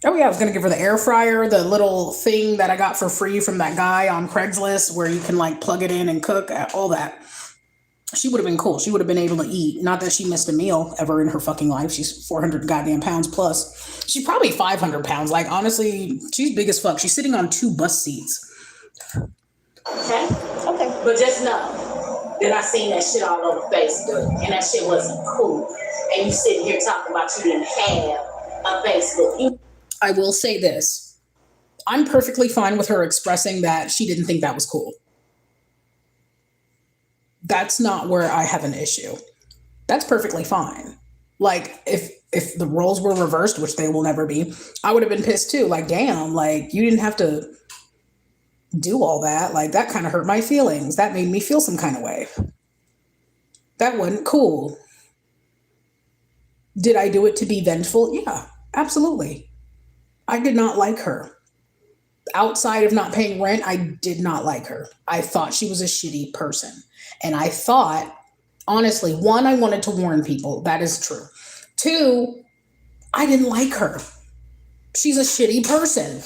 Oh yeah, I was gonna give her the air fryer, the little thing that I got for free from that guy on Craigslist where you can plug it in and cook, all that. She would have been cool. She would have been able to eat. Not that she missed a meal ever in her fucking life. She's 400 goddamn pounds plus. She's probably 500 pounds. Honestly, she's big as fuck. She's sitting on 2 bus seats. Okay? Okay. But just know that I seen that shit all over Facebook, and that shit wasn't cool. And you sitting here talking about you didn't have a Facebook. I will say this. I'm perfectly fine with her expressing that she didn't think that was cool. That's not where I have an issue. That's perfectly fine. Like if the roles were reversed, which they will never be, I would have been pissed too. Like, damn, like you didn't have to do all that. Like that kind of hurt my feelings. That made me feel some kind of way. That wasn't cool. Did I do it to be vengeful? Yeah, absolutely. I did not like her. Outside of not paying rent, I did not like her. I thought she was a shitty person. And I thought, honestly, one, I wanted to warn people. That is true. Two, I didn't like her. She's a shitty person.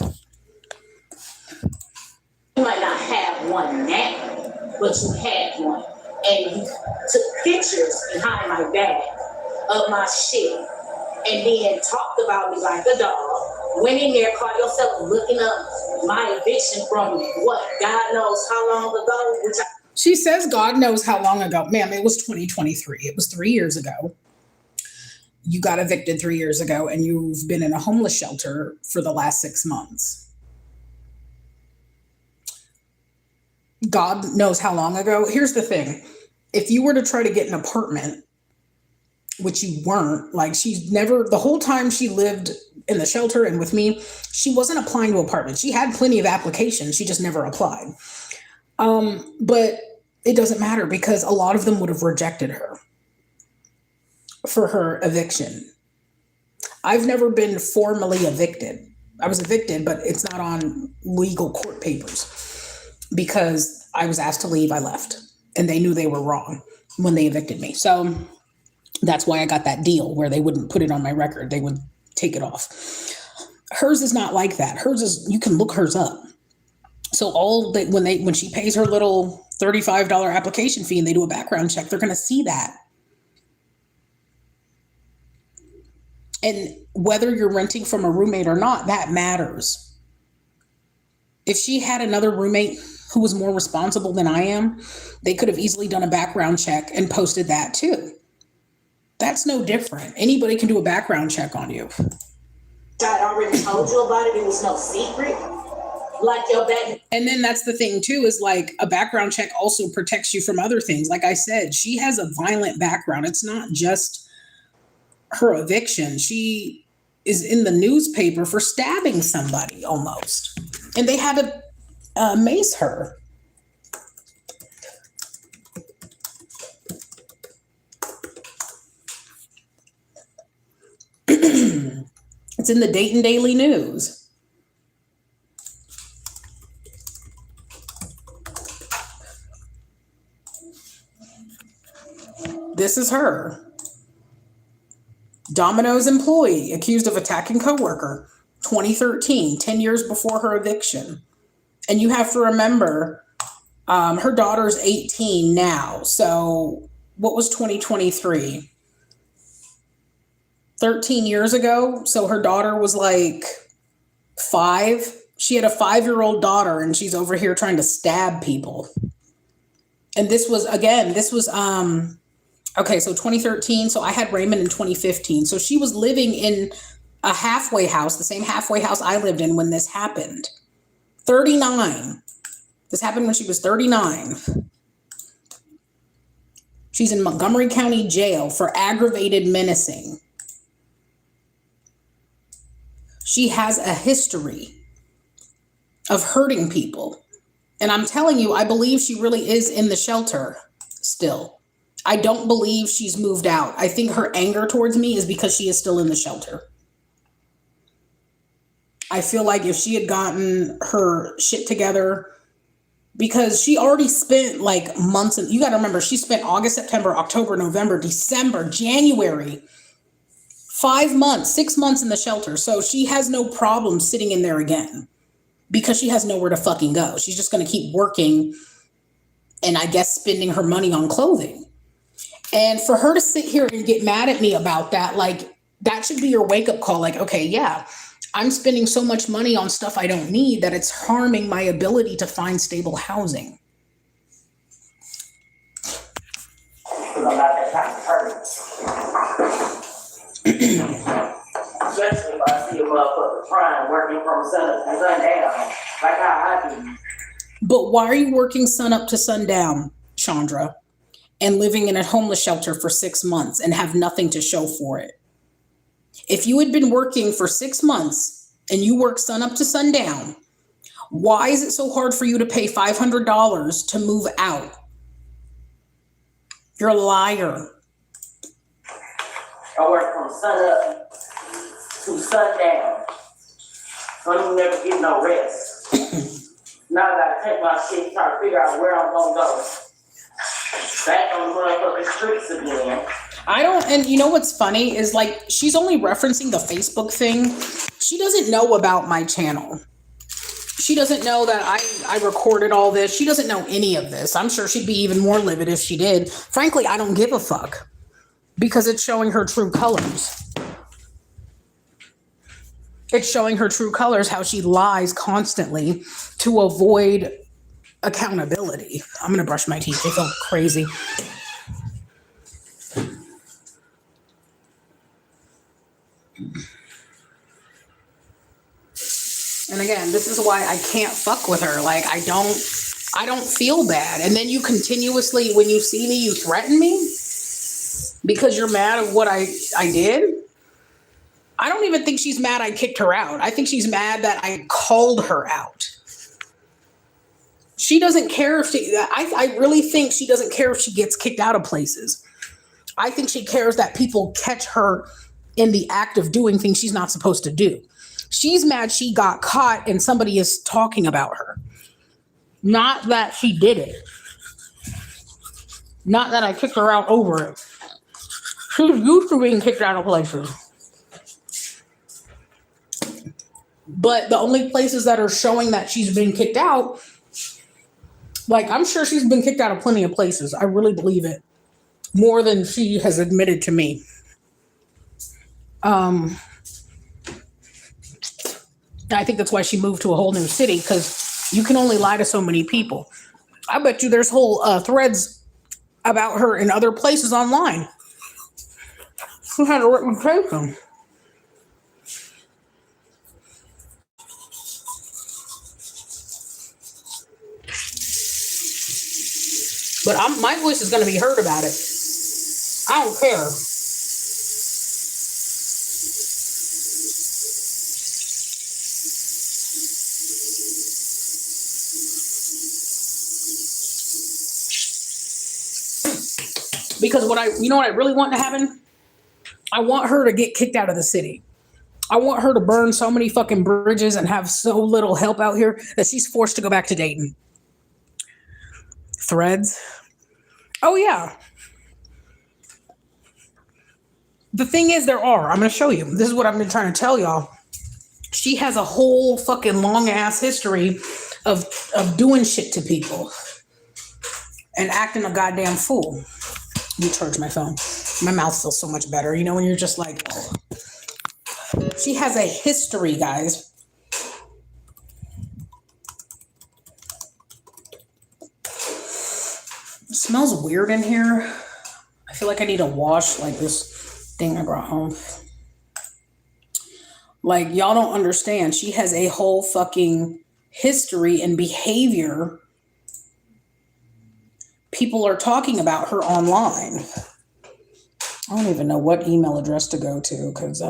You might not have one now, but you had one. And you took pictures behind my back of my shit and then talked about me like a dog. Went in there, caught yourself looking up my eviction from what? God knows how long ago? She says God knows how long ago. Ma'am, it was 2023. It was 3 years ago. You got evicted 3 years ago and you've been in a homeless shelter for the last 6 months. God knows how long ago. Here's the thing. If you were to try to get an apartment, which you weren't, like she's never, the whole time she lived in the shelter and with me, she wasn't applying to apartments. She had plenty of applications. She just never applied. But it doesn't matter because a lot of them would have rejected her for her eviction. I've never been formally evicted. I was evicted, but it's not on legal court papers because I was asked to leave. I left and they knew they were wrong when they evicted me. So that's why I got that deal where they wouldn't put it on my record. They would take it off. Hers is not like that. Hers is, you can look hers up. So when she pays her little $35 application fee and they do a background check, they're going to see that. And whether you're renting from a roommate or not, that matters. If she had another roommate who was more responsible than I am, they could have easily done a background check and posted that too. That's no different. Anybody can do a background check on you. I already told you about it. It was no secret. Like your back. And then that's the thing too, is like a background check also protects you from other things. Like I said, she has a violent background. It's not just her eviction. She is in the newspaper for stabbing somebody almost. And they had to mace her. It's in the Dayton Daily News. This is her. Domino's employee accused of attacking coworker, 2013, 10 years before her eviction. And you have to remember, her daughter's 18 now. So what was 2023? 13 years ago. So her daughter was like 5. She had a 5-year-old daughter and she's over here trying to stab people. And this was, okay, so 2013. So I had Raymond in 2015. So she was living in a halfway house, the same halfway house I lived in when this happened. 39. This happened when she was 39. She's in Montgomery County Jail for aggravated menacing. She has a history of hurting people. And I'm telling you, I believe she really is in the shelter still. I don't believe she's moved out. I think her anger towards me is because she is still in the shelter. I feel like if she had gotten her shit together, because she already spent like months, and you got to remember, she spent August, September, October, November, December, January, 5 months, 6 months in the shelter. So she has no problem sitting in there again because she has nowhere to fucking go. She's just going to keep working and I guess spending her money on clothing. And for her to sit here and get mad at me about that, like that should be your wake up call. Like, okay, yeah, I'm spending so much money on stuff I don't need that it's harming my ability to find stable housing. I'm not that kind of person. Especially if I see a motherfucker trying, working from sun to sundown, like how I do. But why are you working sun up to sundown, Chandra? and living in a homeless shelter for 6 months and have nothing to show for it. If you had been working for 6 months and you work sun up to sundown, why is it so hard for you to pay $500 to move out? You're a liar. I work from sun up to sundown. So I don't never get no rest. Now I gotta take my shit, try to figure out where I'm gonna go. Back on the motherfucking streets again. I don't, and you know what's funny is like, she's only referencing the Facebook thing. She doesn't know about my channel. She doesn't know that I recorded all this. She doesn't know any of this. I'm sure she'd be even more livid if she did. Frankly, I don't give a fuck because it's showing her true colors. It's showing her true colors, how she lies constantly to avoid accountability. I'm going to brush my teeth. They feel crazy. And again, this is why I can't fuck with her. Like, I don't feel bad. And then you continuously, when you see me, you threaten me because you're mad at what I did. I don't even think she's mad I kicked her out. I think she's mad that I called her out. She doesn't care if I really think she doesn't care if she gets kicked out of places. I think she cares that people catch her in the act of doing things she's not supposed to do. She's mad she got caught and somebody is talking about her. Not that she did it. Not that I kicked her out over it. She's used to being kicked out of places. But the only places that are showing that she's been kicked out, like, I'm sure she's been kicked out of plenty of places. I really believe it. More than she has admitted to me. I think that's why she moved to a whole new city, because you can only lie to so many people. I bet you there's whole threads about her in other places online. Who had a reputation? But my voice is going to be heard about it. I don't care. Because you know what I really want to happen? I want her to get kicked out of the city. I want her to burn so many fucking bridges and have so little help out here that she's forced to go back to Dayton. Threads. Oh, yeah. The thing is, I'm going to show you. This is what I've been trying to tell y'all. She has a whole fucking long ass history of doing shit to people and acting a goddamn fool. Let me charge my phone. My mouth feels so much better. You know, when you're just like, oh. She has a history, guys. It smells weird in here. I feel like I need to wash like this thing I brought home. Like, y'all don't understand. She has a whole fucking history and behavior. People are talking about her online. I don't even know what email address to go to because,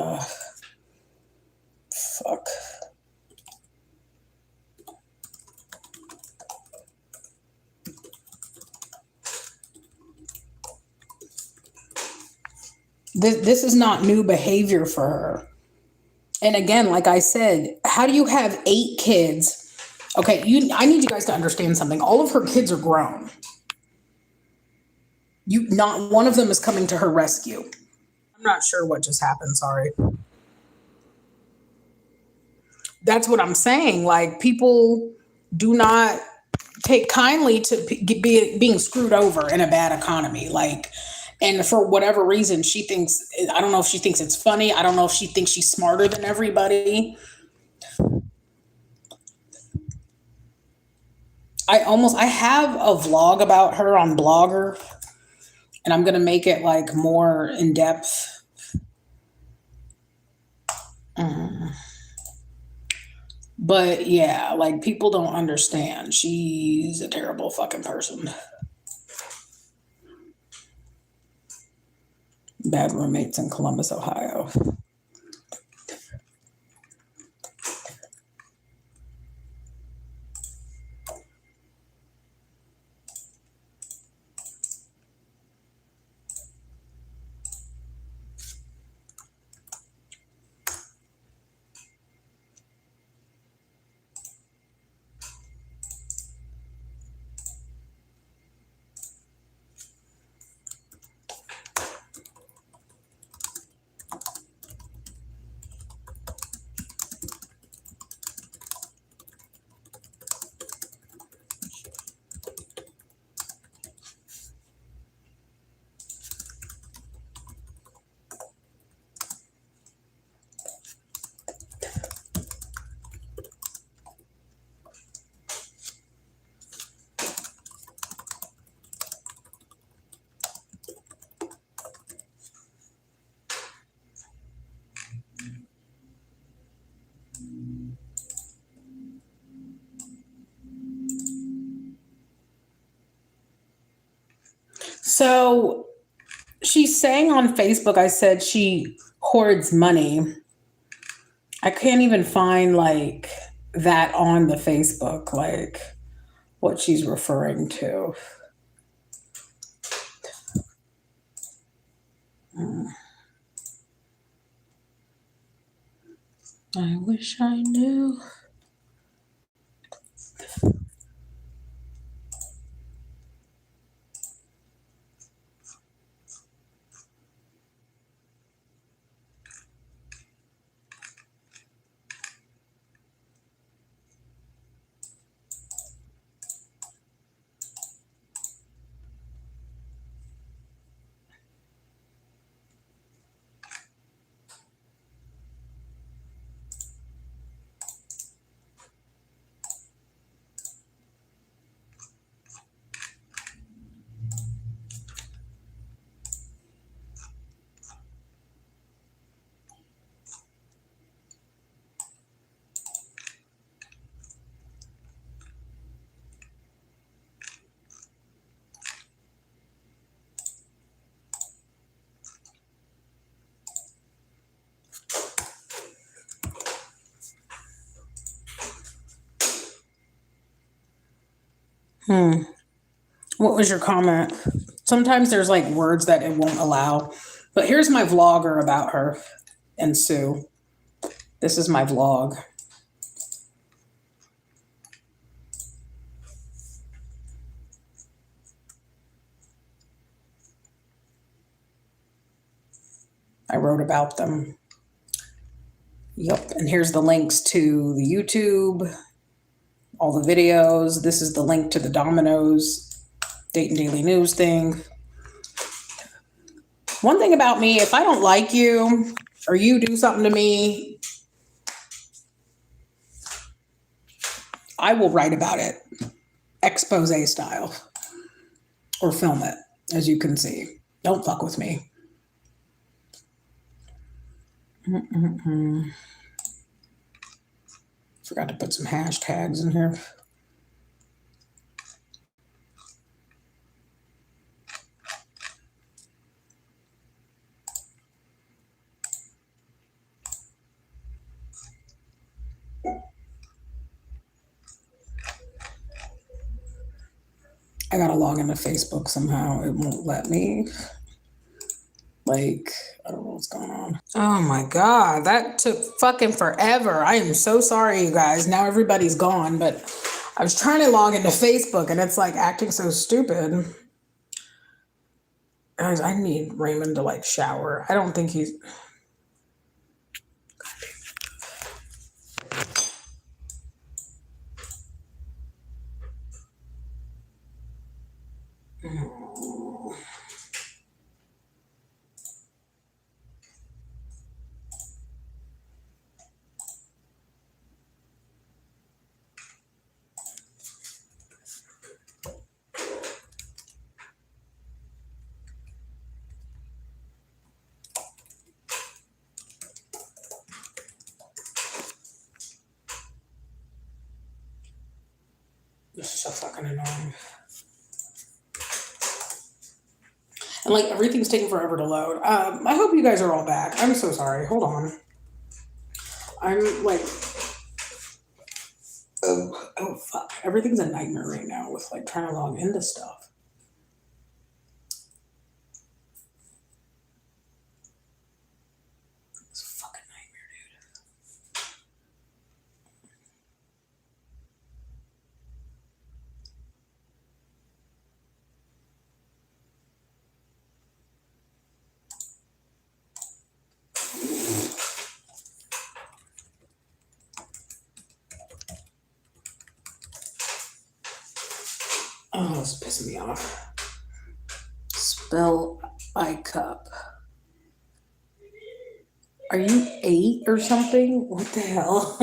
fuck. This is not new behavior for her. And again, like I said, how do you have 8 kids? Okay, I need you guys to understand something. All of her kids are grown. Not one of them is coming to her rescue. I'm not sure what just happened. Sorry. That's what I'm saying. Like, people do not take kindly to being screwed over in a bad economy. Like, and for whatever reason, I don't know if she thinks it's funny. I don't know if she thinks she's smarter than everybody. I have a vlog about her on Blogger. And I'm going to make it like more in depth. But yeah, like, people don't understand. She's a terrible fucking person. Bad roommates in Columbus, Ohio. So she's saying on Facebook, I said she hoards money. I can't even find like that on the Facebook, like what she's referring to. I wish I knew. What was your comment? Sometimes there's like words that it won't allow. But here's my vlogger about her and Sue. This is my vlog. I wrote about them. Yep. And here's the links to the YouTube, all the videos. This is the link to the Domino's Dayton Daily News thing. One thing about me, if I don't like you or you do something to me, I will write about it, expose style, or film it, as you can see. Don't fuck with me. Forgot to put some hashtags in here. I gotta log into Facebook somehow. It won't let me. Like, I don't know what's going on. Oh my God, that took fucking forever. I am so sorry, you guys. Now everybody's gone, but I was trying to log into Facebook and it's like acting so stupid. Guys, I need Raymond to like shower. I don't think he's. This is so fucking annoying. And like everything's taking forever to load. I hope you guys are all back. I'm so sorry. Hold on. I'm like, oh fuck. Everything's a nightmare right now with like trying to log into stuff. It's a fucking nightmare, dude. Oh, it's pissing me off. Spell iCup. Are you 8 or something? What the hell?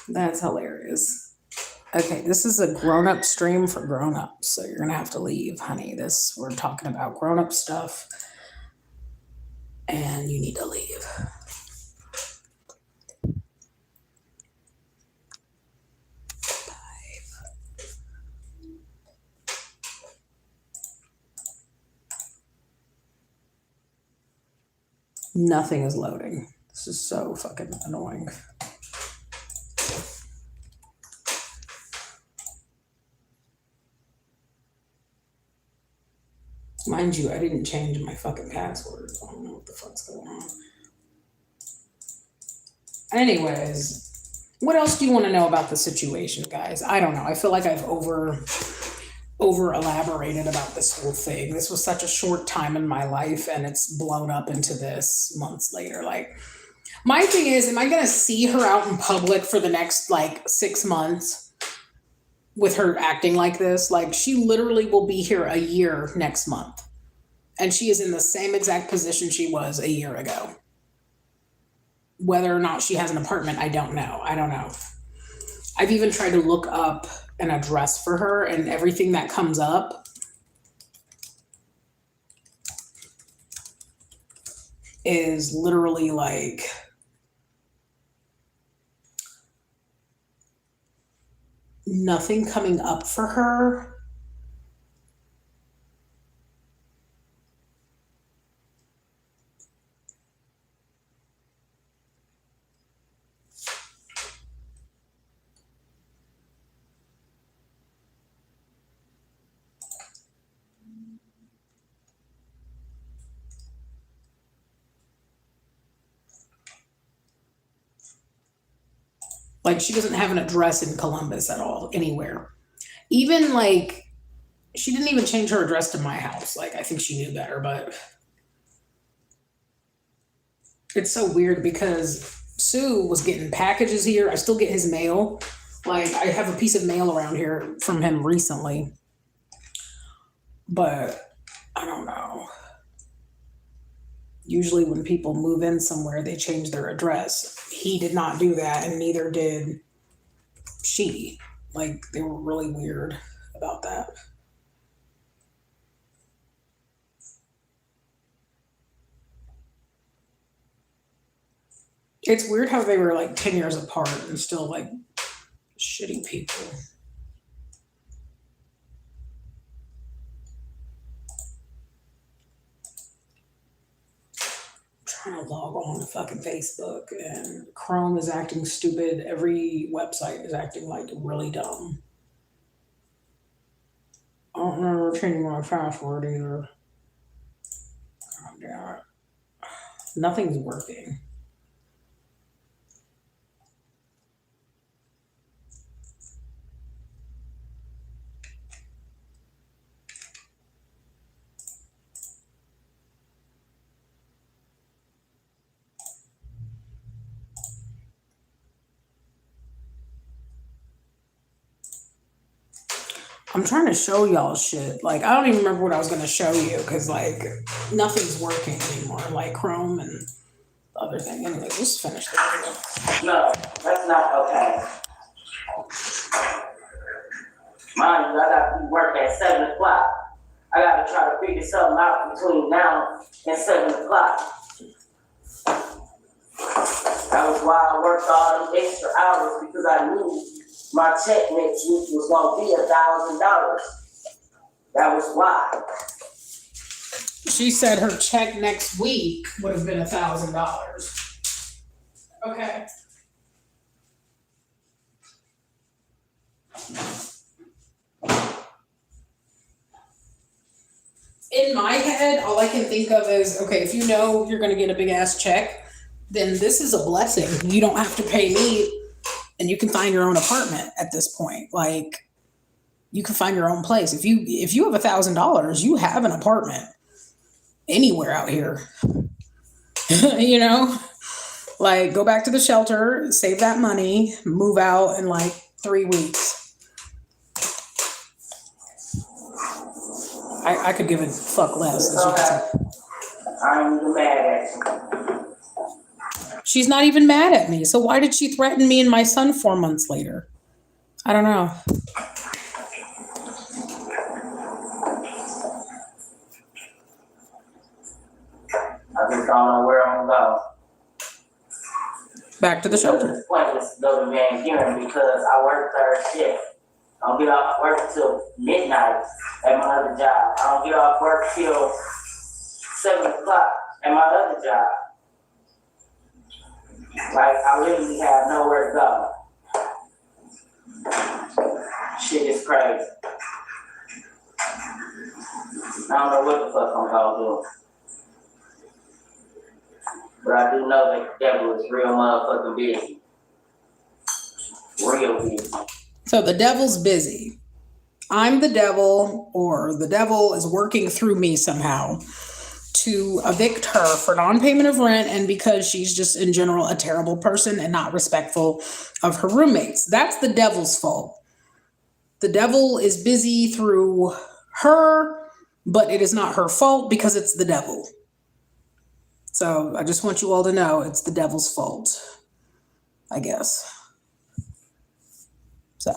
That's hilarious. Okay, this is a grown-up stream for grown-ups, so you're gonna have to leave, honey. We're talking about grown-up stuff, and you need to leave. Nothing is loading. This is so fucking annoying. Mind you, I didn't change my fucking password. I don't know what the fuck's going on. Anyways, what else do you want to know about the situation, guys? I don't know. I feel like I've over elaborated about this whole thing. This was such a short time in my life and it's blown up into this months later. Like, my thing is, am I going to see her out in public for the next like 6 months with her acting like this? Like, she literally will be here a year next month. And she is in the same exact position she was a year ago. Whether or not she has an apartment, I don't know. I've even tried to look up an address for her, and everything that comes up is literally like nothing coming up for her. Like, she doesn't have an address in Columbus at all, anywhere. Even, like, she didn't even change her address to my house. Like, I think she knew better, but it's so weird because Sue was getting packages here. I still get his mail. Like, I have a piece of mail around here from him recently. But I don't know. Usually when people move in somewhere, they change their address. He did not do that, and neither did she. Like, they were really weird about that. It's weird how they were like 10 years apart and still like shitty people. Trying to log on to fucking Facebook and Chrome is acting stupid. Every website is acting like really dumb. I don't remember changing my password either. Oh, damn it. Nothing's working. I'm trying to show y'all shit. Like, I don't even remember what I was going to show you because, like, nothing's working anymore. Like, Chrome and the other thing. Anyway, just finish the video. No, that's not okay. Mind you, I got to be work at 7 o'clock. I got to try to figure something out between now and 7 o'clock. That was why I worked all them extra hours, because I knew my check next week was going to be $1,000. That was why. She said her check next week would have been $1,000. Okay. In my head, all I can think of is, okay, if you know you're going to get a big ass check, then this is a blessing. You don't have to pay me, and you can find your own apartment at this point. Like, you can find your own place. If you have $1,000, you have an apartment anywhere out here. You know, like, go back to the shelter, save that money, move out in like 3 weeks. I could give a fuck less. As you can see. I'm even mad at you. She's not even mad at me. So why did she threaten me and my son 4 months later? I don't know. I just don't know where I'm going. Back to the shelter. It's pointless to go to Van Buren because I work third shift. I don't get off work till midnight at my other job. I don't get off work till 7 o'clock at my other job. Like, I literally have nowhere to go. Shit is crazy. I don't know what the fuck I'm gonna do. But I do know that the devil is real motherfucking busy. Real busy. So the devil's busy. I'm the devil, or the devil is working through me somehow to evict her for non-payment of rent, and because she's just in general a terrible person and not respectful of her roommates. That's the devil's fault. The devil is busy through her, but it is not her fault because it's the devil. So I just want you all to know it's the devil's fault, I guess. So.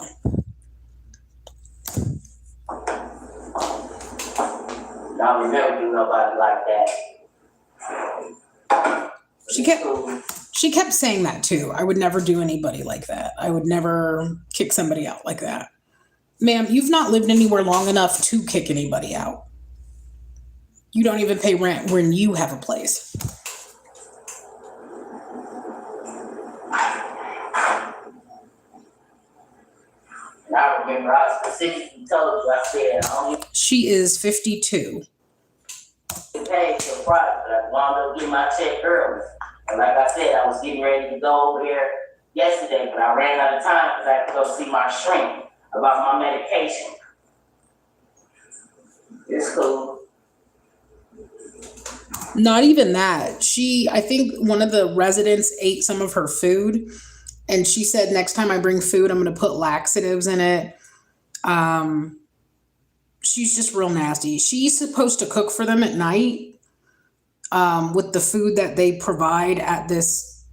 I would never do nobody like that. She kept saying that too. I would never do anybody like that. I would never kick somebody out like that. Ma'am, you've not lived anywhere long enough to kick anybody out. You don't even pay rent when you have a place. And I remember I specifically told you, I said, I only She is 52. paid for Friday, but I wound up getting my check early. And like I said, I was getting ready to go over there yesterday, but I ran out of time because I had to go see my shrink about my medication. It's cool. Not even that. I think one of the residents ate some of her food, and she said, next time I bring food, I'm going to put laxatives in it. She's just real nasty. She's supposed to cook for them at night with the food that they provide at this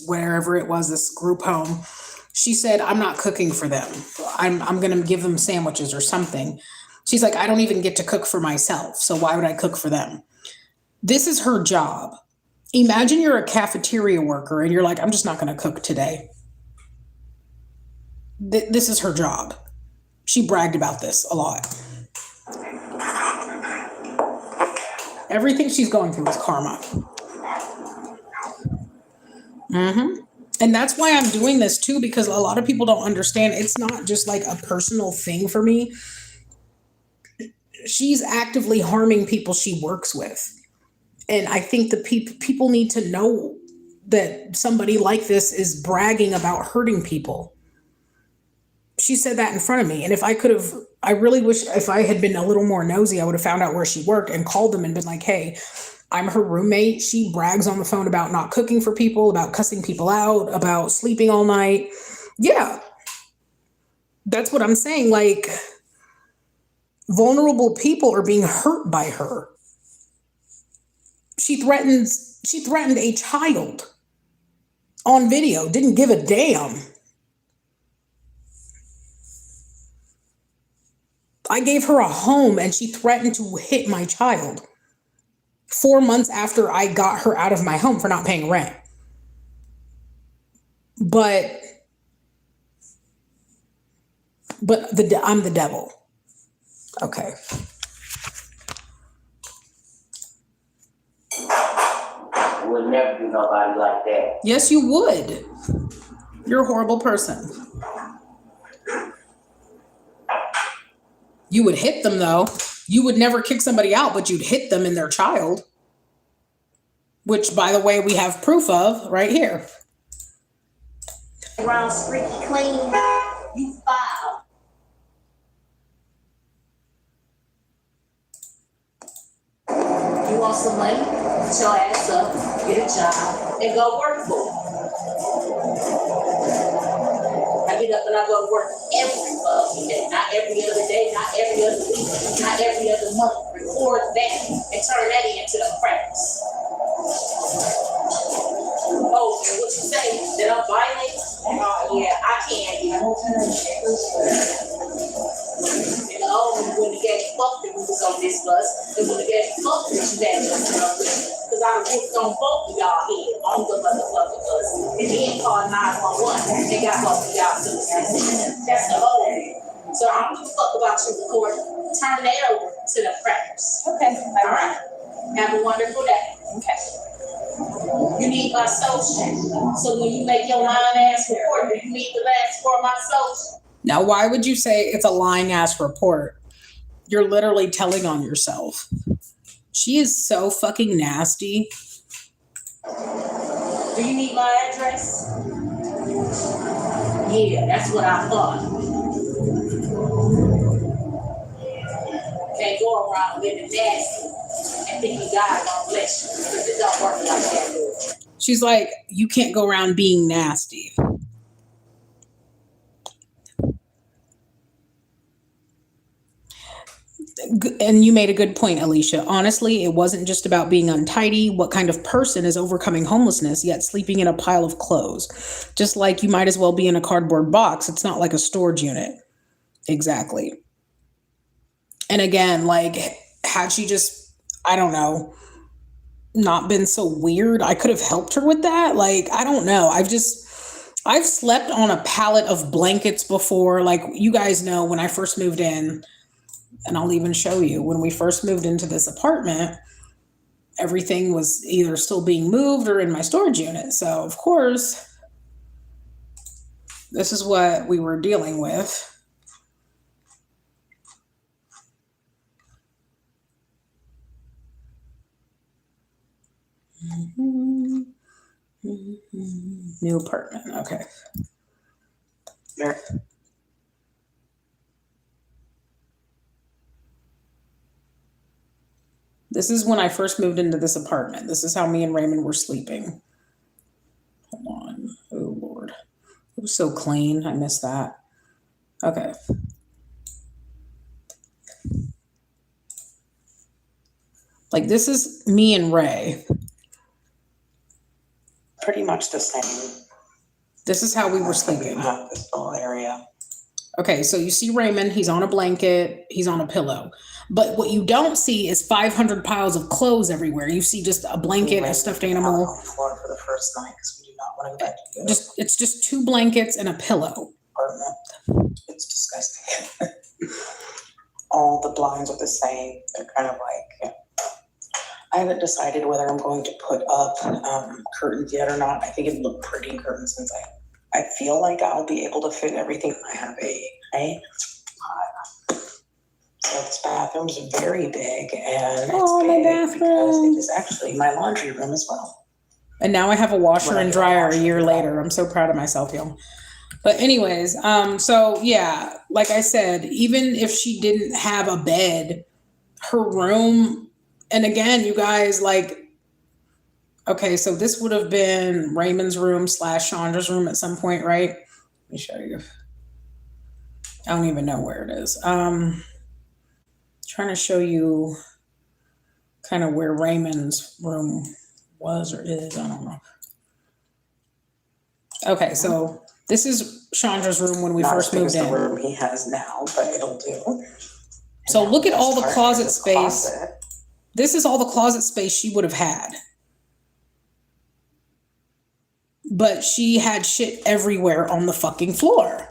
wherever it was, this group home. She said, I'm not cooking for them. I'm going to give them sandwiches or something. She's like, I don't even get to cook for myself, so why would I cook for them? This is her job. Imagine you're a cafeteria worker and you're like, I'm just not going to cook today. This is her job. She bragged about this a lot. Everything she's going through is karma. And that's why I'm doing this too, because a lot of people don't understand. It's not just like a personal thing for me. She's actively harming people she works with. And I think the people need to know that somebody like this is bragging about hurting people. She said that in front of me. And if I could have, I really wish if I had been a little more nosy, I would have found out where she worked and called them and been like, hey, I'm her roommate. She brags on the phone about not cooking for people, about cussing people out, about sleeping all night. Yeah. That's what I'm saying. Like, vulnerable people are being hurt by her. She threatened a child on video, didn't give a damn. I gave her a home and she threatened to hit my child 4 months after I got her out of my home for not paying rent. But I'm the devil. Okay. I would never do nobody like that. Yes, you would. You're a horrible person. You would hit them though. You would never kick somebody out, but you'd hit them and their child. Which, by the way, we have proof of right here. Around squeaky clean, you foul. You want some money? Put your ass up, get a job, and go work for it. I get up and I go to work every fucking day, not every other day, not every other week, not every other month. Record that and turn that into the practice. Oh, and what you say? That I'm violent? Yeah, I can be. And the old one wouldn't get fucked if we was on this bus. It wouldn't get fucked if you had us on this. Because I was on both of y'all head on the motherfucking bus. And then called 911 and got both of y'all to the system. That's the whole thing. So I don't give a fuck about you recording. Turn that over to the practice. Okay. All right. Have a wonderful day. Okay. You need my social. So when you make your line-ass report, do you need the last for my social? Now, why would you say it's a lying ass report? You're literally telling on yourself. She is so fucking nasty. Do you need my address? Yeah, that's what I thought. Can't go around living nasty and thinking God don't bless you, because it don't work like that, dude. She's like, you can't go around being nasty. And you made a good point, Alicia. Honestly, it wasn't just about being untidy. What kind of person is overcoming homelessness yet sleeping in a pile of clothes? Just like you might as well be in a cardboard box. It's not like a storage unit. Exactly. And again, like, had she just, I don't know, not been so weird, I could have helped her with that. Like, I don't know. I've slept on a pallet of blankets before. Like, you guys know, when I first moved in, and I'll even show you, when we first moved into this apartment, everything was either still being moved or in my storage unit. So, of course, this is what we were dealing with. New apartment. Okay. There. This is when I first moved into this apartment. This is how me and Raymond were sleeping. Hold on. Oh, Lord. It was so clean. I missed that. Okay. Like, this is me and Ray. Pretty much the same. This is how we were sleeping. This whole area. Okay, so you see Raymond, he's on a blanket, he's on a pillow. But what you don't see is 500 piles of clothes everywhere. You see just a blanket, a stuffed animal. On the floor for the first night because we do not want to go back to the It's just 2 blankets and a pillow. apartment. It's disgusting. All the blinds are the same. They're kind of like, I haven't decided whether I'm going to put up curtains yet or not. I think it'd look pretty curtains since I feel like I'll be able to fit everything. I have so this bathroom's very big, and Oh, it's my big because bathroom. it is actually my laundry room as well. And now I have a washer Well, and dryer a year later. I'm so proud of myself, y'all. But anyways, so yeah, like I said, even if she didn't have a bed, her room, and again, you guys, like, okay, so this would have been Raymond's room / Chandra's room at some point, right? Let me show you. I don't even know where it is. Trying to show you kind of where Raymond's room was or is. I don't know. Okay, so this is Chandra's room when we Not first as big moved as the in. room he has now, but it'll do. So look at all the As far closet as space. closet, This is all the closet space she would have had. But she had shit everywhere on the fucking floor.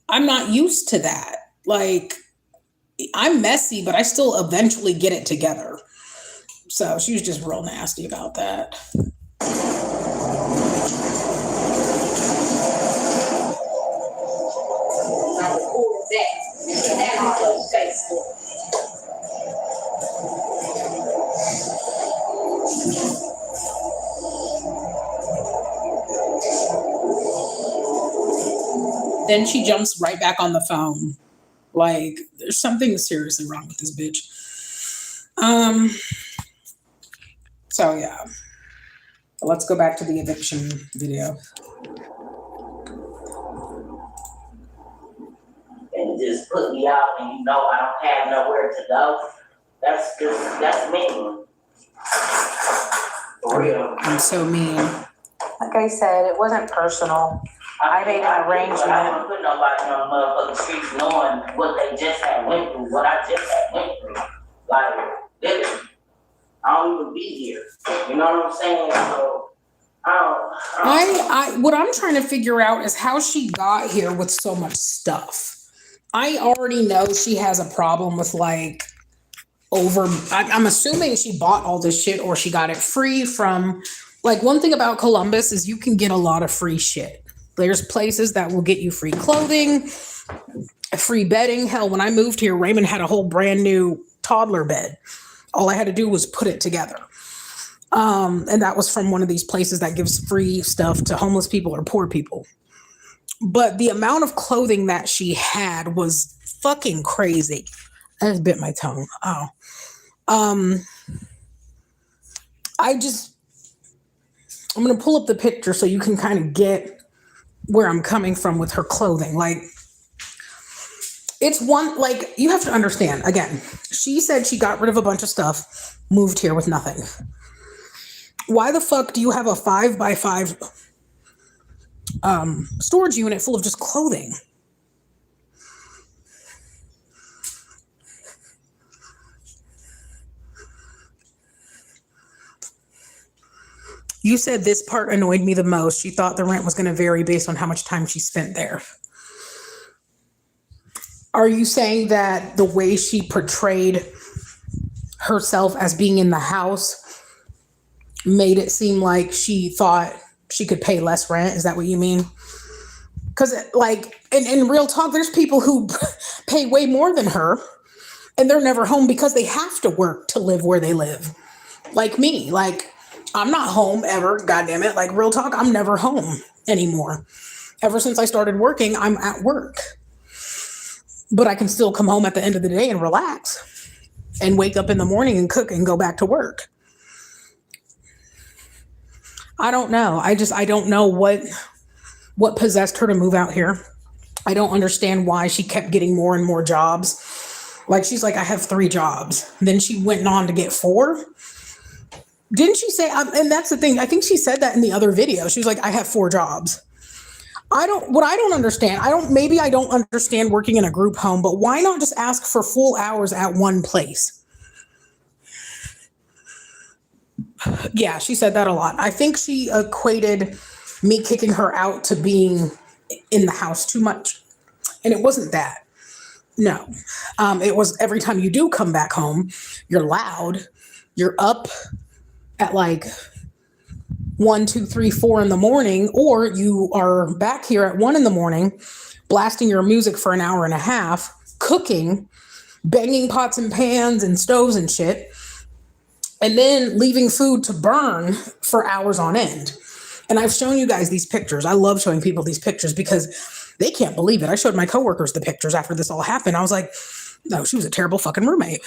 I'm not used to that. Like, I'm messy, but I still eventually get it together. So she was just real nasty about that. I recorded that. And that on Facebook. Then she jumps right back on the phone. Like, there's something seriously wrong with this bitch. So yeah. Let's go back to the eviction video. And just put me out and you know I don't have nowhere to go. That's mean. For real. I'm so mean. Like I said, it wasn't personal. I made an arrangement. I don't put nobody on the motherfucking streets knowing what they just had went through, what I just had went through. Like, literally, I don't even be here. You know what I'm saying? So, I what I'm trying to figure out is how she got here with so much stuff. I already know she has a problem with like I'm assuming she bought all this shit or she got it free from, like, one thing about Columbus is you can get a lot of free shit. There's places that will get you free clothing, free bedding. Hell, when I moved here, Raymond had a whole brand new toddler bed. All I had to do was put it together. And that was from one of these places that gives free stuff to homeless people or poor people. But the amount of clothing that she had was fucking crazy. I just bit my tongue. Oh. I'm going to pull up the picture so you can kind of get where I'm coming from with her clothing. Like, it's one, like, you have to understand, again, she said she got rid of a bunch of stuff, moved here with nothing. Why the fuck do you have a 5x5 storage unit full of just clothing? You said this part annoyed me the most. She thought the rent was going to vary based on how much time she spent there. Are you saying that the way she portrayed herself as being in the house made it seem like she thought she could pay less rent? Is that what you mean? Because, like, in real talk, there's people who pay way more than her and they're never home because they have to work to live where they live. Like me, like, I'm not home ever, goddamn it. Like, real talk, I'm never home anymore. Ever since I started working, I'm at work. But I can still come home at the end of the day and relax and wake up in the morning and cook and go back to work. I don't know. I don't know what possessed her to move out here. I don't understand why she kept getting more and more jobs. Like, she's like, I have 3 jobs. Then she went on to get 4. Didn't she say, and that's the thing, I think she said that in the other video. She was like, I have 4 jobs. What I don't understand, maybe I don't understand working in a group home, but why not just ask for full hours at one place? Yeah, she said that a lot. I think she equated me kicking her out to being in the house too much. And it wasn't that. No. It was every time you do come back home, you're loud, you're up at like 1, 2, 3, 4 in the morning, or you are back here at 1 in the morning, blasting your music for an hour and a half, cooking, banging pots and pans and stoves and shit, and then leaving food to burn for hours on end. And I've shown you guys these pictures. I love showing people these pictures because they can't believe it. I showed my coworkers the pictures after this all happened. I was like, no, she was a terrible fucking roommate.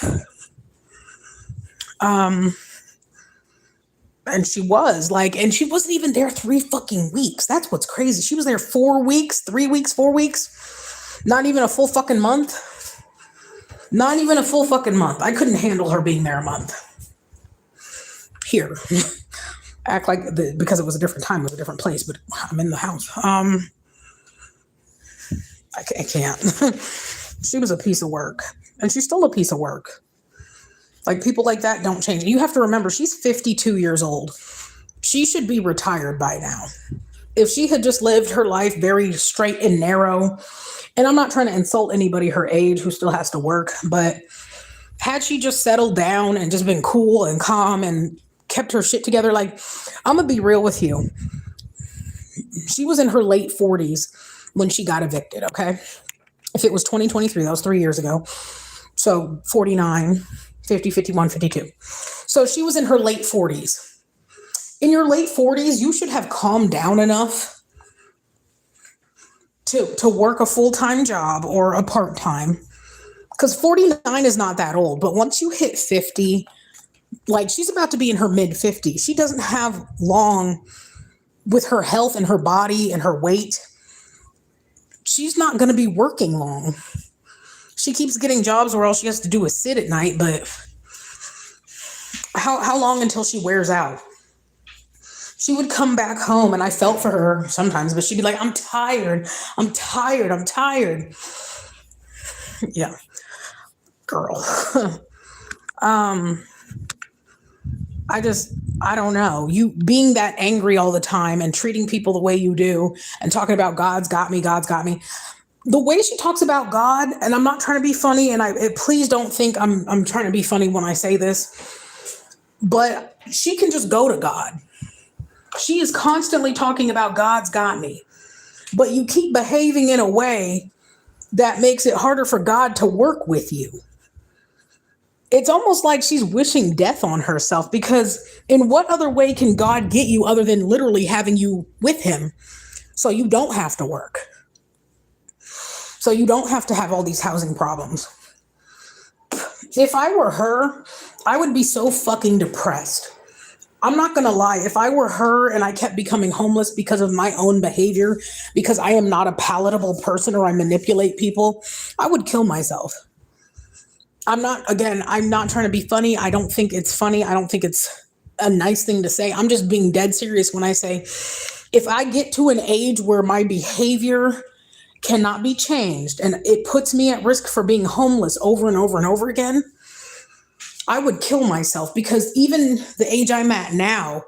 And she was like, and she wasn't even there 3 fucking weeks. That's what's crazy. She was there 4 weeks, 3 weeks, 4 weeks. Not even a full fucking month. Not even a full fucking month. I couldn't handle her being there a month. Here. Act like, because it was a different time, it was a different place, but I'm in the house. I can't. She was a piece of work. And she's still a piece of work. Like, people like that don't change. You have to remember, she's 52 years old. She should be retired by now. If she had just lived her life very straight and narrow, and I'm not trying to insult anybody her age who still has to work, but had she just settled down and just been cool and calm and kept her shit together, like, I'm gonna be real with you. She was in her late 40s when she got evicted, okay? If it was 2023, that was 3 years ago. So 49, 50, 51, 52. So she was in her late 40s. In your late 40s, you should have calmed down enough to work a full-time job or a part-time. Because 49 is not that old. But once you hit 50, like she's about to be in her mid-50s. She doesn't have long with her health and her body and her weight. She's not going to be working long. She keeps getting jobs where all she has to do is sit at night, but how long until she wears out? She would come back home, and I felt for her sometimes, but she'd be like, I'm tired. Yeah, girl. I don't know. You being that angry all the time and treating people the way you do and talking about God's got me. The way she talks about God, and I'm not trying to be funny, and please don't think I'm trying to be funny when I say this, but she can just go to God. She is constantly talking about God's got me, but you keep behaving in a way that makes it harder for God to work with you. It's almost like she's wishing death on herself, because in what other way can God get you other than literally having you with him so you don't have to work? So you don't have to have all these housing problems. If I were her, I would be so fucking depressed. I'm not going to lie. If I were her and I kept becoming homeless because of my own behavior, because I am not a palatable person or I manipulate people, I would kill myself. I'm not trying to be funny. I don't think it's funny. I don't think it's a nice thing to say. I'm just being dead serious when I say, if I get to an age where my behavior cannot be changed and it puts me at risk for being homeless over and over and over again, I would kill myself, because even the age I'm at now,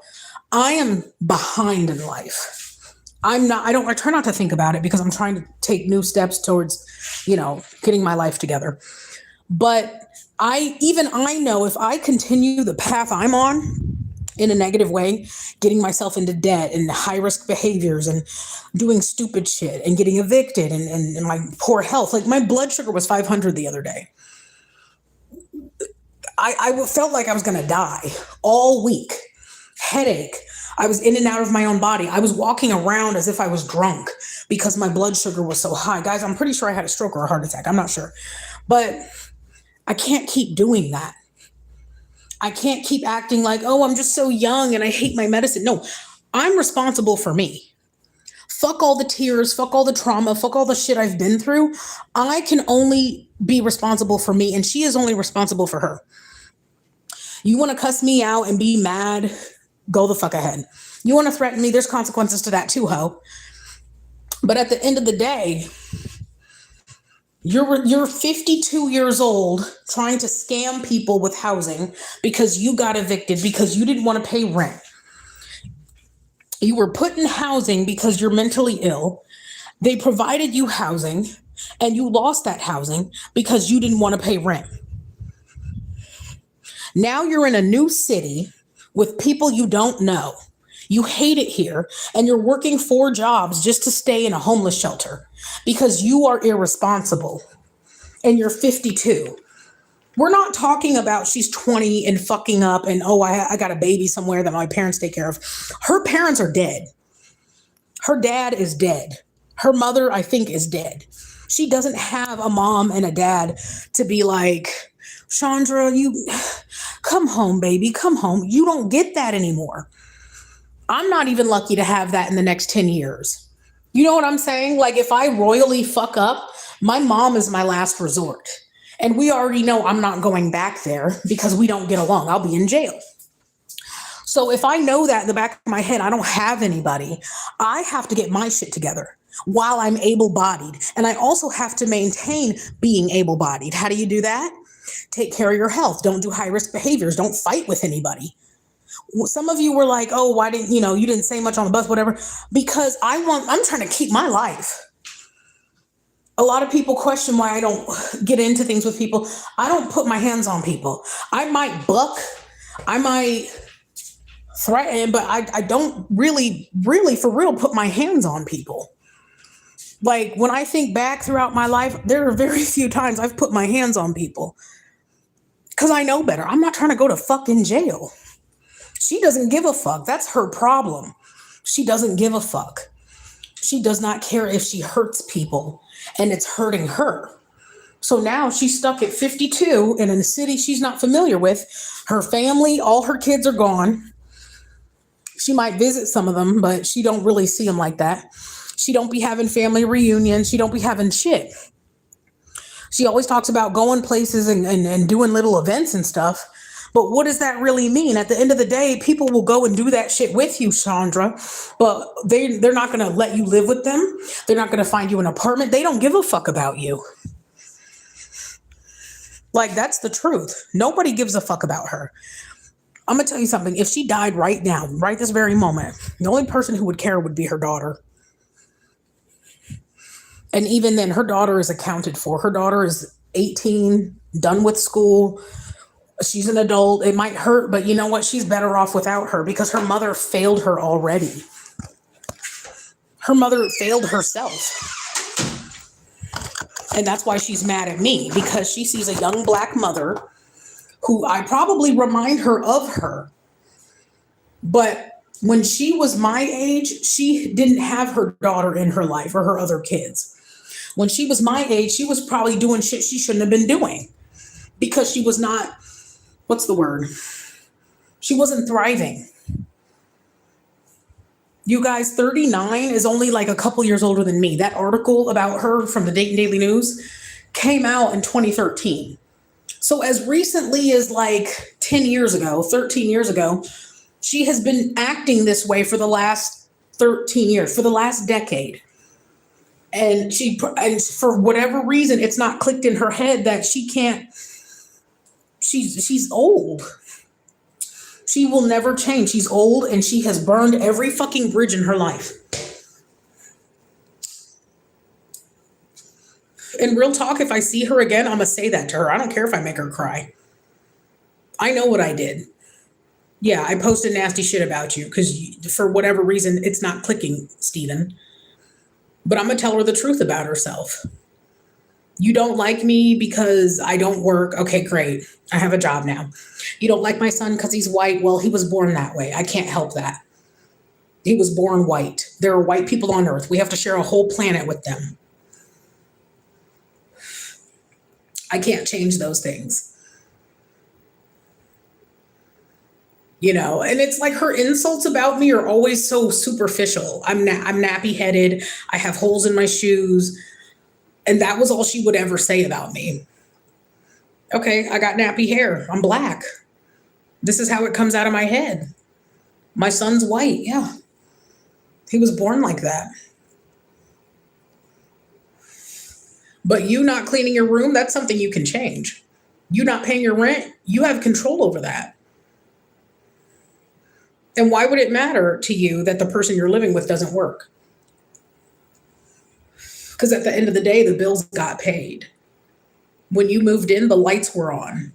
I am behind in life. I try not to think about it because I'm trying to take new steps towards, getting my life together. But I know if I continue the path I'm on in a negative way, getting myself into debt and high risk behaviors and doing stupid shit and getting evicted and my poor health, like my blood sugar was 500 the other day. I felt like I was going to die all week. Headache. I was in and out of my own body. I was walking around as if I was drunk because my blood sugar was so high. Guys, I'm pretty sure I had a stroke or a heart attack. I'm not sure. But I can't keep doing that. I can't keep acting like, oh, I'm just so young and I hate my medicine. No, I'm responsible for me. Fuck all the tears, fuck all the trauma, fuck all the shit I've been through. I can only be responsible for me, and she is only responsible for her. You want to cuss me out and be mad? Go the fuck ahead. You want to threaten me? There's consequences to that too, ho. But at the end of the day, you're 52 years old trying to scam people with housing because you got evicted because you didn't want to pay rent. You were put in housing because you're mentally ill. They provided you housing and you lost that housing because you didn't want to pay rent. Now you're in a new city with people you don't know. You hate it here, and you're working 4 jobs just to stay in a homeless shelter because you are irresponsible and you're 52. We're not talking about she's 20 and fucking up and, oh, I got a baby somewhere that my parents take care of. Her parents are dead. Her dad is dead. Her mother, I think, is dead. She doesn't have a mom and a dad to be like, Chandra, you come home, baby, come home. You don't get that anymore. I'm not even lucky to have that in the next 10 years. You know what I'm saying? Like, if I royally fuck up, my mom is my last resort. And we already know I'm not going back there because we don't get along. I'll be in jail. So if I know that in the back of my head, I don't have anybody, I have to get my shit together while I'm able-bodied. And I also have to maintain being able-bodied. How do you do that? Take care of your health. Don't do high-risk behaviors. Don't fight with anybody. Some of you were like, oh, why didn't you didn't say much on the bus, whatever, because I'm trying to keep my life. A lot of people question why I don't get into things with people. I don't put my hands on people. I might buck, I might threaten, but I don't really for real put my hands on people. Like when I think back throughout my life, there are very few times I've put my hands on people because I know better. I'm not trying to go to fucking jail. She doesn't give a fuck. That's her problem. She doesn't give a fuck. She does not care if she hurts people and it's hurting her. So now she's stuck at 52 and in a city she's not familiar with. Her family, all her kids are gone. She might visit some of them, but she don't really see them like that. She don't be having family reunions. She don't be having shit. She always talks about going places and doing little events and stuff. But what does that really mean? At the end of the day, people will go and do that shit with you, Chandra, but they're not going to let you live with them. They're not going to find you an apartment. They don't give a fuck about you. Like, that's the truth. Nobody gives a fuck about her. I'm going to tell you something. If she died right now, right this very moment, the only person who would care would be her daughter. And even then, her daughter is accounted for. Her daughter is 18, done with school. She's an adult. It might hurt, but you know what? She's better off without her because her mother failed her already. Her mother failed herself. And that's why she's mad at me, because she sees a young black mother who I probably remind her of her. But when she was my age, she didn't have her daughter in her life or her other kids. When she was my age, she was probably doing shit she shouldn't have been doing because she was not, what's the word? She wasn't thriving. You guys, 39 is only like a couple years older than me. That article about her from the Dayton Daily News came out in 2013. So as recently as like 10 years ago, 13 years ago, she has been acting this way for the last 13 years, for the last decade. And for whatever reason, it's not clicked in her head that she can't, she's old. She will never change. She's old and she has burned every fucking bridge in her life. In real talk, if I see her again, I'm going to say that to her. I don't care if I make her cry. I know what I did. Yeah, I posted nasty shit about you because for whatever reason, it's not clicking, Steven. But I'm going to tell her the truth about herself. You don't like me because I don't work. Okay, great. I have a job now. You don't like my son because he's white. Well, he was born that way. I can't help that. He was born white. There are white people on earth. We have to share a whole planet with them. I can't change those things. You know, and it's like her insults about me are always so superficial. I'm nappy headed. I have holes in my shoes. And that was all she would ever say about me. Okay, I got nappy hair. I'm black. This is how it comes out of my head. My son's white. Yeah. He was born like that. But you not cleaning your room, that's something you can change. You not paying your rent, you have control over that. And why would it matter to you that the person you're living with doesn't work? Because at the end of the day, the bills got paid. When you moved in, the lights were on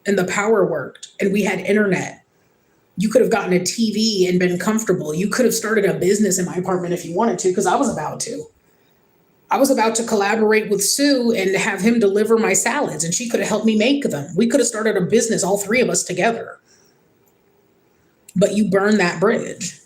and the power worked and we had internet. You could have gotten a TV and been comfortable. You could have started a business in my apartment if you wanted to, because I was about to. I was about to collaborate with Sue and have him deliver my salads, and she could have helped me make them. We could have started a business, all three of us together. But you burned that bridge.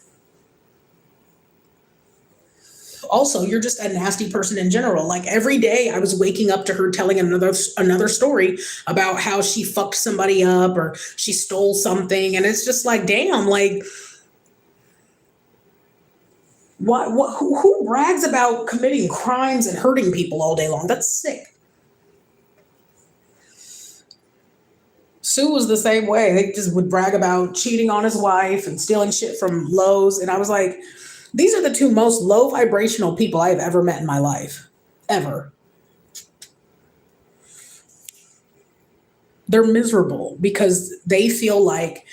Also, you're just a nasty person in general. Like every day I was waking up to her telling another story about how she fucked somebody up or she stole something. And it's just like, damn, like, who brags about committing crimes and hurting people all day long? That's sick. Sue was the same way. They just would brag about cheating on his wife and stealing shit from Lowe's. And I was like, these are the two most low vibrational people I have ever met in my life. Ever. They're miserable because they feel like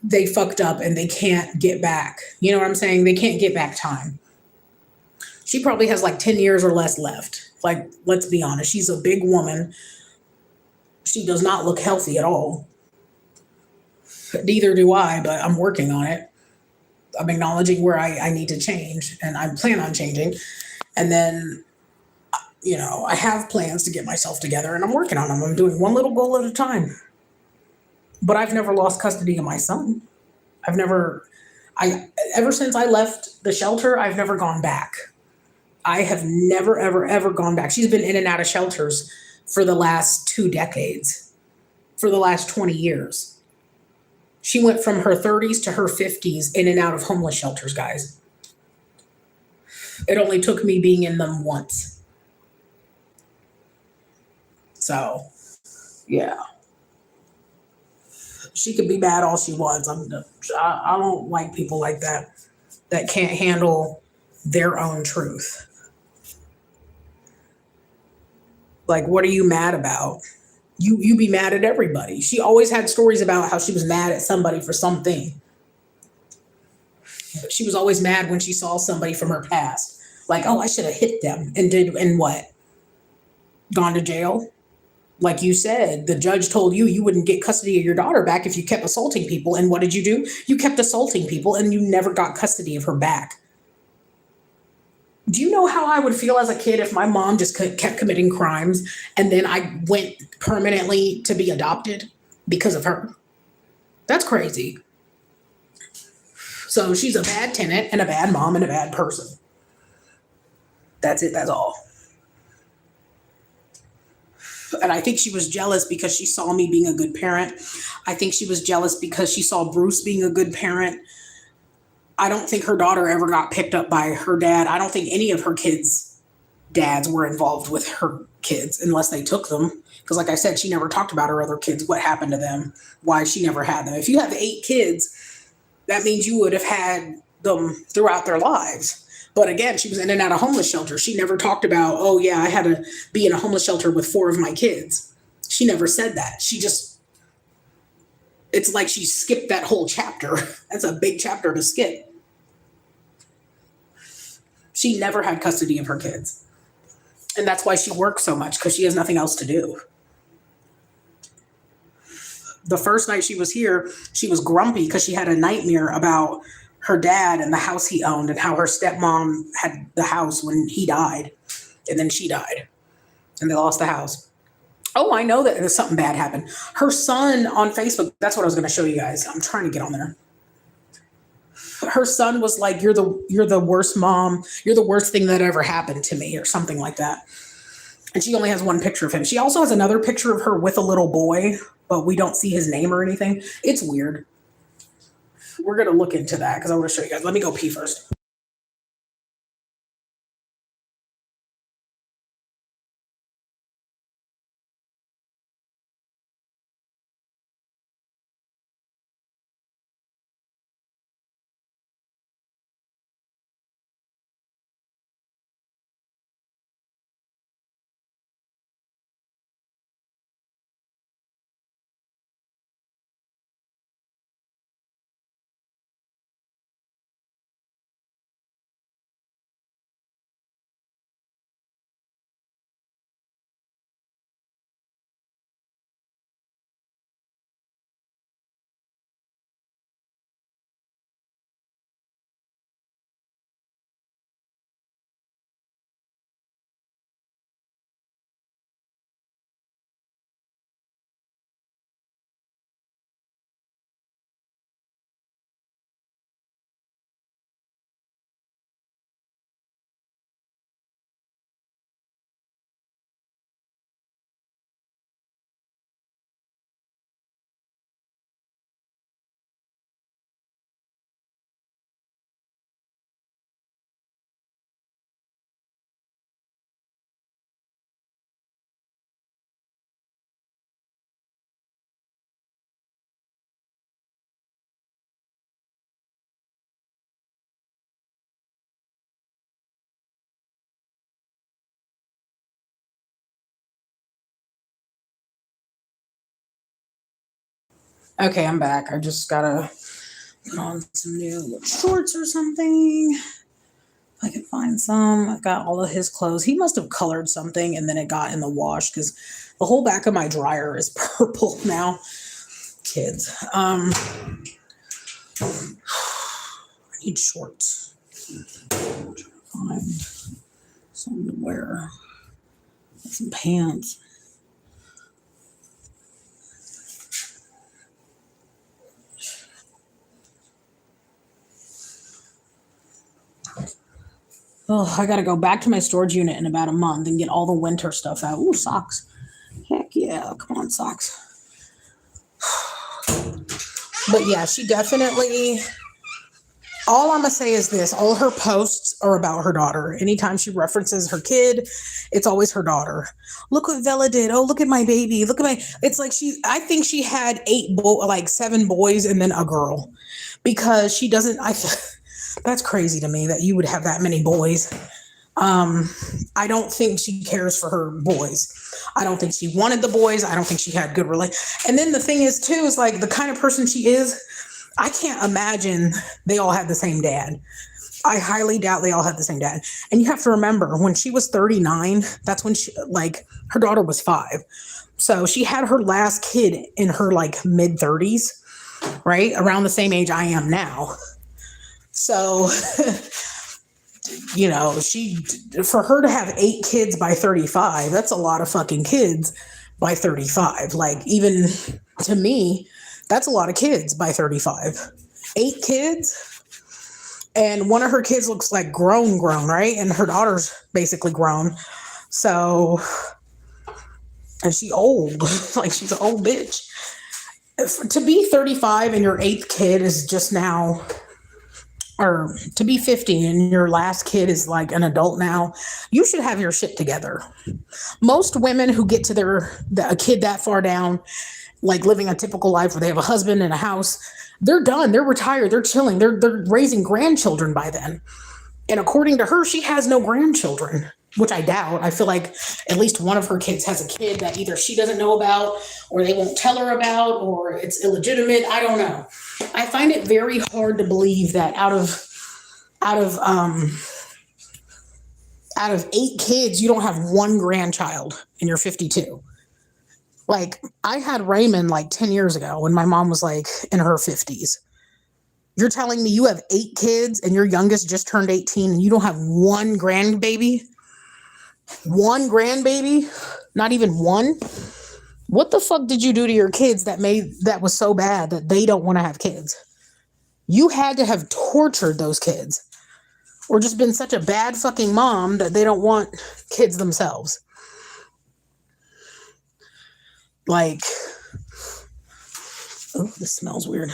they fucked up and they can't get back. You know what I'm saying? They can't get back time. She probably has like 10 years or less left. Like, let's be honest, she's a big woman. She does not look healthy at all. Neither do I, but I'm working on it. I'm acknowledging where I need to change, and I plan on changing. And then, I have plans to get myself together, and I'm working on them. I'm doing one little goal at a time. But I've never lost custody of my son. Ever since I left the shelter, I've never gone back. I have never, ever, ever gone back. She's been in and out of shelters for the last 2 decades, for the last 20 years. She went from her 30s to her 50s in and out of homeless shelters, guys. It only took me being in them once. So, yeah. She could be mad all she wants. I don't like people like that can't handle their own truth. Like, what are you mad about? You be mad at everybody. She always had stories about how she was mad at somebody for something. But she was always mad when she saw somebody from her past. Like, oh, I should have hit them and what? Gone to jail? Like you said, the judge told you wouldn't get custody of your daughter back if you kept assaulting people. And what did you do? You kept assaulting people and you never got custody of her back. Do you know how I would feel as a kid if my mom just kept committing crimes and then I went permanently to be adopted because of her? That's crazy. So she's a bad tenant and a bad mom and a bad person. That's it. That's all. And I think she was jealous because she saw me being a good parent. I think she was jealous because she saw Bruce being a good parent. I don't think her daughter ever got picked up by her dad. I don't think any of her kids' dads were involved with her kids unless they took them. Because like I said, she never talked about her other kids, what happened to them, why she never had them. If you have 8 kids, that means you would have had them throughout their lives. But again, she was in and out of homeless shelters. She never talked about, oh yeah, I had to be in a homeless shelter with 4 of my kids. She never said that. It's like she skipped that whole chapter. That's a big chapter to skip. She never had custody of her kids. And that's why she works so much, because she has nothing else to do. The first night she was here, she was grumpy because she had a nightmare about her dad and the house he owned and how her stepmom had the house when he died. And then she died. And they lost the house. Oh, I know that there's something bad happened. Her son on Facebook, that's what I was going to show you guys. I'm trying to get on there. Her son was like, you're the worst mom. You're the worst thing that ever happened to me, or something like that. And she only has one picture of him. She also has another picture of her with a little boy, but we don't see his name or anything. It's weird. We're going to look into that because I want to show you guys. Let me go pee first. Okay, I'm back. I just gotta put on some new shorts or something. I can find some. I got all of his clothes. He must have colored something and then it got in the wash because the whole back of my dryer is purple now. Kids. I need shorts. Find something to wear. Some pants. Oh, I gotta go back to my storage unit in about a month and get all the winter stuff out. Ooh, socks. Heck yeah, come on, socks. But yeah, she definitely, all I'm gonna say is this, all her posts are about her daughter. Anytime she references her kid, it's always her daughter. Look what Vela did. Oh, look at my baby. Look at my, it's like I think she had 7 boys and then a girl because she doesn't, that's crazy to me that you would have that many boys. I don't think she cares for her boys. I don't think she wanted the boys. I don't think she had good And then the thing is too, is like the kind of person she is, I can't imagine they all had the same dad. I highly doubt they all had the same dad. And you have to remember when she was 39, that's when her daughter was 5. So she had her last kid in her mid 30s, right? Around the same age I am now. So, for her to have 8 kids by 35, that's a lot of fucking kids by 35. Even to me, that's a lot of kids by 35. 8 kids. And one of her kids looks like grown, right? And her daughter's basically grown. So, and she old, she's an old bitch. To be 35 and your 8th kid is just now, or to be 50 and your last kid is an adult now, you should have your shit together. Most women who get to a kid that far down, living a typical life where they have a husband and a house, they're done. They're retired. They're chilling. They're raising grandchildren by then. And according to her, she has no grandchildren, which I doubt. I feel like at least one of her kids has a kid that either she doesn't know about or they won't tell her about or it's illegitimate. I don't know. I find it very hard to believe that out of 8 kids, you don't have one grandchild and you're 52. I had Raymond 10 years ago when my mom was in her 50s. You're telling me you have 8 kids and your youngest just turned 18 and you don't have one grandbaby? One grandbaby? Not even one? What the fuck did you do to your kids that was so bad that they don't want to have kids? You had to have tortured those kids or just been such a bad fucking mom that they don't want kids themselves. Oh, this smells weird.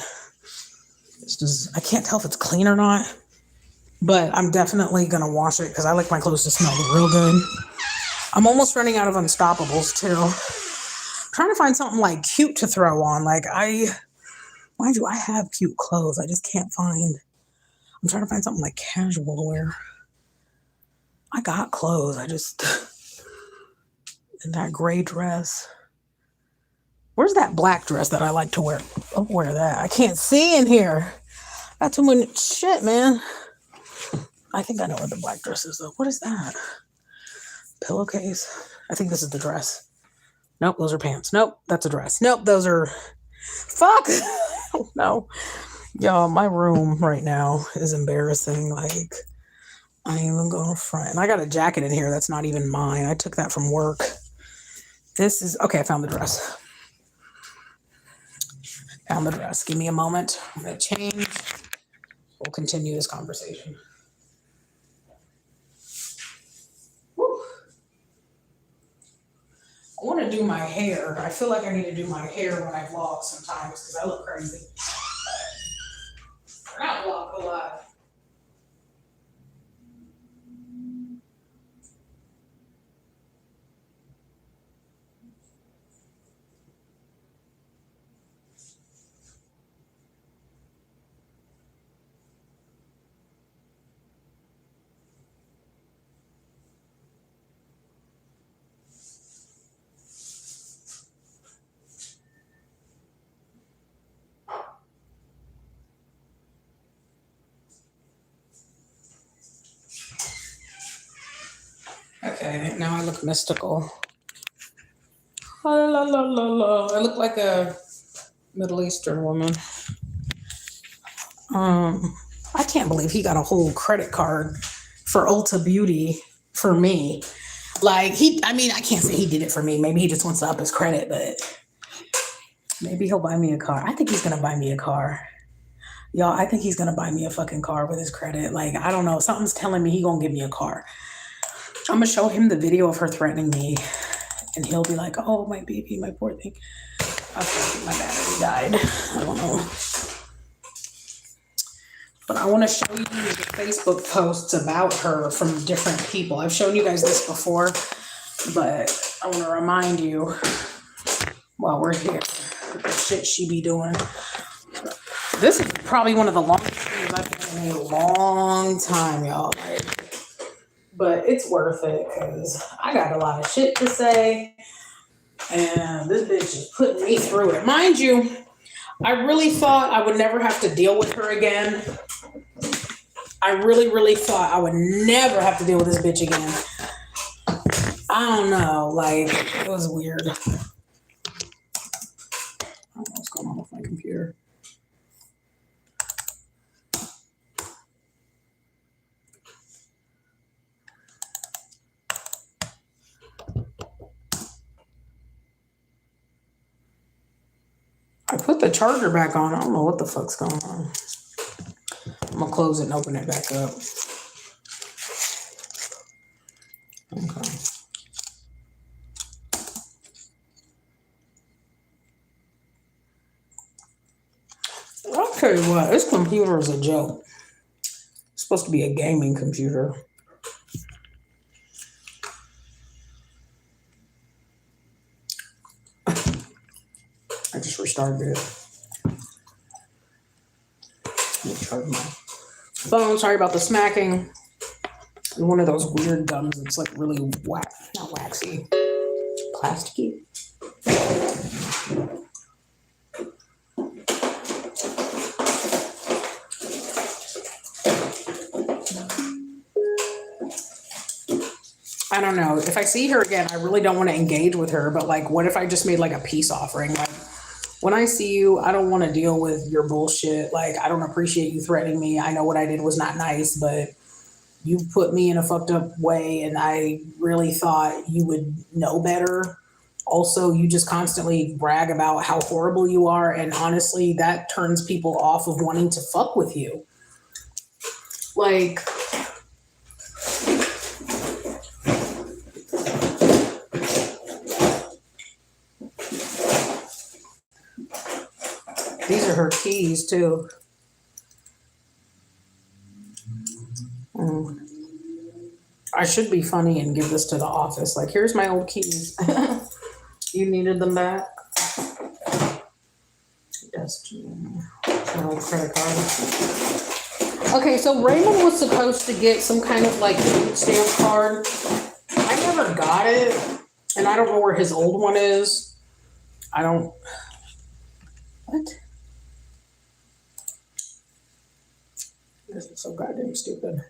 I can't tell if it's clean or not, but I'm definitely going to wash it because I like my clothes to smell real good. I'm almost running out of Unstoppables too. I'm trying to find something cute to throw on. Why do I have cute clothes? I just can't find. I'm trying to find something casual to wear. I got clothes. And that gray dress. Where's that black dress that I like to wear? I'll wear that. I can't see in here. Got too much shit, man. I think I know where the black dress is, though. What is that? Pillowcase? I think this is the dress. Nope, those are pants. Nope, that's a dress. Nope, those are... Fuck! No. Y'all, my room right now is embarrassing. I ain't even going to front. And I got a jacket in here that's not even mine. I took that from work. This is... Okay, I found the dress. Found the dress. Give me a moment. I'm going to change. We'll continue this conversation. Woo. I want to do my hair. I feel like I need to do my hair when I vlog sometimes because I look crazy. Or not vlog, but live. Okay, now I look mystical. La, la, la, la, la. I look like a Middle Eastern woman. I can't believe he got a whole credit card for Ulta Beauty for me. Like I mean, I can't say he did it for me. Maybe he just wants to up his credit, but maybe he'll buy me a car. I think he's gonna buy me a car. Y'all, I think he's gonna buy me a fucking car with his credit. Like, I don't know. Something's telling me he gonna give me a car. I'm gonna show him the video of her threatening me, and he'll be like, "Oh, my baby, my poor thing." Okay, my battery died. I don't know. But I want to show you the Facebook posts about her from different people. I've shown you guys this before, but I want to remind you while we're here, the shit she be doing. This is probably one of the longest videos I've done in a long time, y'all. But it's worth it because I got a lot of shit to say. And this bitch is putting me through it. Mind you, I really thought I would never have to deal with her again. I really thought I would never have to deal with this bitch again. I don't know. Like, it was weird. I don't know what's going on with my computer. I put the charger back on. I don't know what the fuck's going on. I'm gonna close it and open it back up. Okay. I'll tell you what, this computer is a joke. It's supposed to be a gaming computer. I just restarted it. Let me charge my phone. Sorry about the smacking. One of those weird gums that's like really not waxy, plasticky. I don't know. If I see her again, I really don't want to engage with her, but like, what if I just made like a peace offering? Like, when I see you, I don't want to deal with your bullshit. Like, I don't appreciate you threatening me. I know what I did was not nice, but you put me in a fucked up way, and I really thought you would know better. Also, you just constantly brag about how horrible you are, and honestly, that turns people off of wanting to fuck with you. Like, these are her keys too. I should be funny and give this to the office. Like, here's my old keys. You needed them back? Yes, my old credit card. Okay, so Raymond was supposed to get some kind of like food stamp card. I never got it, and I don't know where his old one is. What? This is so goddamn stupid.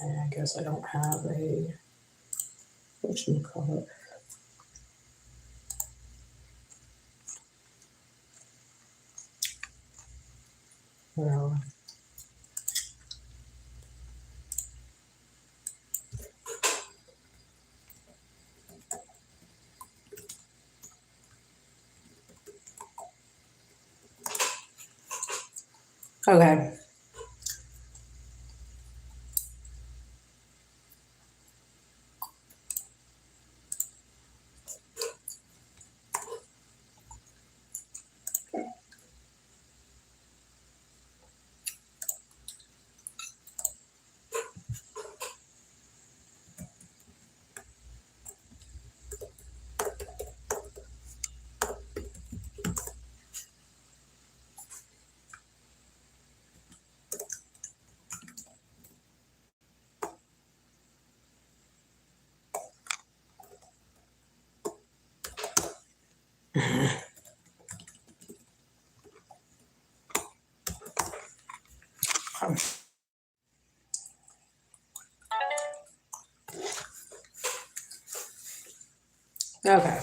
Okay, I guess I don't have a whatchamacallit. Well, okay. Okay.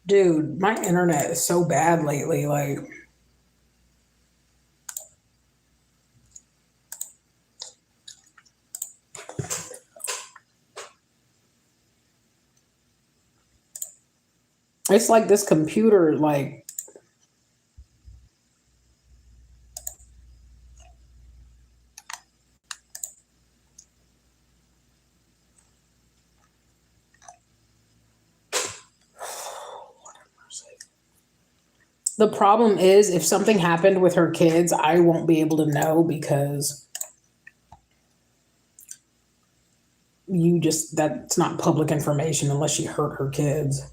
Dude, my internet is so bad lately. Like, it's like this computer, like, the problem is if something happened with her kids, I won't be able to know because that's not public information unless she hurt her kids.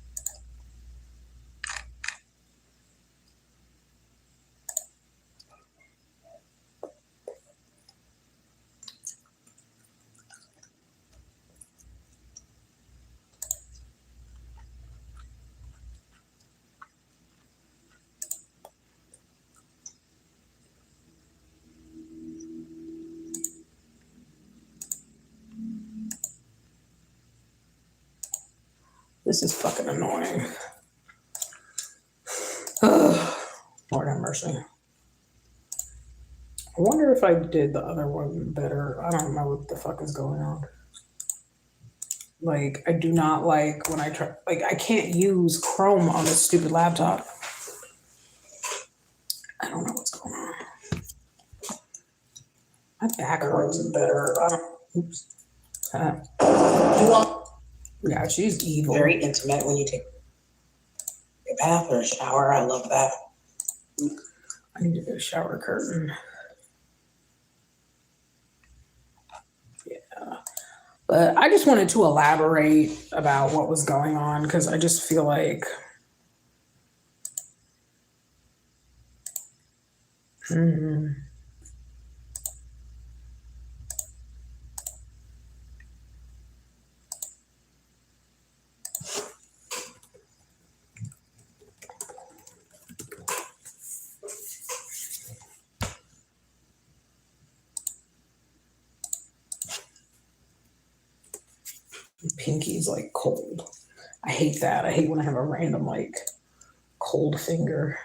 This is fucking annoying. Ugh. Lord have mercy. I wonder if I did the other one better. I don't know what the fuck is going on. Like, I do not like when I try, like, I can't use Chrome on this stupid laptop. I don't know what's going on. My back hurts better. I don't, oops. Yeah, she's evil. Very intimate when you take a bath or a shower. I love that. I need to get a shower curtain. Yeah. But I just wanted to elaborate about what was going on because I just feel like pinky's like cold. I hate that. I hate when I have a random like cold finger.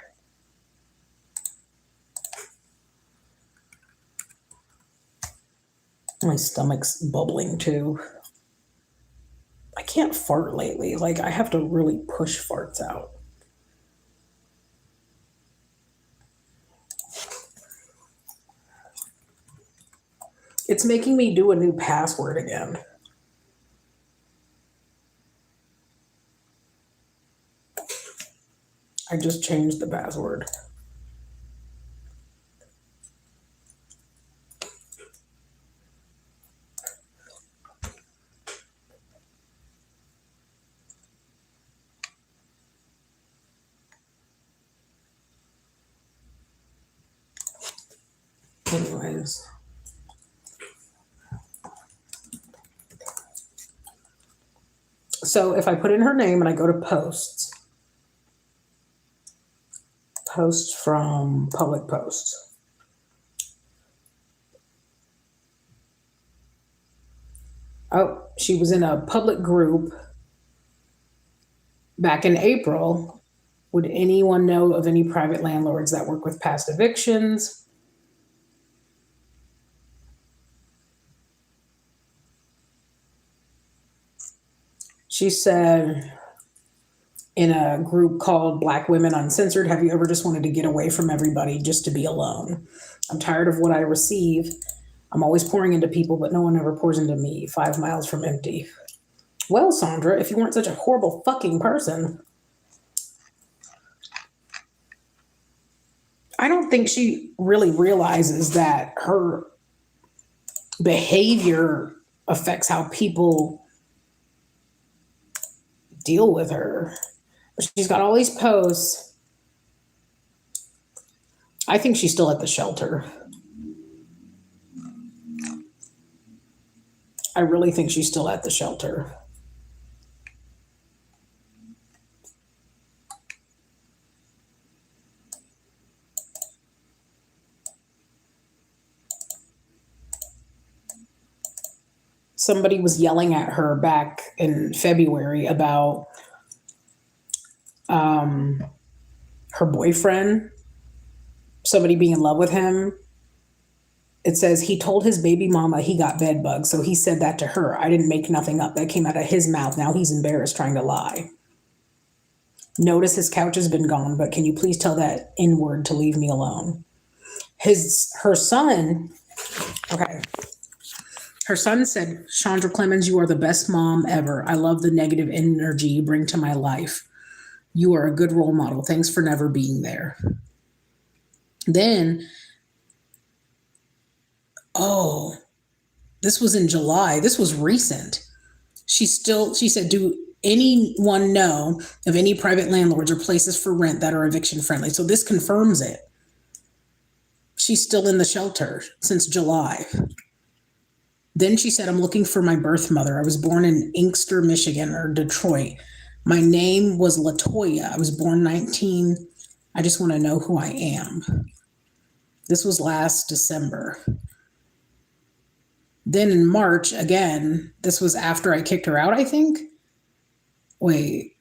My stomach's bubbling too. I can't fart lately. Like I have to really push farts out. It's making me do a new password again. I just changed the password. Anyways. So if I put in her name and I go to posts, posts from public posts. Oh, she was in a public group back in April, would anyone know of any private landlords that work with past evictions? She said in a group called Black Women Uncensored, have you ever just wanted to get away from everybody just to be alone? I'm tired of what I receive. I'm always pouring into people, but no one ever pours into me. 5 miles from empty. Well, Sandra, if you weren't such a horrible fucking person, I don't think she really realizes that her behavior affects how people deal with her. She's got all these posts. I think she's still at the shelter. I really think she's still at the shelter. Somebody was yelling at her back in February about her boyfriend, somebody being in love with him. It says he told his baby mama he got bed bugs, so he said that to her. I didn't make nothing up. That came out of his mouth. Now he's embarrassed trying to lie. Notice his couch has been gone, but can you please tell that N-word to leave me alone? Her son, okay. Her son said, Chandra Clemens, you are the best mom ever. I love the negative energy you bring to my life. You are a good role model. Thanks for never being there. Then, this was in July. This was recent. She said, do anyone know of any private landlords or places for rent that are eviction friendly? So this confirms it. She's still in the shelter since July. Then she said, I'm looking for my birth mother. I was born in Inkster, Michigan, or Detroit. My name was Latoya. I was born 19. I just want to know who I am. This was last December. Then in March, again, this was after I kicked her out, I think. Wait.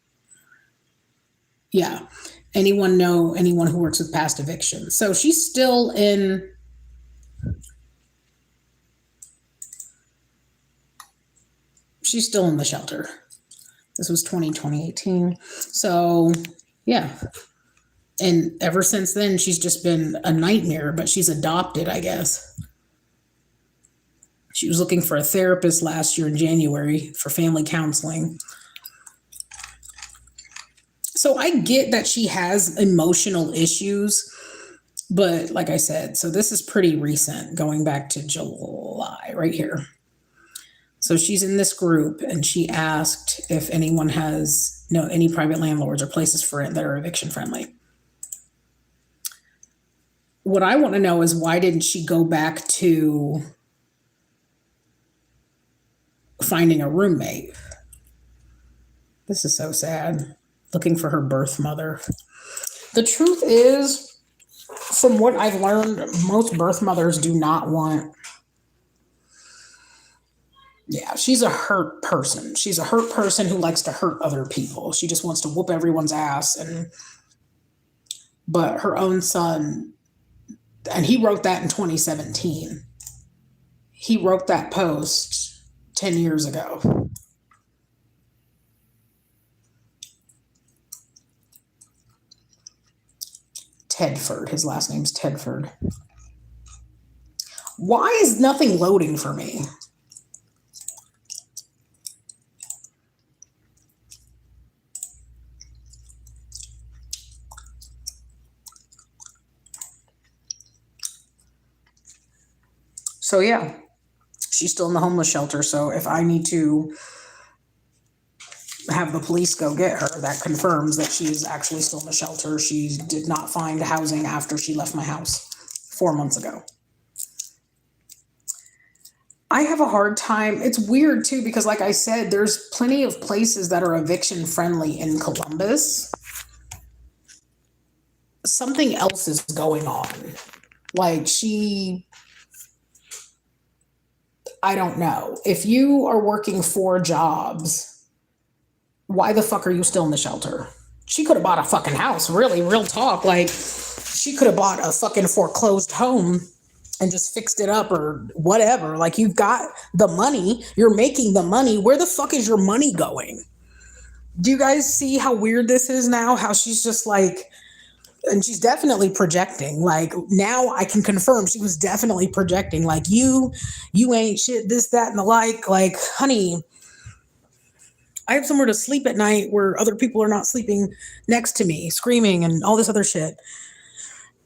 Yeah. Anyone know anyone who works with past evictions? So she's still in... She's still in the shelter. This was 2018. So, yeah. And ever since then, she's just been a nightmare, but she's adopted, I guess. She was looking for a therapist last year in January for family counseling. So I get that she has emotional issues, but like I said, so this is pretty recent, going back to July, right here. So she's in this group and she asked if anyone has any private landlords or places for rent that are eviction friendly. What I want to know is why didn't she go back to finding a roommate? This is so sad. Looking for her birth mother. The truth is, from what I've learned, most birth mothers do not want... Yeah, she's a hurt person. She's a hurt person who likes to hurt other people. She just wants to whoop everyone's ass. But her own son, and he wrote that in 2017. He wrote that post 10 years ago. Tedford, his last name's Tedford. Why is nothing loading for me? So yeah, she's still in the homeless shelter. So if I need to have the police go get her, that confirms that she's actually still in the shelter. She did not find housing after she left my house 4 months ago. I have a hard time. It's weird too, because like I said, there's plenty of places that are eviction friendly in Columbus. Something else is going on. Like I don't know. If you are working 4 jobs why the fuck are you still in the shelter? She could have bought a fucking house, really, real talk. Like, she could have bought a fucking foreclosed home and just fixed it up or whatever. Like, you've got the money, you're making the money. Where the fuck is your money going? Do you guys see how weird this is now? How she's just like, and she's definitely projecting. Like, now I can confirm she was definitely projecting. Like, you ain't shit, this, that, and the like. Like, honey, I have somewhere to sleep at night where other people are not sleeping next to me, screaming and all this other shit.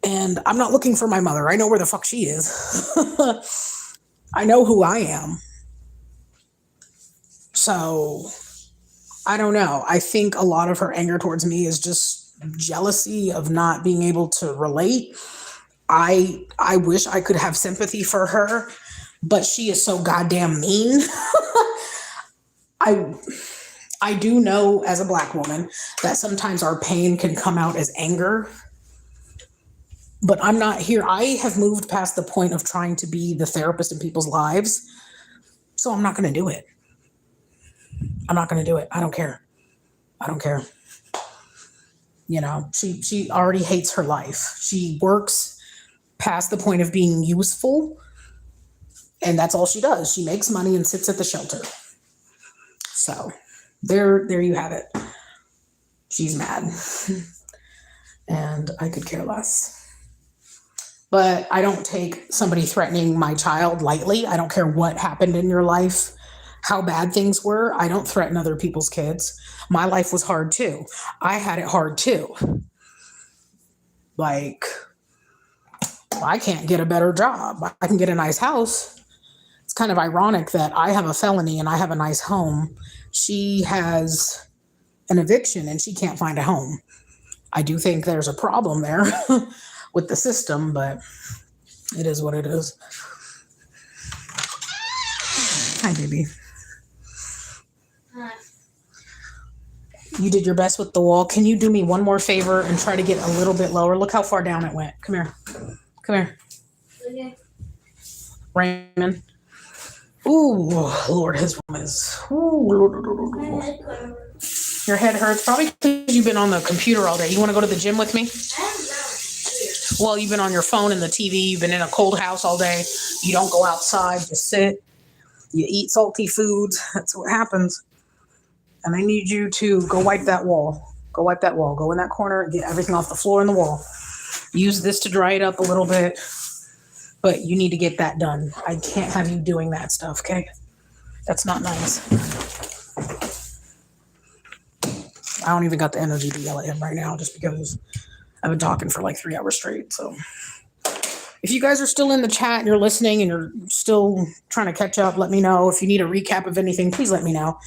And I'm not looking for my mother. I know where the fuck she is. I know who I am. So, I don't know. I think a lot of her anger towards me is just jealousy of not being able to relate. I wish I could have sympathy for her, but she is so goddamn mean. I do know as a Black woman that sometimes our pain can come out as anger, but I'm not here. I have moved past the point of trying to be the therapist in people's lives, so I'm not going to do it. I'm not going to do it. I don't care. I don't care. You know, she already hates her life. She works past the point of being useful, and that's all she does. She makes money and sits at the shelter. So there you have it. She's mad. And I could care less. But I don't take somebody threatening my child lightly. I don't care what happened in your life, how bad things were. I don't threaten other people's kids. My life was hard too. I had it hard too. Like, I can't get a better job. I can get a nice house. It's kind of ironic that I have a felony and I have a nice home. She has an eviction and she can't find a home. I do think there's a problem there with the system, but it is what it is. Hi, baby. You did your best with the wall. Can you do me one more favor and try to get a little bit lower? Look how far down it went. Come here. Come here. Okay. Raymond. Ooh, Lord, his room is. Ooh, Lord. Your head hurts. Probably because you've been on the computer all day. You want to go to the gym with me? Well, you've been on your phone and the TV. You've been in a cold house all day. You don't go outside. Just sit. You eat salty foods. That's what happens. And I need you to go wipe that wall. Go wipe that wall. Go in that corner and get everything off the floor and the wall. Use this to dry it up a little bit. But you need to get that done. I can't have you doing that stuff, okay? That's not nice. I don't even got the energy to yell at him right now just because I've been talking for like 3 hours straight. So if you guys are still in the chat and you're listening and you're still trying to catch up, let me know. If you need a recap of anything, please let me know.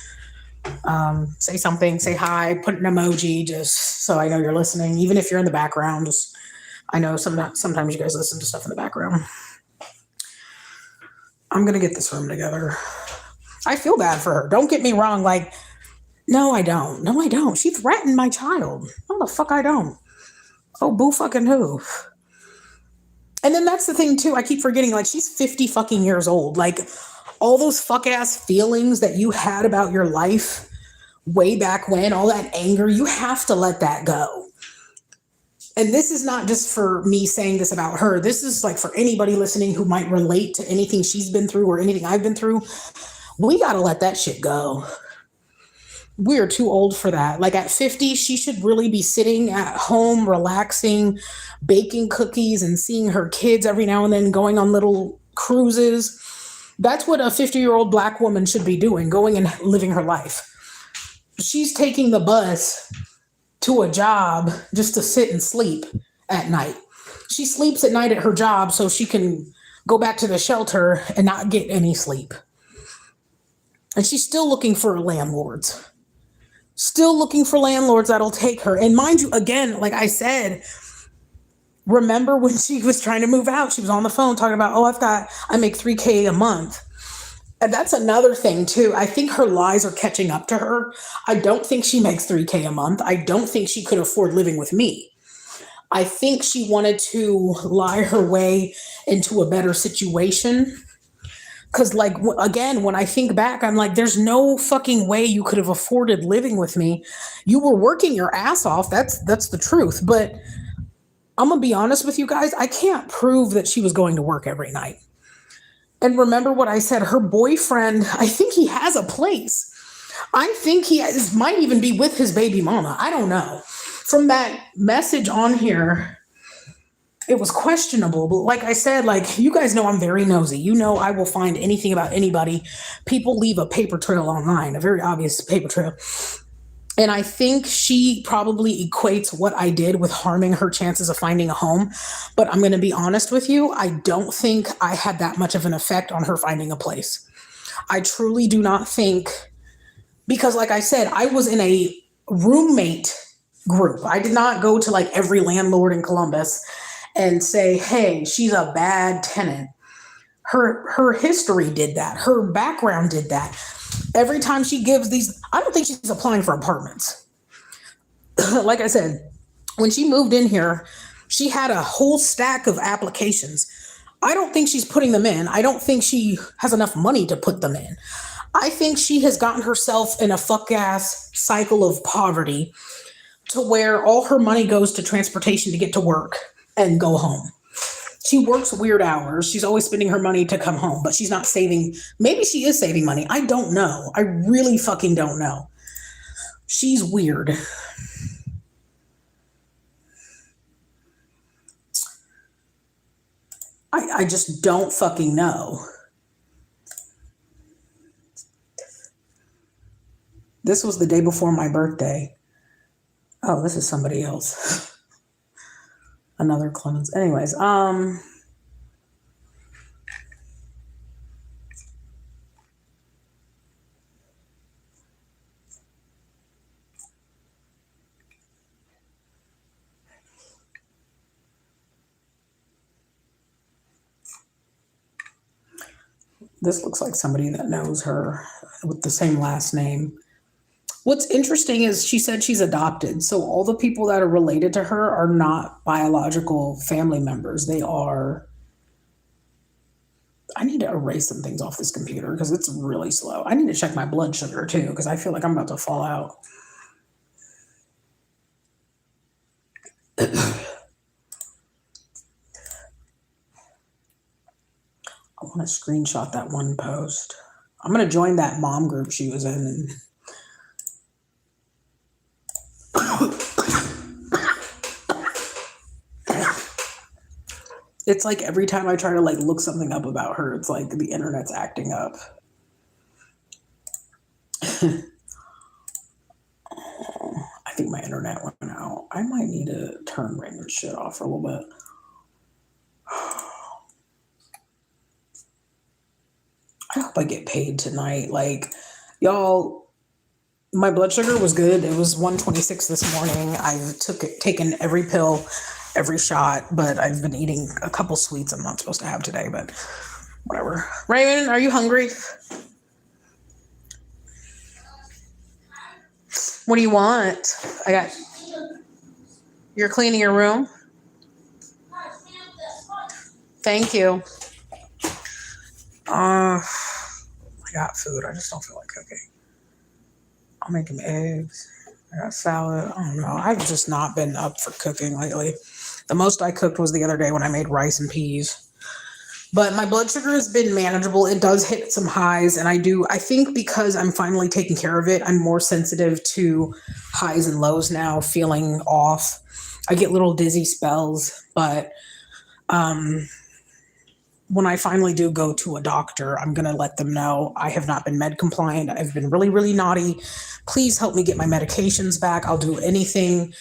Say something, say hi, put an emoji just so I know you're listening. Even if you're in the background, just I know sometimes you guys listen to stuff in the background. I'm going to get this room together. I feel bad for her. Don't get me wrong. Like, no, I don't. No, I don't. She threatened my child. No, the fuck I don't. Oh, boo fucking who. And then that's the thing too. I keep forgetting, like, she's 50 fucking years old. Like, all those fuck ass feelings that you had about your life way back when, all that anger, you have to let that go. And this is not just for me saying this about her. This is like for anybody listening who might relate to anything she's been through or anything I've been through. We got to let that shit go. We're too old for that. Like at 50, she should really be sitting at home, relaxing, baking cookies and seeing her kids every now and then, going on little cruises. That's what a 50-year-old Black woman should be doing, going and living her life. She's taking the bus to a job just to sit and sleep at night. She sleeps at night at her job so she can go back to the shelter and not get any sleep. And she's still looking for landlords. Still looking for landlords that'll take her. And mind you, again, like I said, remember when she was trying to move out, she was on the phone talking about, I make $3,000 a month. And that's another thing too. I think her lies are catching up to her. I don't think she makes $3,000 a month. I don't think she could afford living with me. I think she wanted to lie her way into a better situation Cause like, again, when I think back, I'm like, there's no fucking way you could have afforded living with me. You were working your ass off. That's the truth. But I'm gonna be honest with you guys. I can't prove that she was going to work every night. And remember what I said, her boyfriend, I think he has a place. I think might even be with his baby mama. I don't know. From that message on here, it was questionable. But like I said, like, you guys know I'm very nosy. You know I will find anything about anybody. People leave a paper trail online, a very obvious paper trail. And I think she probably equates what I did with harming her chances of finding a home. But I'm going to be honest with you. I don't think I had that much of an effect on her finding a place. I truly do not think, because like I said, I was in a roommate group. I did not go to like every landlord in Columbus and say, hey, she's a bad tenant. Her history did that. Her background did that. Every time she gives these, I don't think she's applying for apartments. Like I said, when she moved in here, she had a whole stack of applications. I don't think she's putting them in. I don't think she has enough money to put them in. I think she has gotten herself in a fuck-ass cycle of poverty to where all her money goes to transportation to get to work and go home. She works weird hours. She's always spending her money to come home, but she's not saving. Maybe she is saving money. I don't know. I really fucking don't know. She's weird. I just don't fucking know. This was the day before my birthday. Oh, this is somebody else. Another Clemens. Anyways, this looks like somebody that knows her with the same last name. What's interesting is she said she's adopted. So all the people that are related to her are not biological family members. They are. I need to erase some things off this computer because it's really slow. I need to check my blood sugar too because I feel like I'm about to fall out. I want to screenshot that one post. I'm going to join that mom group she was in and it's like every time I try to like look something up about her, it's like the internet's acting up. I think my internet went out. I might need to turn Raymond's shit off for a little bit. I hope I get paid tonight. Like, y'all, my blood sugar was good. It was 126 this morning. I've taken every pill, every shot, but I've been eating a couple sweets I'm not supposed to have today, but whatever. Raymond, are you hungry? What do you want? You're cleaning your room? Thank you. I got food. I just don't feel like cooking. I'll make him eggs. I got salad. I don't know. I've just not been up for cooking lately. The most I cooked was the other day when I made rice and peas. But my blood sugar has been manageable. It does hit some highs. And I think because I'm finally taking care of it, I'm more sensitive to highs and lows now, feeling off. I get little dizzy spells. But when I finally do go to a doctor, I'm going to let them know I have not been med compliant. I've been really, really naughty. Please help me get my medications back. I'll do anything.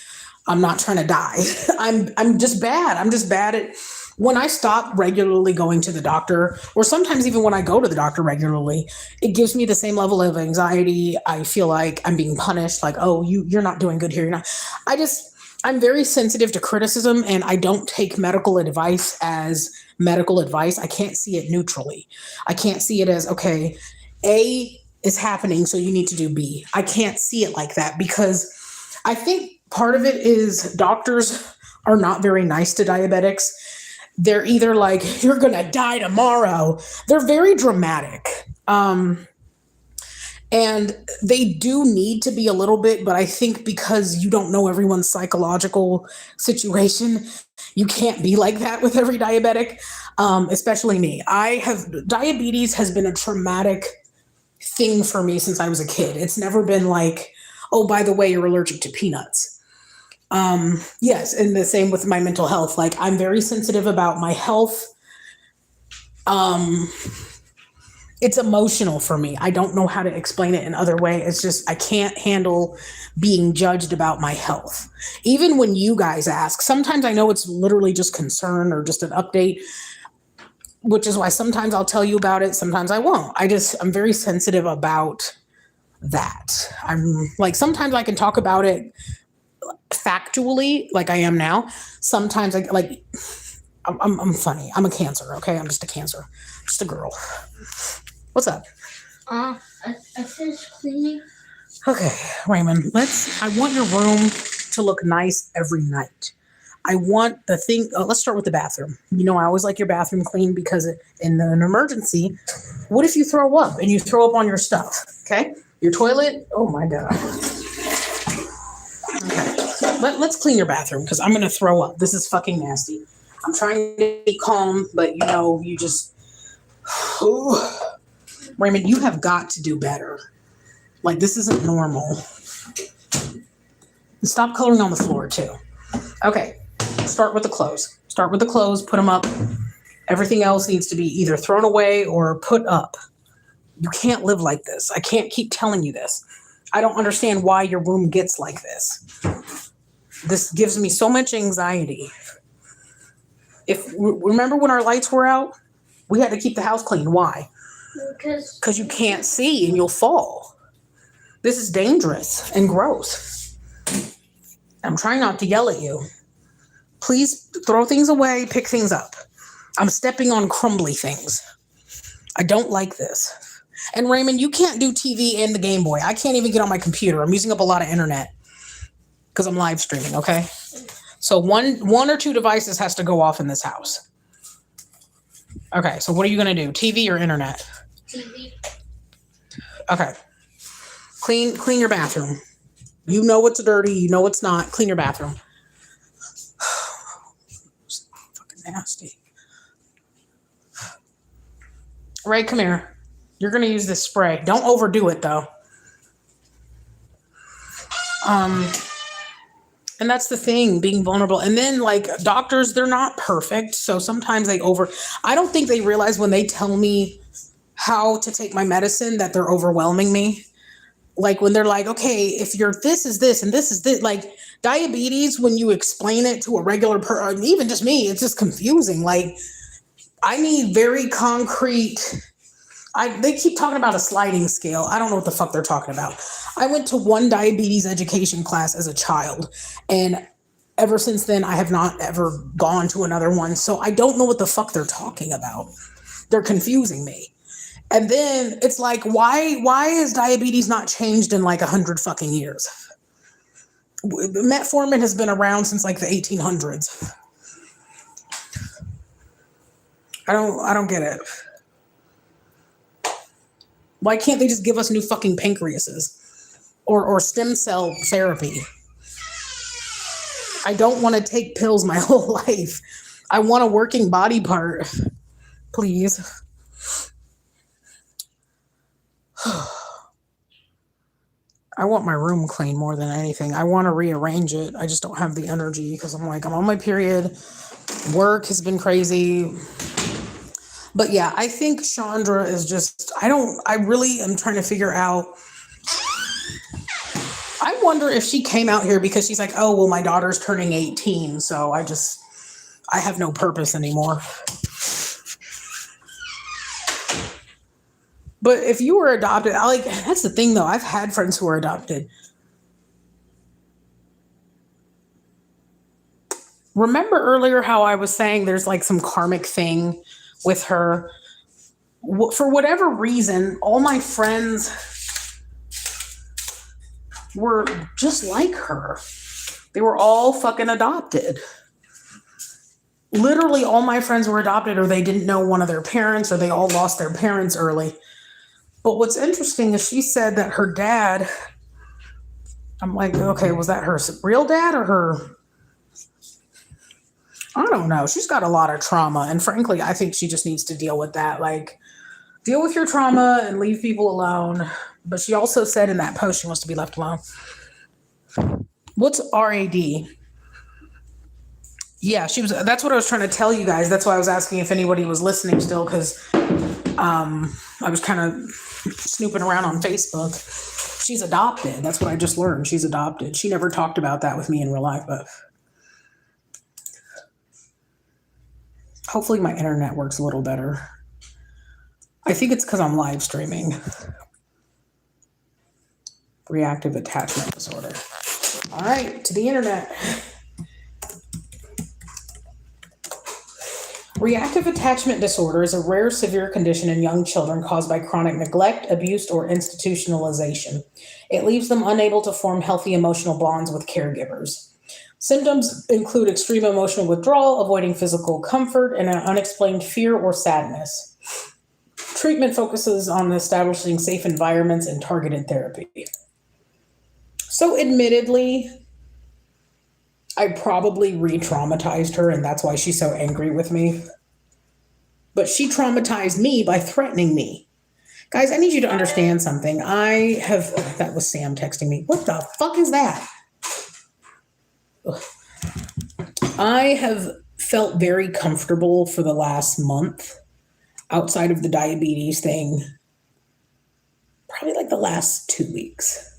I'm not trying to die. I'm just bad. I'm just bad at when I stop regularly going to the doctor, or sometimes even when I go to the doctor regularly, it gives me the same level of anxiety. I feel like I'm being punished. Like, oh, you're not doing good here. You're not. I'm very sensitive to criticism, and I don't take medical advice as medical advice. I can't see it neutrally. I can't see it as, okay, A is happening, so you need to do B. I can't see it like that because I think part of it is doctors are not very nice to diabetics. they're either like, you're gonna die tomorrow. They're very dramatic. And they do need to be a little bit, but I think because you don't know everyone's psychological situation, you can't be like that with every diabetic, especially me. Diabetes has been a traumatic thing for me since I was a kid. It's never been like, oh, by the way, you're allergic to peanuts. Yes, and the same with my mental health. Like, I'm very sensitive about my health. It's emotional for me. I don't know how to explain it in other way. It's just, I can't handle being judged about my health. Even when you guys ask, sometimes I know it's literally just concern or just an update, which is why sometimes I'll tell you about it. Sometimes I won't. I'm very sensitive about that. I'm like, sometimes I can talk about it factually like I am now. Sometimes I'm funny. I'm a Cancer. Okay. I'm just a Cancer, just a girl. What's up? I finished cleaning. Okay, Raymond, I want your room to look nice every night. I want the thing, let's start with the bathroom. You know, I always like your bathroom clean because in an emergency, what if you throw up and you throw up on your stuff? Okay, your toilet, oh my God. Okay, let's clean your bathroom because I'm going to throw up. This is fucking nasty. I'm trying to be calm, but you know, you just, Raymond, you have got to do better. Like, this isn't normal. Stop coloring on the floor, too. Okay, start with the clothes. Put them up. Everything else needs to be either thrown away or put up. You can't live like this. I can't keep telling you this. I don't understand why your room gets like this. This gives me so much anxiety. Remember when our lights were out? We had to keep the house clean. Why? Because you can't see and you'll fall. This is dangerous and gross. I'm trying not to yell at you. Please throw things away, pick things up. I'm stepping on crumbly things. I don't like this. And Raymond, you can't do TV and the Game Boy. I can't even get on my computer. I'm using up a lot of internet because I'm live streaming, okay? So one or two devices has to go off in this house. Okay, so what are you going to do? TV or internet? TV. Okay. Clean your bathroom. You know what's dirty. You know what's not. Clean your bathroom. Fucking nasty. Ray, come here. You're going to use this spray. Don't overdo it, though. And that's the thing, being vulnerable. And then, like, doctors, they're not perfect. So sometimes I don't think they realize when they tell me how to take my medicine that they're overwhelming me. Like when they're like, okay, if you're this is this and this is this, like diabetes, when you explain it to a regular person, even just me, it's just confusing. Like I need very concrete. They keep talking about a sliding scale. I don't know what the fuck they're talking about. I went to one diabetes education class as a child, and ever since then, I have not ever gone to another one. So I don't know what the fuck they're talking about. They're confusing me. And then it's like, why is diabetes not changed in like 100 fucking years? Metformin has been around since like the 1800s. I don't get it. Why can't they just give us new fucking pancreases or stem cell therapy? I don't want to take pills my whole life. I want a working body part, please. I want my room clean more than anything. I want to rearrange it. I just don't have the energy because I'm on my period. Work has been crazy. But yeah, I think Chandra is just, I really am trying to figure out. I wonder if she came out here because she's like, oh, well, my daughter's turning 18. So I have no purpose anymore. But if you were adopted, that's the thing though. I've had friends who were adopted. Remember earlier how I was saying there's like some karmic thing with her? For whatever reason, all my friends were just like her. They were all fucking adopted. literally all my friends were adopted, or they didn't know one of their parents, or they all lost their parents early. But what's interesting is she said that her dad, I'm like, okay, was that her real dad or her? I don't know. She's got a lot of trauma. And frankly, I think she just needs to deal with that. Like, deal with your trauma and leave people alone. But she also said in that post she wants to be left alone. What's RAD? Yeah, she was. That's what I was trying to tell you guys. That's why I was asking if anybody was listening still, because I was kind of snooping around on Facebook. She's adopted. That's what I just learned. She's adopted. She never talked about that with me in real life, but hopefully my internet works a little better. I think it's because I'm live streaming. Reactive attachment disorder. All right, to the internet. Reactive attachment disorder is a rare severe condition in young children caused by chronic neglect, abuse, or institutionalization. It leaves them unable to form healthy emotional bonds with caregivers. Symptoms include extreme emotional withdrawal, avoiding physical comfort, and an unexplained fear or sadness. Treatment focuses on establishing safe environments and targeted therapy. So admittedly, I probably re-traumatized her, and that's why she's so angry with me. But she traumatized me by threatening me. Guys, I need you to understand something. That was Sam texting me. What the fuck is that? Ugh. I have felt very comfortable for the last month outside of the diabetes thing. Probably like the last 2 weeks.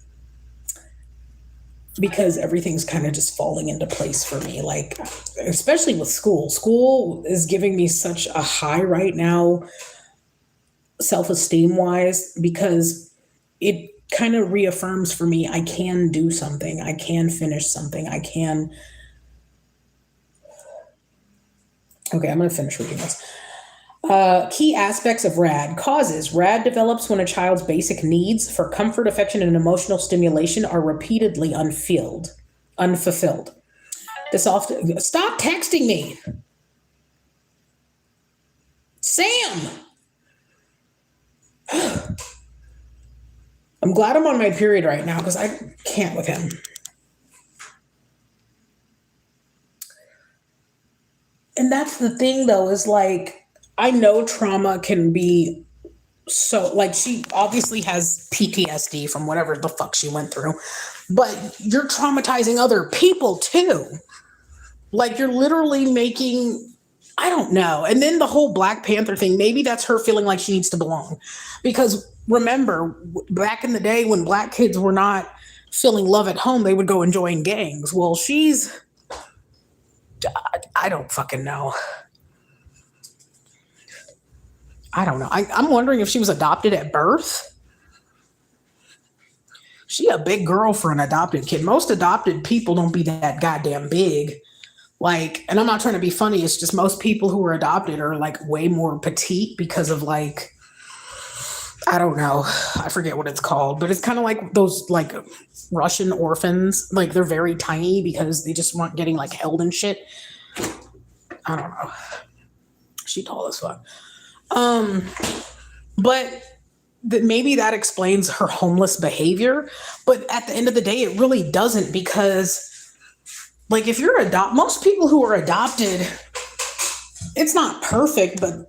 Because everything's kind of just falling into place for me, like especially with school. School is giving me such a high right now, self-esteem wise, because it kind of reaffirms for me I can do something, I can finish something, I can. Okay, I'm going to finish reading this. Key aspects of RAD. Causes. RAD develops when a child's basic needs for comfort, affection, and emotional stimulation are repeatedly unfulfilled. This often... Stop texting me! Sam! I'm glad I'm on my period right now because I can't with him. And that's the thing, though, is like, I know trauma can be so, like, she obviously has PTSD from whatever the fuck she went through, but you're traumatizing other people too. Like, you're literally making, I don't know. And then the whole Black Panther thing, maybe that's her feeling like she needs to belong. Because remember, back in the day when Black kids were not feeling love at home, they would go and join gangs. Well, I don't fucking know. I don't know. I'm wondering if she was adopted at birth. She a big girl for an adopted kid. Most adopted people don't be that goddamn big. Like, and I'm not trying to be funny. It's just most people who are adopted are like way more petite because of like, I don't know. I forget what it's called, but it's kind of like those like Russian orphans. Like they're very tiny because they just weren't getting like held and shit. I don't know. She tall as fuck. But maybe that explains her homeless behavior. But at the end of the day, it really doesn't, because like if you're most people who are adopted, it's not perfect, but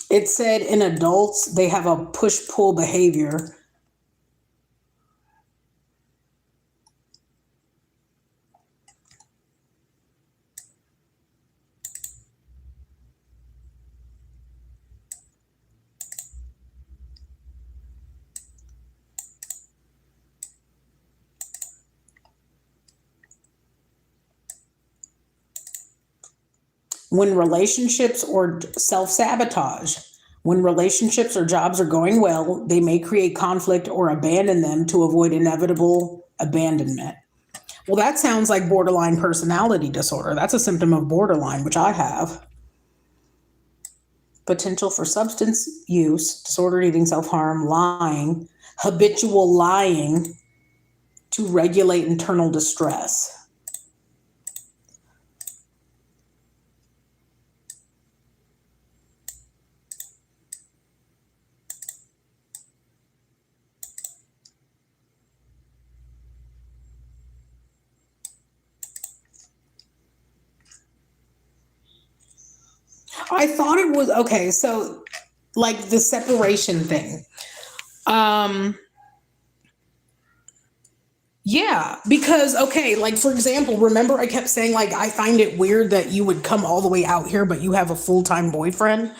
it said in adults, they have a push-pull behavior. When relationships or self-sabotage. When relationships or jobs are going well, they may create conflict or abandon them to avoid inevitable abandonment. Well, that sounds like borderline personality disorder. That's a symptom of borderline, which I have. Potential for substance use, disordered eating, self-harm, lying, habitual lying to regulate internal distress. I thought it was okay. So, like the separation thing. Yeah, because okay, like for example, remember I kept saying like I find it weird that you would come all the way out here, but you have a full-time boyfriend.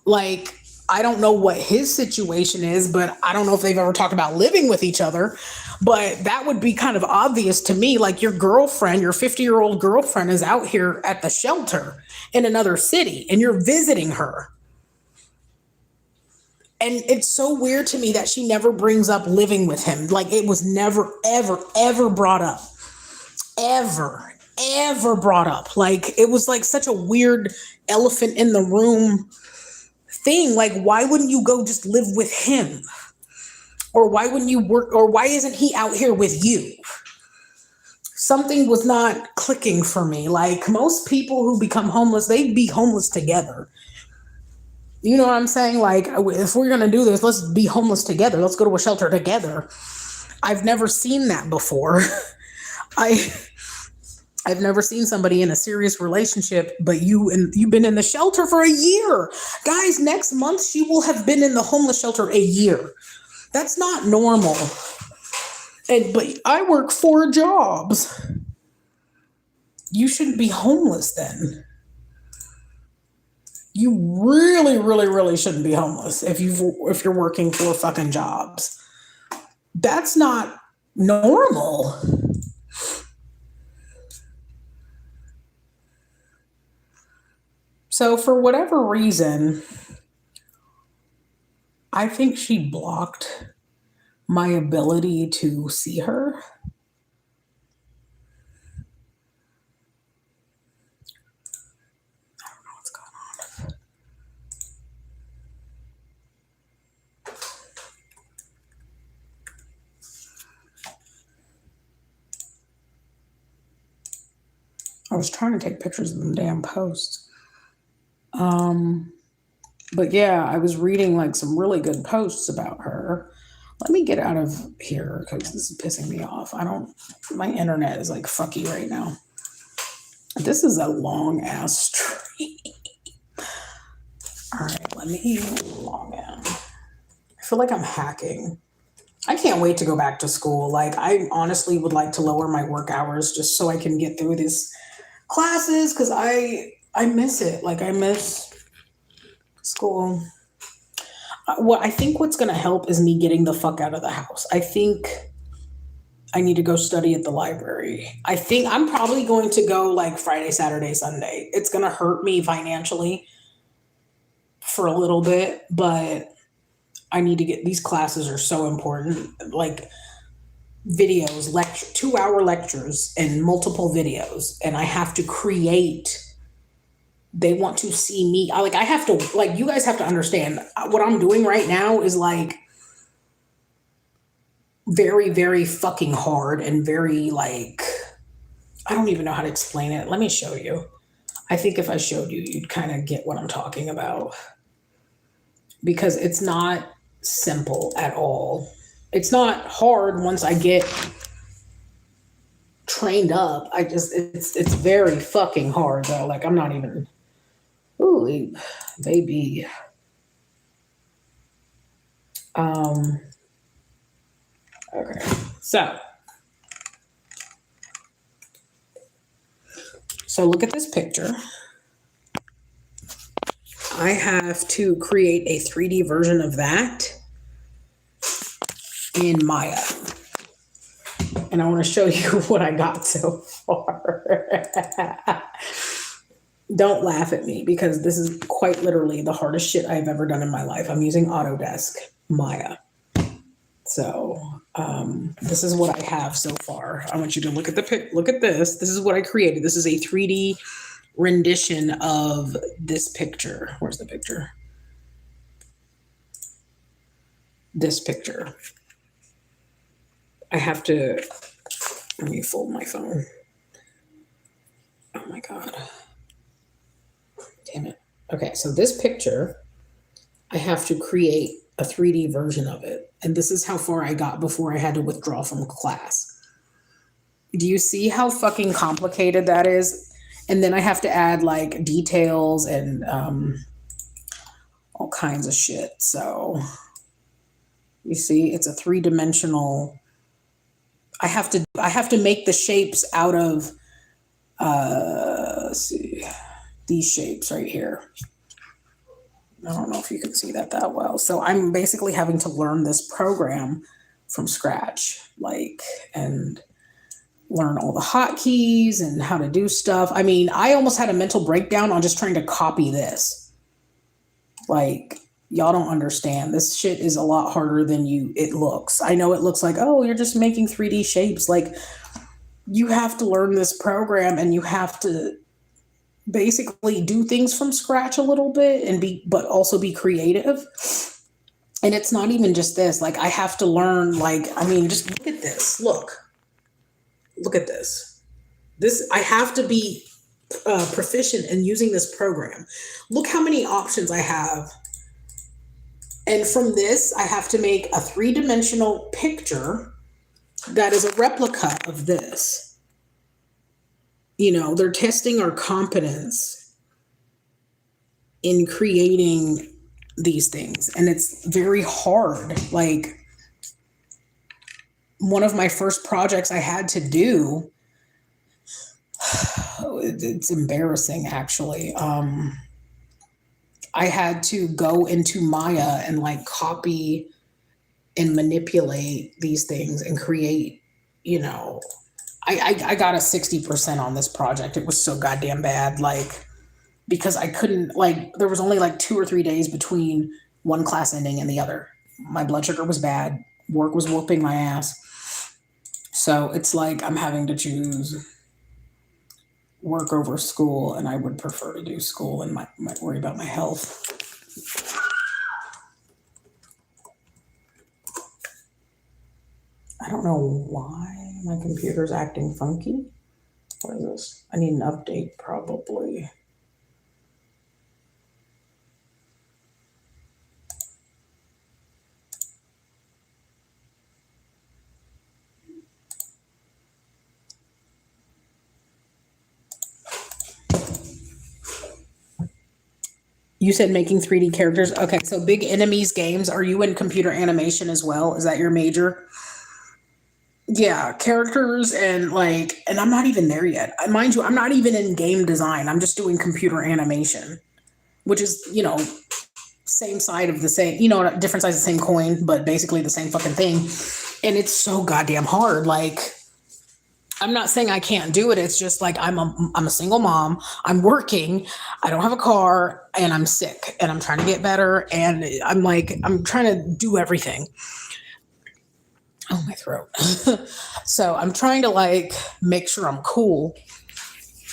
Like I don't know what his situation is, but I don't know if they've ever talked about living with each other. But that would be kind of obvious to me. Like your girlfriend, your 50-year-old girlfriend is out here at the shelter in another city and you're visiting her. And it's so weird to me that she never brings up living with him. Like it was never, ever, ever brought up. Ever brought up. Like it was like such a weird elephant in the room thing. Like, why wouldn't you go just live with him? Or why wouldn't you work? Or why isn't he out here with you? Something was not clicking for me. Like most people who become homeless, they'd be homeless together. You know what I'm saying? Like if we're going to do this, let's be homeless together. Let's go to a shelter together. I've never seen that before. I've never seen somebody in a serious relationship, but you've been in the shelter for a year. Guys, next month she will have been in the homeless shelter a year. That's not normal. But I work 4 jobs. You shouldn't be homeless then. You really, really, really shouldn't be homeless if you're working 4 fucking jobs. That's not normal. So for whatever reason, I think she blocked my ability to see her. I don't know what's going on. I was trying to take pictures of them damn posts. But yeah, I was reading like some really good posts about her. Let me get out of here because this is pissing me off. My internet is like fucky right now. This is a long ass stream. All right, let me log in. I feel like I'm hacking. I can't wait to go back to school. Like I honestly would like to lower my work hours just so I can get through these classes because I miss it. Like I miss school. I think what's going to help is me getting the fuck out of the house. I think I need to go study at the library. I think I'm probably going to go like Friday, Saturday, Sunday. It's going to hurt me financially for a little bit, but I need to get, these classes are so important. Like videos, 2-hour lectures and multiple videos. And I have to create. They want to see me. I have to, like, you guys have to understand what I'm doing right now is like very, very fucking hard and very like, I don't even know how to explain it. Let me show you. I think if I showed you, you'd kind of get what I'm talking about because it's not simple at all. It's not hard once I get trained up. It's very fucking hard though. Like I'm not even, ooh, baby. Okay, so look at this picture. I have to create a 3D version of that in Maya. And I want to show you what I got so far. Don't laugh at me because this is quite literally the hardest shit I've ever done in my life. I'm using Autodesk Maya. So this is what I have so far. I want you to look at look at this. This is what I created. This is a 3D rendition of this picture. Where's the picture? This picture. I have to, let me fold my phone. Oh my God. Damn it. Okay, so this picture, I have to create a 3D version of it. And this is how far I got before I had to withdraw from class. Do you see how fucking complicated that is? And then I have to add like details and all kinds of shit. So you see, it's a 3-dimensional. I have to make the shapes out of let's see, these shapes right here. I don't know if you can see that well. So I'm basically having to learn this program from scratch, like, and learn all the hotkeys and how to do stuff. I mean, I almost had a mental breakdown on just trying to copy this. Like, y'all don't understand. This shit is a lot harder than it looks. I know it looks like, oh, you're just making 3D shapes. Like, you have to learn this program and you have to basically do things from scratch a little bit but also be creative. And it's not even just this. Like, I have to learn, like, I mean, just look at this. Look at this. I have to be proficient in using this program. Look how many options I have. And from this, I have to make a 3-dimensional picture that is a replica of this. You know, they're testing our competence in creating these things. And it's very hard. Like, one of my first projects I had to do, it's embarrassing actually. I had to go into Maya and like copy and manipulate these things and create, you know, I got a 60% on this project. It was so goddamn bad. Like, because I couldn't, like, there was only like 2 or 3 days between one class ending and the other. My blood sugar was bad. Work was whooping my ass. So it's like I'm having to choose work over school, and I would prefer to do school and might worry about my health. I don't know why my computer's acting funky. What is this? I need an update probably. You said making 3D characters. Okay, so Big Enemies Games. Are you in computer animation as well? Is that your major? Yeah, characters and like, and I'm not even there yet. Mind you, I'm not even in game design. I'm just doing computer animation, which is, you know, same side of the same, you know, different sides of the same coin, but basically the same fucking thing. And it's so goddamn hard. Like, I'm not saying I can't do it. It's just like I'm a single mom. I'm working. I don't have a car, and I'm sick, and I'm trying to get better. And I'm like, I'm trying to do everything. Oh, my throat. So I'm trying to like make sure I'm cool.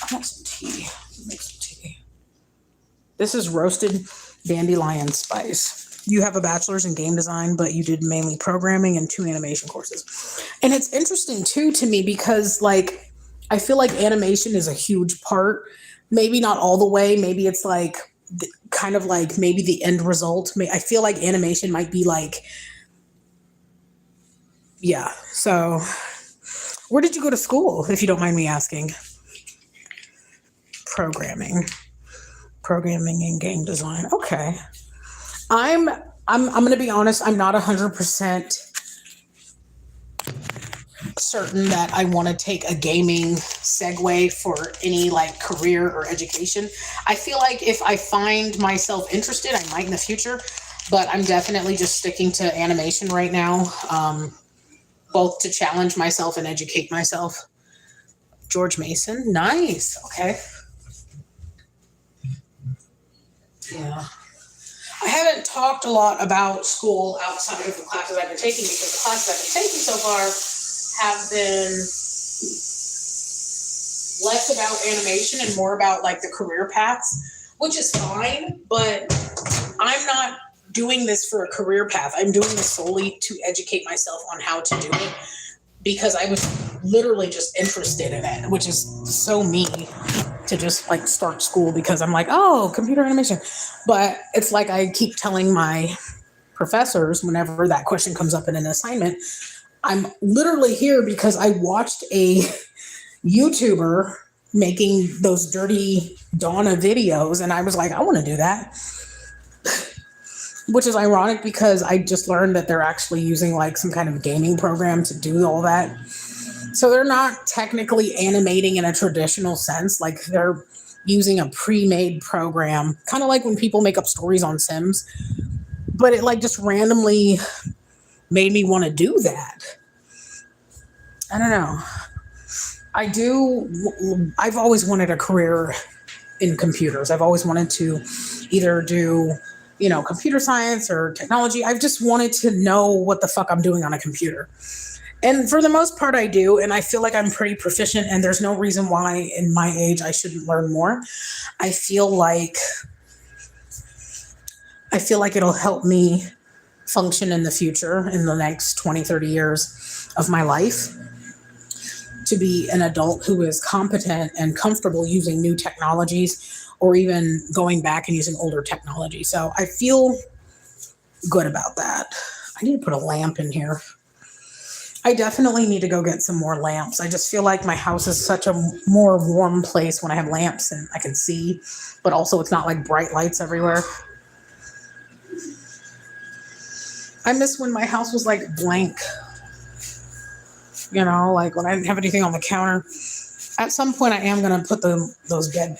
I want some tea. Make some tea. This is roasted dandelion spice. You have a bachelor's in game design, but you did mainly programming and 2 animation courses. And it's interesting too to me because like, I feel like animation is a huge part, maybe not all the way. Maybe it's like kind of like maybe the end result. I feel like animation might be like, yeah. So where did you go to school, if you don't mind me asking? Programming and game design. Okay. I'm going to be honest. I'm not 100% certain that I want to take a gaming segue for any like career or education. I feel like if I find myself interested, I might in the future, but I'm definitely just sticking to animation right now. Both to challenge myself and educate myself. George Mason. Nice. Okay. Yeah. I haven't talked a lot about school outside of the classes I've been taking because the classes I've been taking so far have been less about animation and more about like the career paths, which is fine, but I'm not doing this for a career path. I'm doing this solely to educate myself on how to do it because I was literally just interested in it, which is so me to just like start school because I'm like, oh, computer animation. But it's like I keep telling my professors whenever that question comes up in an assignment, I'm literally here because I watched a YouTuber making those dirty Donna videos and I was like, I want to do that. Which is ironic because I just learned that they're actually using like some kind of gaming program to do all that. So they're not technically animating in a traditional sense. Like they're using a pre-made program, kind of like when people make up stories on Sims. But it like just randomly made me want to do that. I don't know. I've always wanted a career in computers. I've always wanted to either do, computer science or technology. I've just wanted to know what the fuck I'm doing on a computer. And for the most part, I do. And I feel like I'm pretty proficient and there's no reason why in my age I shouldn't learn more. I feel like it'll help me function in the future in the next 20, 30 years of my life to be an adult who is competent and comfortable using new technologies or even going back and using older technology. So I feel good about that. I need to put a lamp in here. I definitely need to go get some more lamps. I just feel like my house is such a more warm place when I have lamps and I can see, but also it's not like bright lights everywhere. I miss when my house was like blank. Like when I didn't have anything on the counter. At some point I am going to put those dead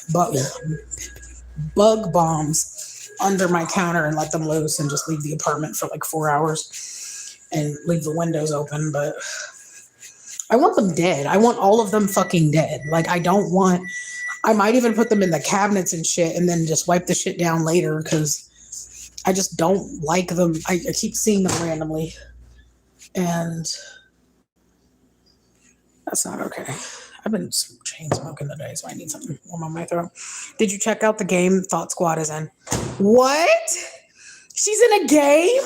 bug bombs under my counter and let them loose and just leave the apartment for like 4 hours. And leave the windows open, but I want them dead. I want all of them fucking dead. Like I might even put them in the cabinets and shit and then just wipe the shit down later because I just don't like them. I keep seeing them randomly and that's not okay. I've been chain smoking today, so I need something warm on my throat. Did you check out the game Thought Squad is in? What? She's in a game?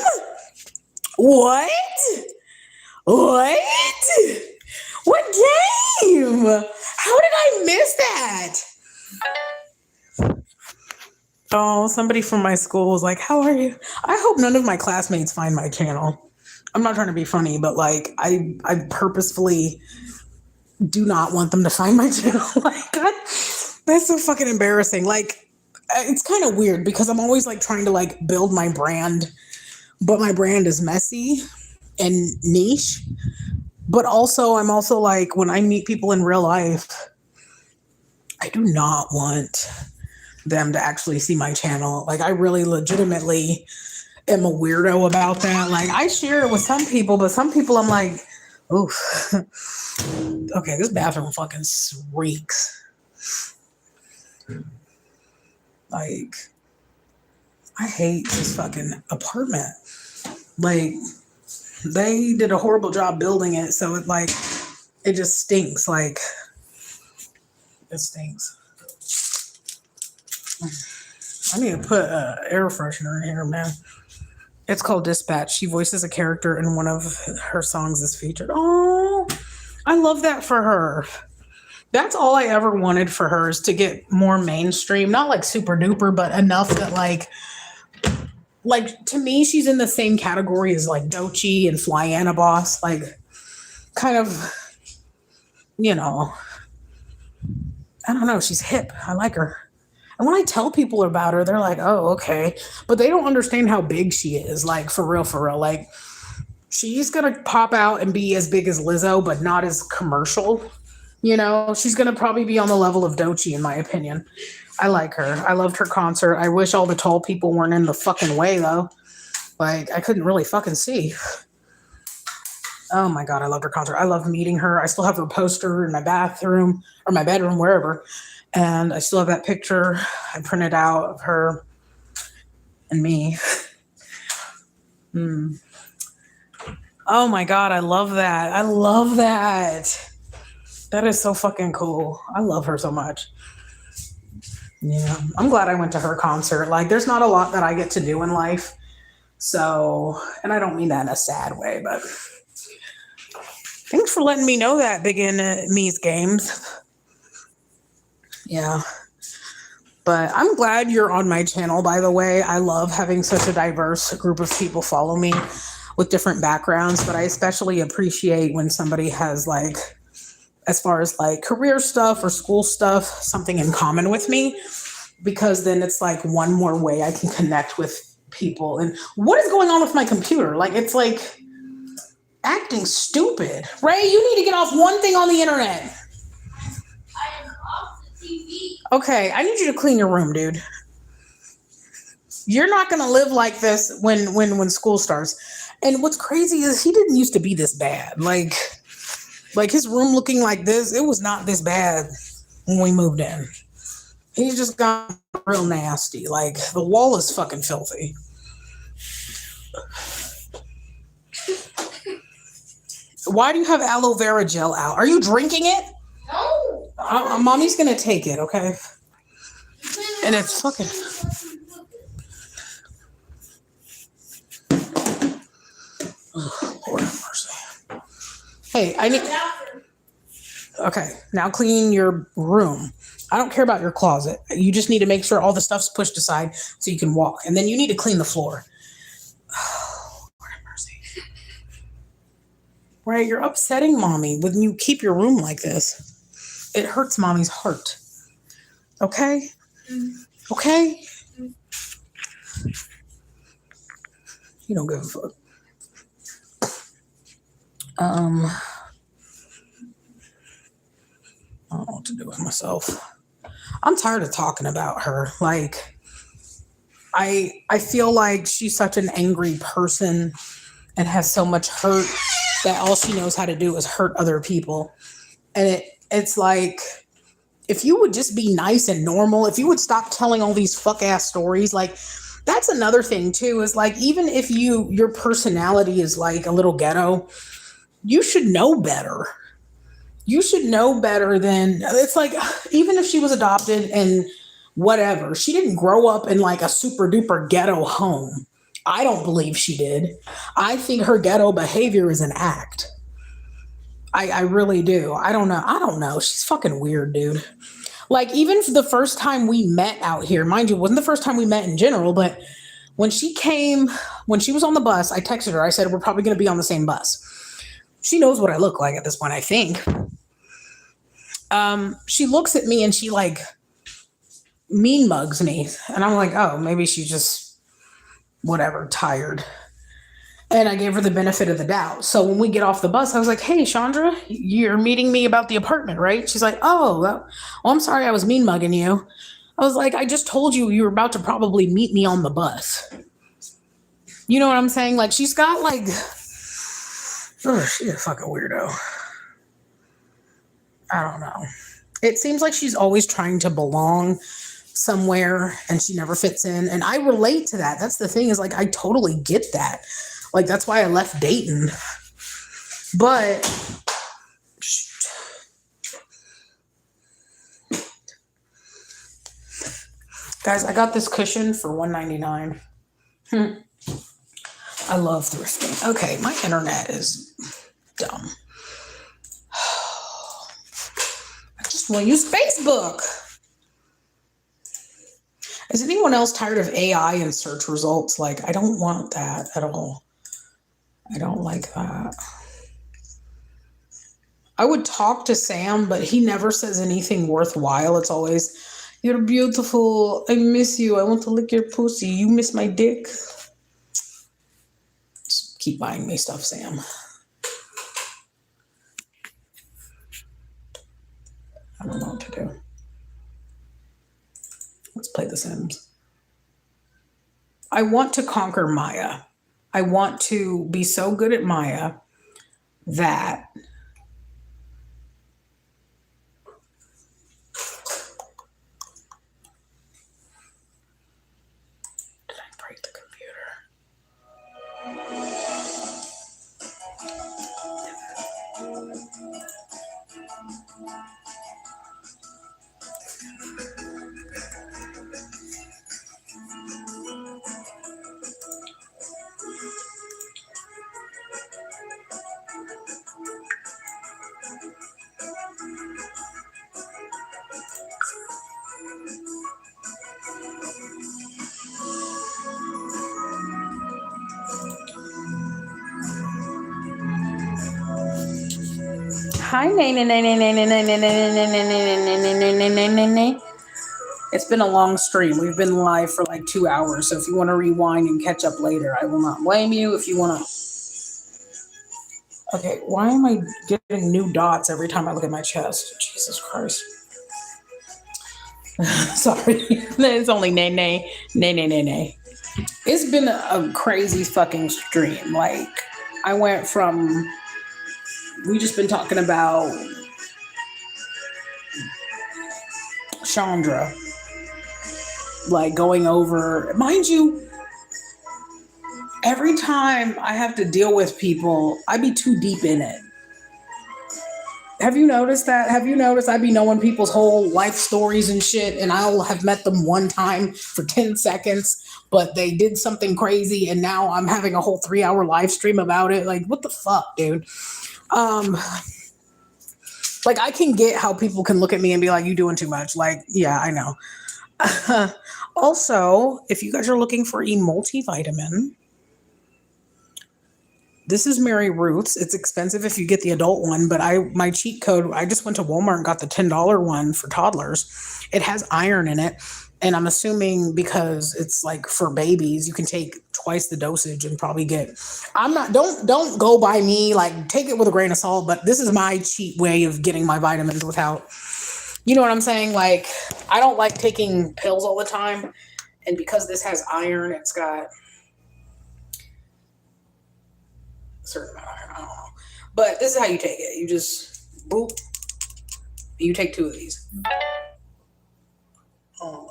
What? What game? How did I miss that? Oh, somebody from my school was like, how are you? I hope none of my classmates find my channel. I'm not trying to be funny, but like I purposefully do not want them to find my channel. Like that's so fucking embarrassing. Like it's kind of weird because I'm always like trying to like build my brand, but my brand is messy and niche. But also I'm also like when I meet people in real life, I do not want them to actually see my channel. Like I really legitimately am a weirdo about that. Like I share it with some people, but some people I'm like, oof. Okay, this bathroom fucking reeks. Like, I hate this fucking apartment. Like, they did a horrible job building it, so it just stinks. Like, it stinks. I need to put an air freshener in here, man. It's called Dispatch. She voices a character in one of her songs is featured. Oh, I love that for her. That's all I ever wanted for her is to get more mainstream. Not like super duper, but enough that like to me, she's in the same category as like Doechii and Flyana Boss. Like kind of, I don't know. She's hip. I like her. And when I tell people about her, they're like, oh, okay. But they don't understand how big she is. Like, for real. Like, she's going to pop out and be as big as Lizzo, but not as commercial. She's going to probably be on the level of Doechii, in my opinion. I like her. I loved her concert. I wish all the tall people weren't in the fucking way, though. Like, I couldn't really fucking see. Oh, my God. I loved her concert. I loved meeting her. I still have her poster in my bathroom or my bedroom, wherever. And I still have that picture I printed out of her and me. Oh my God, I love that. I love that. That is so fucking cool. I love her so much. Yeah, I'm glad I went to her concert. Like, there's not a lot that I get to do in life. So, and I don't mean that in a sad way, but thanks for letting me know that, Big in Me's games. Yeah. But I'm glad you're on my channel, by the way. I love having such a diverse group of people follow me with different backgrounds, but I especially appreciate when somebody has, like, as far as like career stuff or school stuff, something in common with me, because then it's like one more way I can connect with people. And what is going on with my computer? Like, it's like acting stupid. Ray, you need to get off one thing on the internet. I am off the TV. Okay, I need you to clean your room, dude. You're not gonna live like this when school starts. And what's crazy is he didn't used to be this bad. Like his room looking like this, it was not this bad when we moved in. He's just got real nasty. Like, the wall is fucking filthy. Why do you have aloe vera gel out? Are you drinking it? No. Mommy's gonna take it, okay? And it's fucking... Oh, Lord have mercy. Hey, I need... Okay, now clean your room. I don't care about your closet. You just need to make sure all the stuff's pushed aside so you can walk. And then you need to clean the floor. Oh, Lord have mercy. Right, you're upsetting Mommy when you keep your room like this. It hurts Mommy's heart. Okay? Okay? You don't give a fuck. I don't know what to do with myself. I'm tired of talking about her. Like, I feel like she's such an angry person and has so much hurt that all she knows how to do is hurt other people. And it's like, if you would just be nice and normal, if you would stop telling all these fuck ass stories, like, that's another thing too, is like, even if your personality is like a little ghetto, you should know better. You should know better than, it's like, even if she was adopted and whatever, she didn't grow up in like a super duper ghetto home. I don't believe she did. I think her ghetto behavior is an act. I really do. I don't know. She's fucking weird, dude. Like, even for the first time we met out here, mind you, it wasn't the first time we met in general, but when she was on the bus, I texted her. I said, we're probably going to be on the same bus. She knows what I look like at this point, I think. She looks at me and she like mean mugs me. And I'm like, oh, maybe she's just whatever, tired. And I gave her the benefit of the doubt. So when we get off the bus, I was like, hey, Chandra, you're meeting me about the apartment, right? She's like, oh, I'm sorry I was mean mugging you. I was like, I just told you were about to probably meet me on the bus. You know what I'm saying? Like, she's got like, she's a fucking weirdo. I don't know. It seems like she's always trying to belong somewhere and she never fits in. And I relate to that. That's the thing, is like, I totally get that. Like, that's why I left Dayton. But guys, I got this cushion for $1.99. I love thrifting. Okay, my internet is dumb. I just want to use Facebook. Is anyone else tired of AI and search results? Like, I don't want that at all. I don't like that. I would talk to Sam, but he never says anything worthwhile. It's always, you're beautiful. I miss you. I want to lick your pussy. You miss my dick. Just keep buying me stuff, Sam. I don't know what to do. Let's play The Sims. I want to conquer Maya. I want to be so good at Maya that did I break the computer. Hi, nay. It's been a long stream. We've been live for like 2 hours. So if you want to rewind and catch up later, I will not blame you. If you want to. Okay, why am I getting new dots every time I look at my chest? Jesus Christ. Sorry. It's only nay. It's been a crazy fucking stream. Like, I went from. We just been talking about Chandra, like going over, mind you, every time I have to deal with people, I be too deep in it. Have you noticed that? Have you noticed I be knowing people's whole life stories and shit, and I'll have met them one time for 10 seconds, but they did something crazy, and now I'm having a whole 3-hour live stream about it. Like, what the fuck, dude? Like, I can get how people can look at me and be like, you doing too much. Like, yeah, I know. Also, if you guys are looking for a multivitamin, this is Mary Ruth's. It's expensive if you get the adult one, but my cheat code, I just went to Walmart and got the $10 one for toddlers. It has iron in it. And I'm assuming because it's like for babies, you can take twice the dosage and probably get, don't go by me, like take it with a grain of salt, but this is my cheap way of getting my vitamins without, you know what I'm saying? Like, I don't like taking pills all the time. And because this has iron, it's got a certain amount of iron, I don't know. But this is how you take it. You just, boop, you take 2 of these. Oh,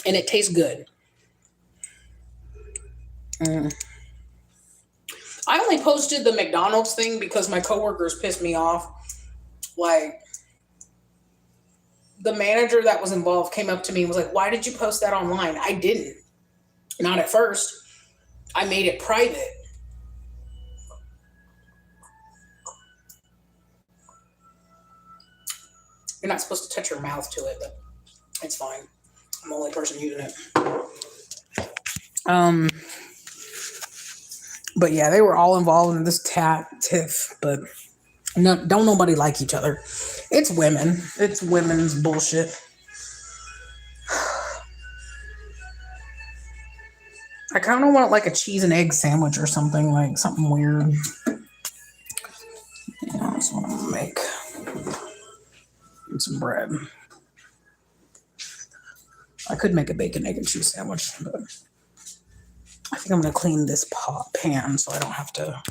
and it tastes good. I only posted the McDonald's thing because my coworkers pissed me off. Like, the manager that was involved came up to me and was like, why did you post that online? I didn't. Not at first. I made it private. You're not supposed to touch your mouth to it, but it's fine. I'm the only person using it. But yeah, they were all involved in this tiff, but no, don't nobody like each other. It's women. It's women's bullshit. I kind of want like a cheese and egg sandwich or something, like something weird. Yeah, that's what I'm gonna make. And some bread. I could make a bacon, egg, and cheese sandwich, but I think I'm gonna clean this pan so I don't have to.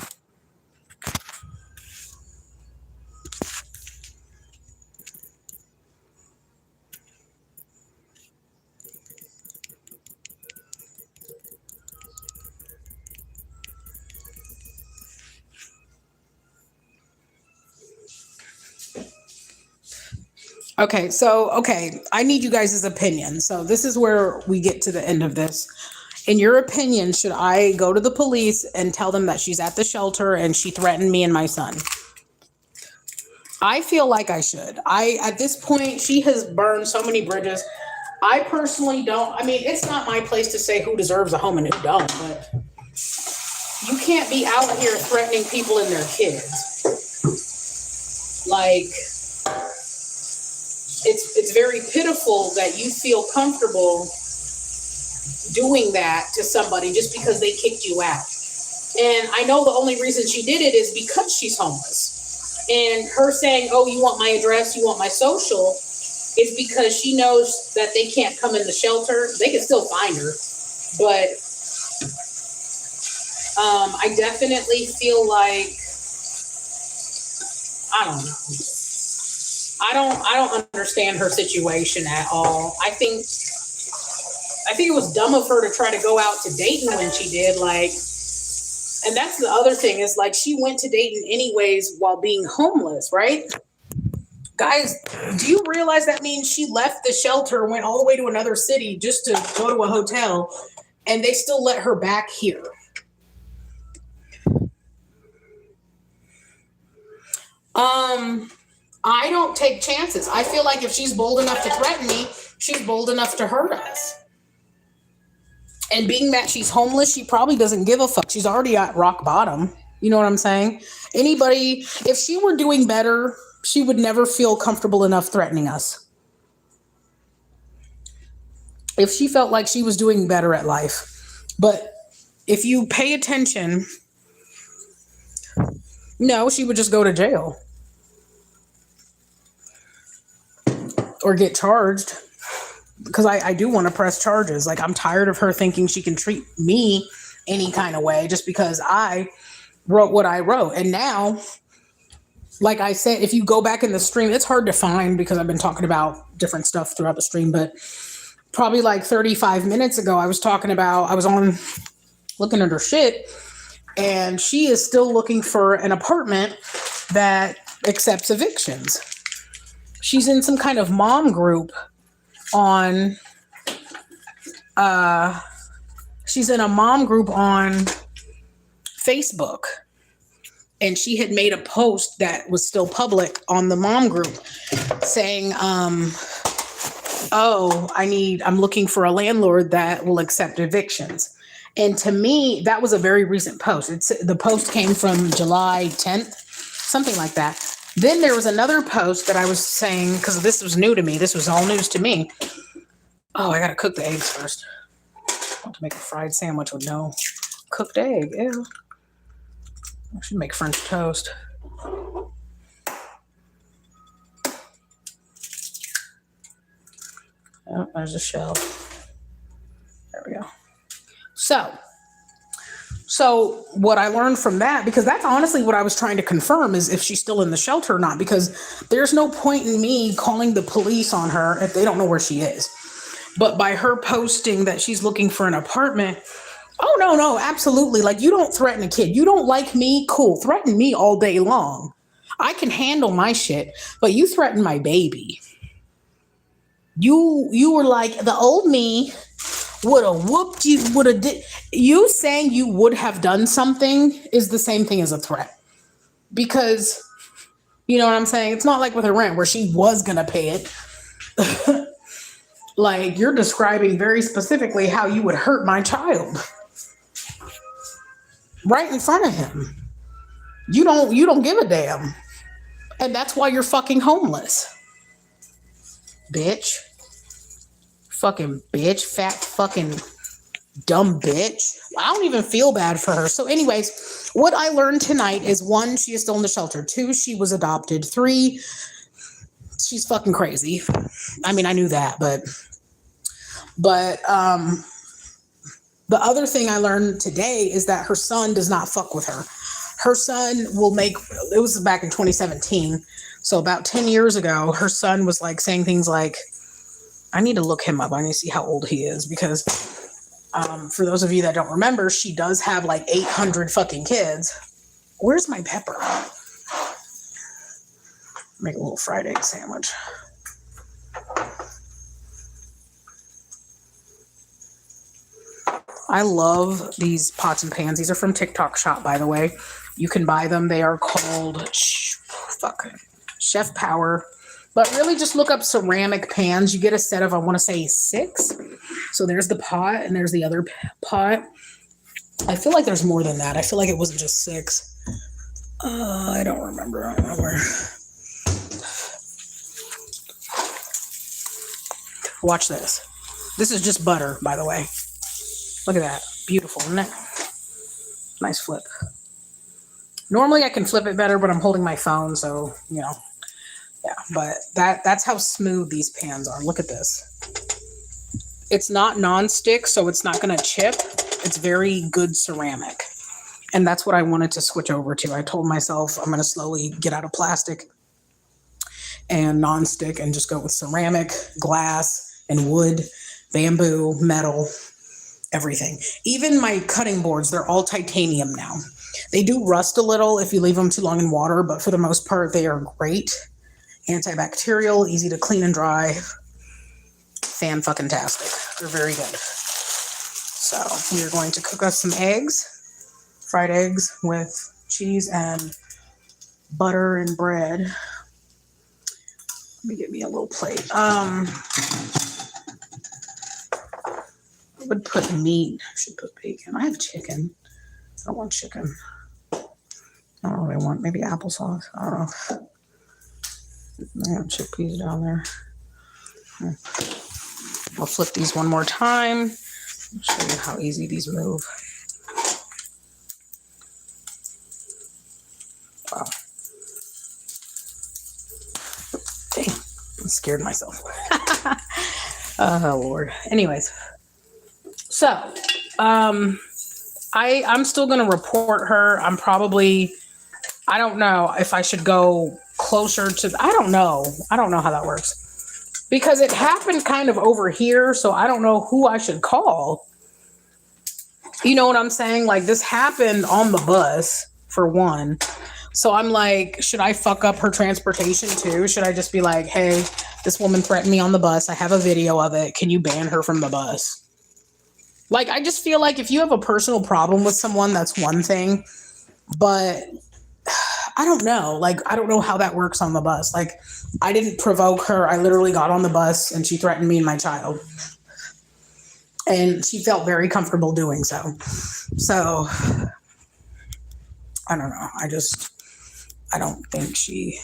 Okay, I need you guys' opinion. So this is where we get to the end of this. In your opinion, should I go to the police and tell them that she's at the shelter and she threatened me and my son? I feel like I should. At this point, she has burned so many bridges. I personally don't. I mean, it's not my place to say who deserves a home and who don't, but you can't be out here threatening people and their kids. Like, it's very pitiful that you feel comfortable doing that to somebody just because they kicked you out. And I know the only reason she did it is because she's homeless. And her saying, oh, you want my address, you want my social, is because she knows that they can't come in the shelter. They can still find her. But I definitely feel like, I don't know. I don't understand her situation at all. I think I think it was dumb of her to try to go out to Dayton when she did. Like, and that's the other thing is like she went to Dayton anyways while being homeless, right? Guys, do you realize that means she left the shelter, went all the way to another city just to go to a hotel, and they still let her back here? I don't take chances. I feel like if she's bold enough to threaten me, she's bold enough to hurt us. And being that she's homeless, she probably doesn't give a fuck. She's already at rock bottom. You know what I'm saying? Anybody, if she were doing better, she would never feel comfortable enough threatening us. If she felt like she was doing better at life. But if you pay attention, no, she would just go to jail. Or get charged. Because I do want to press charges. Like, I'm tired of her thinking she can treat me any kind of way just because I wrote what I wrote. And now, like I said, if you go back in the stream, it's hard to find because I've been talking about different stuff throughout the stream. But probably like 35 minutes ago, I was on looking at her shit. And she is still looking for an apartment that accepts evictions. She's in some kind of mom group on she's in a mom group on Facebook, and she had made a post that was still public on the mom group saying I'm looking for a landlord that will accept evictions. And to me, that was a very recent post. The post came from July 10th, something like that. Then there was another post that I was saying, because this was new to me. This was all news to me. Oh, I got to cook the eggs first. I want to make a fried sandwich with no cooked egg. Ew. I should make French toast. Oh, there's a shell. There we go. So what I learned from that, because that's honestly what I was trying to confirm, is if she's still in the shelter or not, because there's no point in me calling the police on her if they don't know where she is. But by her posting that she's looking for an apartment, oh, no, absolutely. Like, you don't threaten a kid. You don't like me? Cool. Threaten me all day long. I can handle my shit, but you threaten my baby. You were like, the old me would have whooped you, you saying you would have done something is the same thing as a threat. Because, you know what I'm saying? It's not like with her rent where she was going to pay it. Like, you're describing very specifically how you would hurt my child. Right in front of him. You don't give a damn. And that's why you're fucking homeless. Bitch. Fucking bitch. Fat fucking dumb bitch. I don't even feel bad for her. So anyways, what I learned tonight is 1, she is still in the shelter. 2, she was adopted. 3, she's fucking crazy. I mean, I knew that, but the other thing I learned today is that her son does not fuck with her. Her son it was back in 2017. So about 10 years ago, her son was like saying things like, I need to look him up. I need to see how old he is, because for those of you that don't remember, she does have like 800 fucking kids. Where's my pepper? Make a little fried egg sandwich. I love these pots and pans. These are from TikTok Shop, by the way. You can buy them. They are called Chef Power. But really just look up ceramic pans. You get a set of, I want to say 6. So there's the pot and there's the other pot. I feel like there's more than that. I feel like it wasn't just 6. I don't remember. I don't know where. Watch this. This is just butter, by the way. Look at that. Beautiful, isn't it? Nice flip. Normally I can flip it better, but I'm holding my phone, so, you know. Yeah, but that's how smooth these pans are. Look at this. It's not non-stick, so it's not going to chip. It's very good ceramic. And that's what I wanted to switch over to. I told myself I'm going to slowly get out of plastic and non-stick and just go with ceramic, glass, and wood, bamboo, metal, everything. Even my cutting boards, they're all titanium now. They do rust a little if you leave them too long in water, but for the most part, they are great. Antibacterial, easy to clean and dry. Fan-fucking-tastic. They're very good. So we are going to cook us some eggs, fried eggs with cheese and butter and bread. Let me get me a little plate. Would put meat. I should put bacon. I have chicken. I don't want chicken. I don't really want maybe applesauce. I don't know. I have chickpeas down there. I'll flip these one more time. I'll show you how easy these move. Wow. Dang, I scared myself. Oh Lord. Anyways. So, I'm still going to report her. I don't know if I should go closer to, I don't know how that works because it happened kind of over here. So I don't know who I should call. You know what I'm saying? Like this happened on the bus for one. So I'm like, should I fuck up her transportation too? Should I just be like, hey, this woman threatened me on the bus. I have a video of it. Can you ban her from the bus? Like, I just feel like if you have a personal problem with someone, that's one thing. But I don't know. Like, I don't know how that works on the bus. Like, I didn't provoke her. I literally got on the bus and she threatened me and my child. And she felt very comfortable doing so. So, I don't know. I don't think she...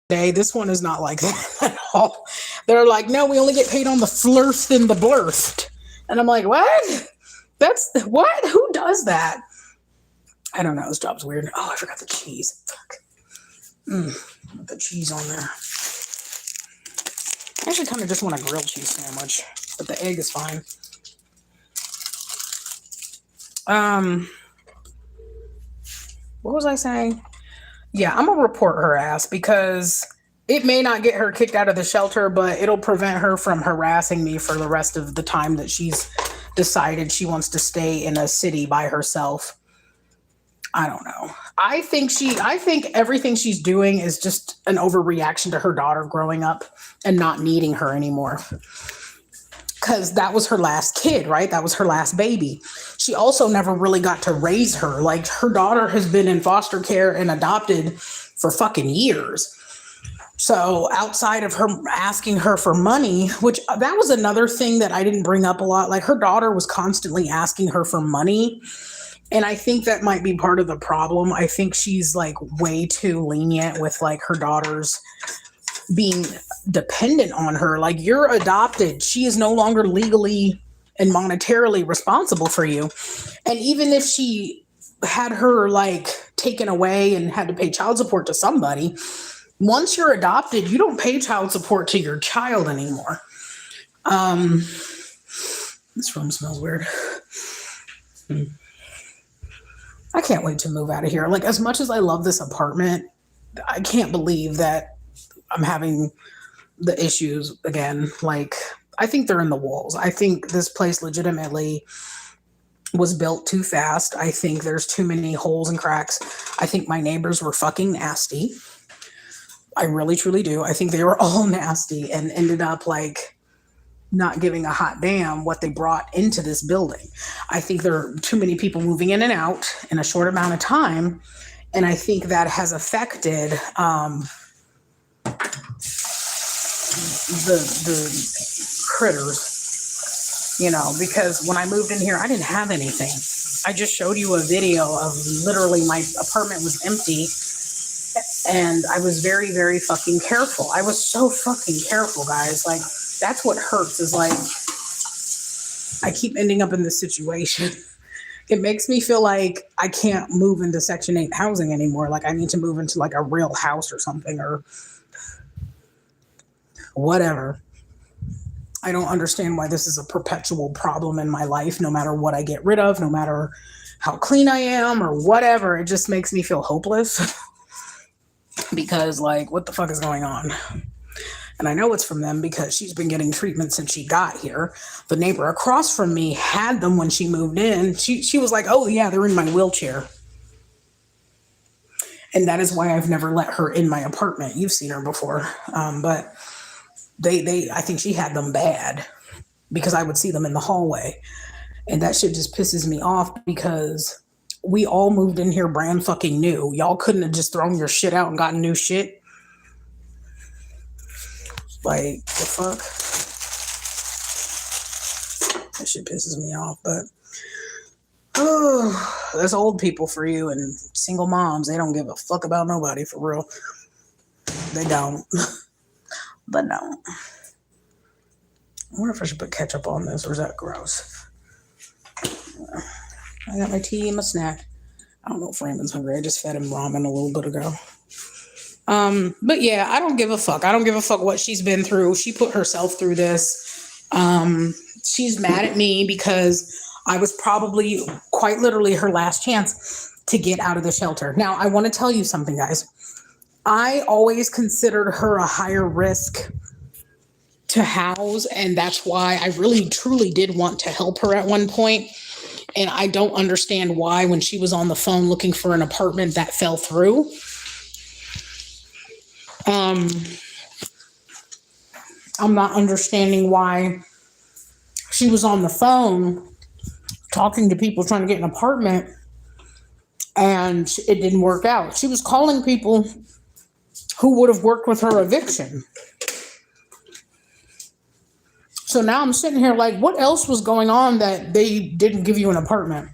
This one is not like that at all. They're like, no, we only get paid on the flirth and the blurfed. And I'm like, what? That's what? Who does that? I don't know. This job's weird. Oh, I forgot the cheese. Fuck. Put the cheese on there. I actually kind of just want a grilled cheese sandwich, but the egg is fine. What was I saying? Yeah, I'm going to report her ass because it may not get her kicked out of the shelter, but it'll prevent her from harassing me for the rest of the time that she's decided she wants to stay in a city by herself. I don't know. I think everything she's doing is just an overreaction to her daughter growing up and not needing her anymore. Because that was her last kid, right? That was her last baby. She also never really got to raise her. Like, her daughter has been in foster care and adopted for fucking years. So outside of her asking her for money, which that was another thing that I didn't bring up a lot. Like, her daughter was constantly asking her for money. And I think that might be part of the problem. I think she's like way too lenient with like her daughters being dependent on her. Like, you're adopted. She is no longer legally and monetarily responsible for you. And even if she had her like taken away and had to pay child support to somebody, once you're adopted, you don't pay child support to your child anymore. This room smells weird. I can't wait to move out of here. Like, as much as I love this apartment, I can't believe that I'm having the issues again. Like, I think they're in the walls. I think this place legitimately was built too fast. I think there's too many holes and cracks. I think my neighbors were fucking nasty. I really, truly do. I think they were all nasty and ended up like not giving a hot damn what they brought into this building. I think there are too many people moving in and out in a short amount of time. And I think that has affected the critters, you know, because when I moved in here, I didn't have anything. I just showed you a video of literally my apartment was empty. And I was very, very fucking careful. I was so fucking careful, guys. Like, that's what hurts is like, I keep ending up in this situation. It makes me feel like I can't move into Section 8 housing anymore. Like, I need to move into like a real house or something or whatever. I don't understand why this is a perpetual problem in my life, no matter what I get rid of, no matter how clean I am or whatever. It just makes me feel hopeless because, like, what the fuck is going on? And I know it's from them because she's been getting treatment since she got here. The neighbor across from me had them when she moved in. She was like, oh, yeah, they're in my wheelchair. And that is why I've never let her in my apartment. You've seen her before. But I think she had them bad because I would see them in the hallway. And that shit just pisses me off because we all moved in here brand fucking new. Y'all couldn't have just thrown your shit out and gotten new shit. Like, the fuck? That shit pisses me off, but oh, that's old people for you and single moms. They don't give a fuck about nobody, for real. They don't. But no. I wonder if I should put ketchup on this, or is that gross? I got my tea and my snack. I don't know if Raymond's hungry. I just fed him ramen a little bit ago. But yeah, I don't give a fuck. I don't give a fuck what she's been through. She put herself through this. She's mad at me because I was probably quite literally her last chance to get out of the shelter. Now, I want to tell you something, guys. I always considered her a higher risk to house, and that's why I really truly did want to help her at one point. And I don't understand why, when she was on the phone looking for an apartment, that fell through. I'm not understanding why she was on the phone talking to people trying to get an apartment and it didn't work out. She was calling people who would have worked with her eviction. So now I'm sitting here like, what else was going on that they didn't give you an apartment?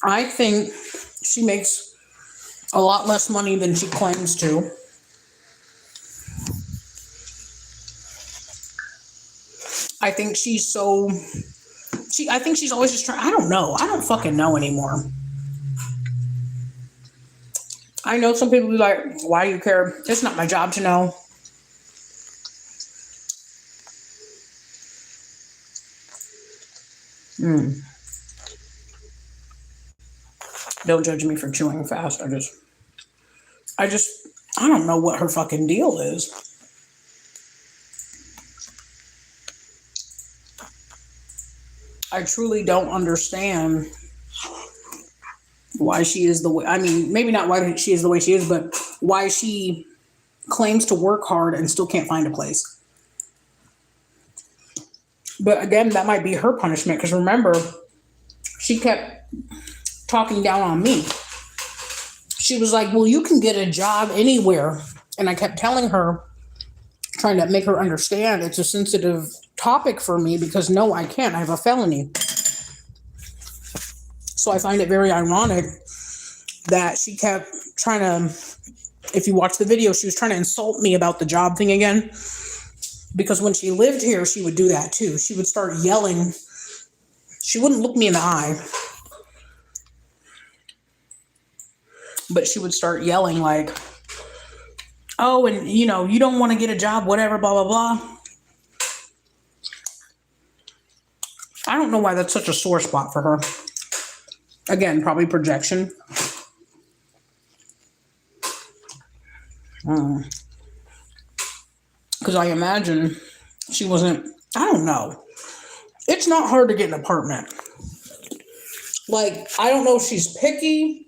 I think she makes a lot less money than she claims to. I think she's I think she's always just trying. I don't know. I don't fucking know anymore. I know some people be like, why do you care? It's not my job to know. Don't judge me for chewing fast. I don't know what her fucking deal is. I truly don't understand why she is the way, I mean, maybe not why she is the way she is, but why she claims to work hard and still can't find a place. But again, that might be her punishment, because remember, she kept talking down on me. She was like, well, you can get a job anywhere. And I kept telling her, trying to make her understand it's a sensitive topic for me because no, I can't. I have a felony. So I find it very ironic that she kept trying to, if you watch the video, she was trying to insult me about the job thing again. Because when she lived here, she would do that too. She would start yelling. She wouldn't look me in the eye. But she would start yelling like, oh, and you know, you don't want to get a job, whatever, blah, blah, blah. I don't know why that's such a sore spot for her. Again, probably projection. Because I imagine she wasn't, I don't know. It's not hard to get an apartment. Like, I don't know if she's picky.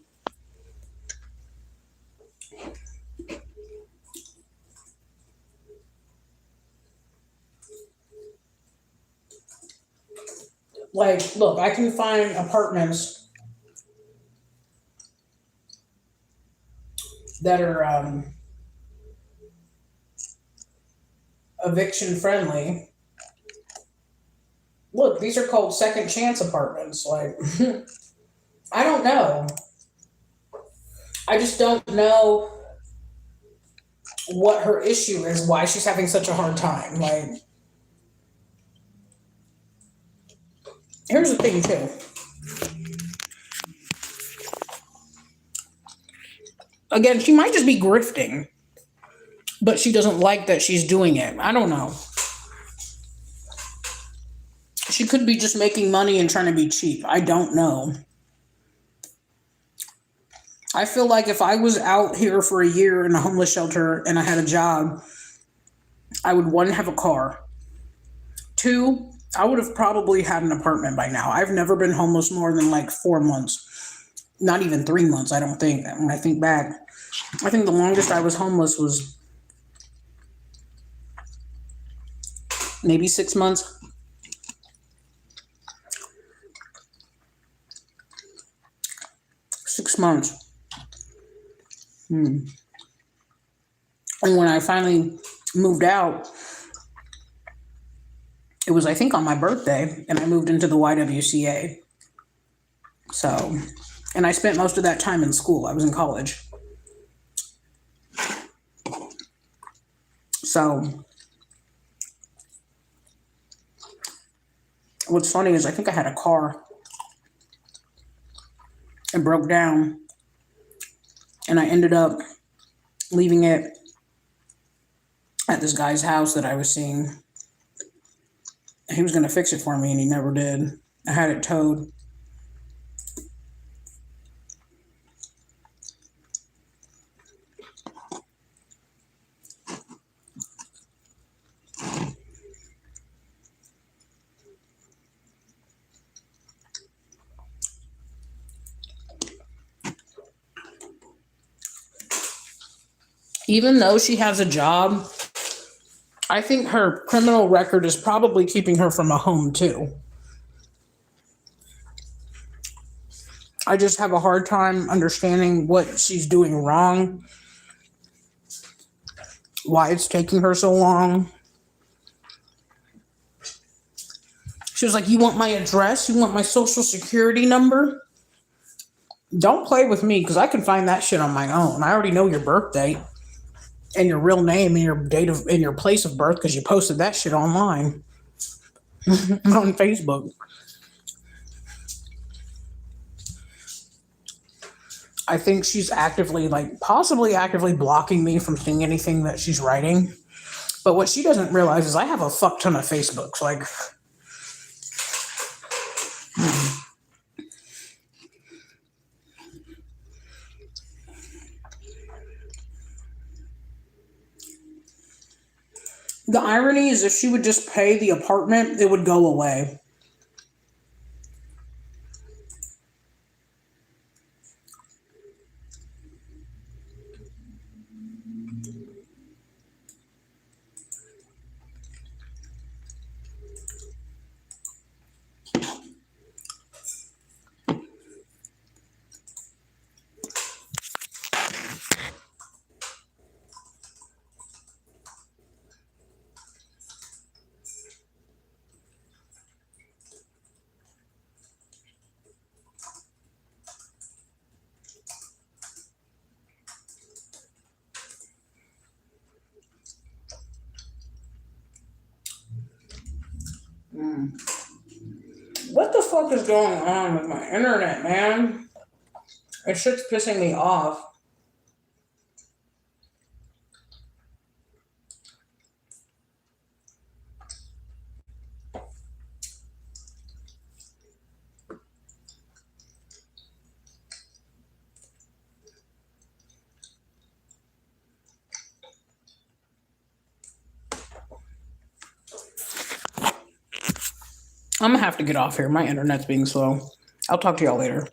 Like, look, I can find apartments that are eviction friendly. Look, these are called second chance apartments. Like, I don't know. I just don't know what her issue is, why she's having such a hard time. Like, here's the thing too. Again, she might just be grifting. but she doesn't like that she's doing it. I don't know. She could be just making money and trying to be cheap. I don't know. I feel like if I was out here for a year in a homeless shelter and I had a job, I would, one, have a car. Two, I would have probably had an apartment by now. I've never been homeless more than like 4 months. Not even 3 months, I don't think. When I think back, I think the longest I was homeless was maybe 6 months. Six months. And when I finally moved out, it was, I think, on my birthday, and I moved into the YWCA. So, and I spent most of that time in school. I was in college. So, what's funny is I think I had a car. It broke down, and I ended up leaving it at this guy's house that I was seeing. He was going to fix it for me, and he never did. I had it towed. Even though she has a job, I think her criminal record is probably keeping her from a home too. I just have a hard time understanding what she's doing wrong, why it's taking her so long. She was like, "You want my address? You want my social security number?" Don't play with me, because I can find that shit on my own. I already know your birth date and your real name and your date of and your place of birth, because you posted that shit online on Facebook. I think she's actively, like, possibly actively blocking me from seeing anything that she's writing. But what she doesn't realize is I have a fuck ton of Facebooks. Like, the irony is if she would just pay the apartment, it would go away. What the fuck is going on with my internet, man? It shit's pissing me off. I'm gonna have to get off here. My internet's being slow. I'll talk to y'all later.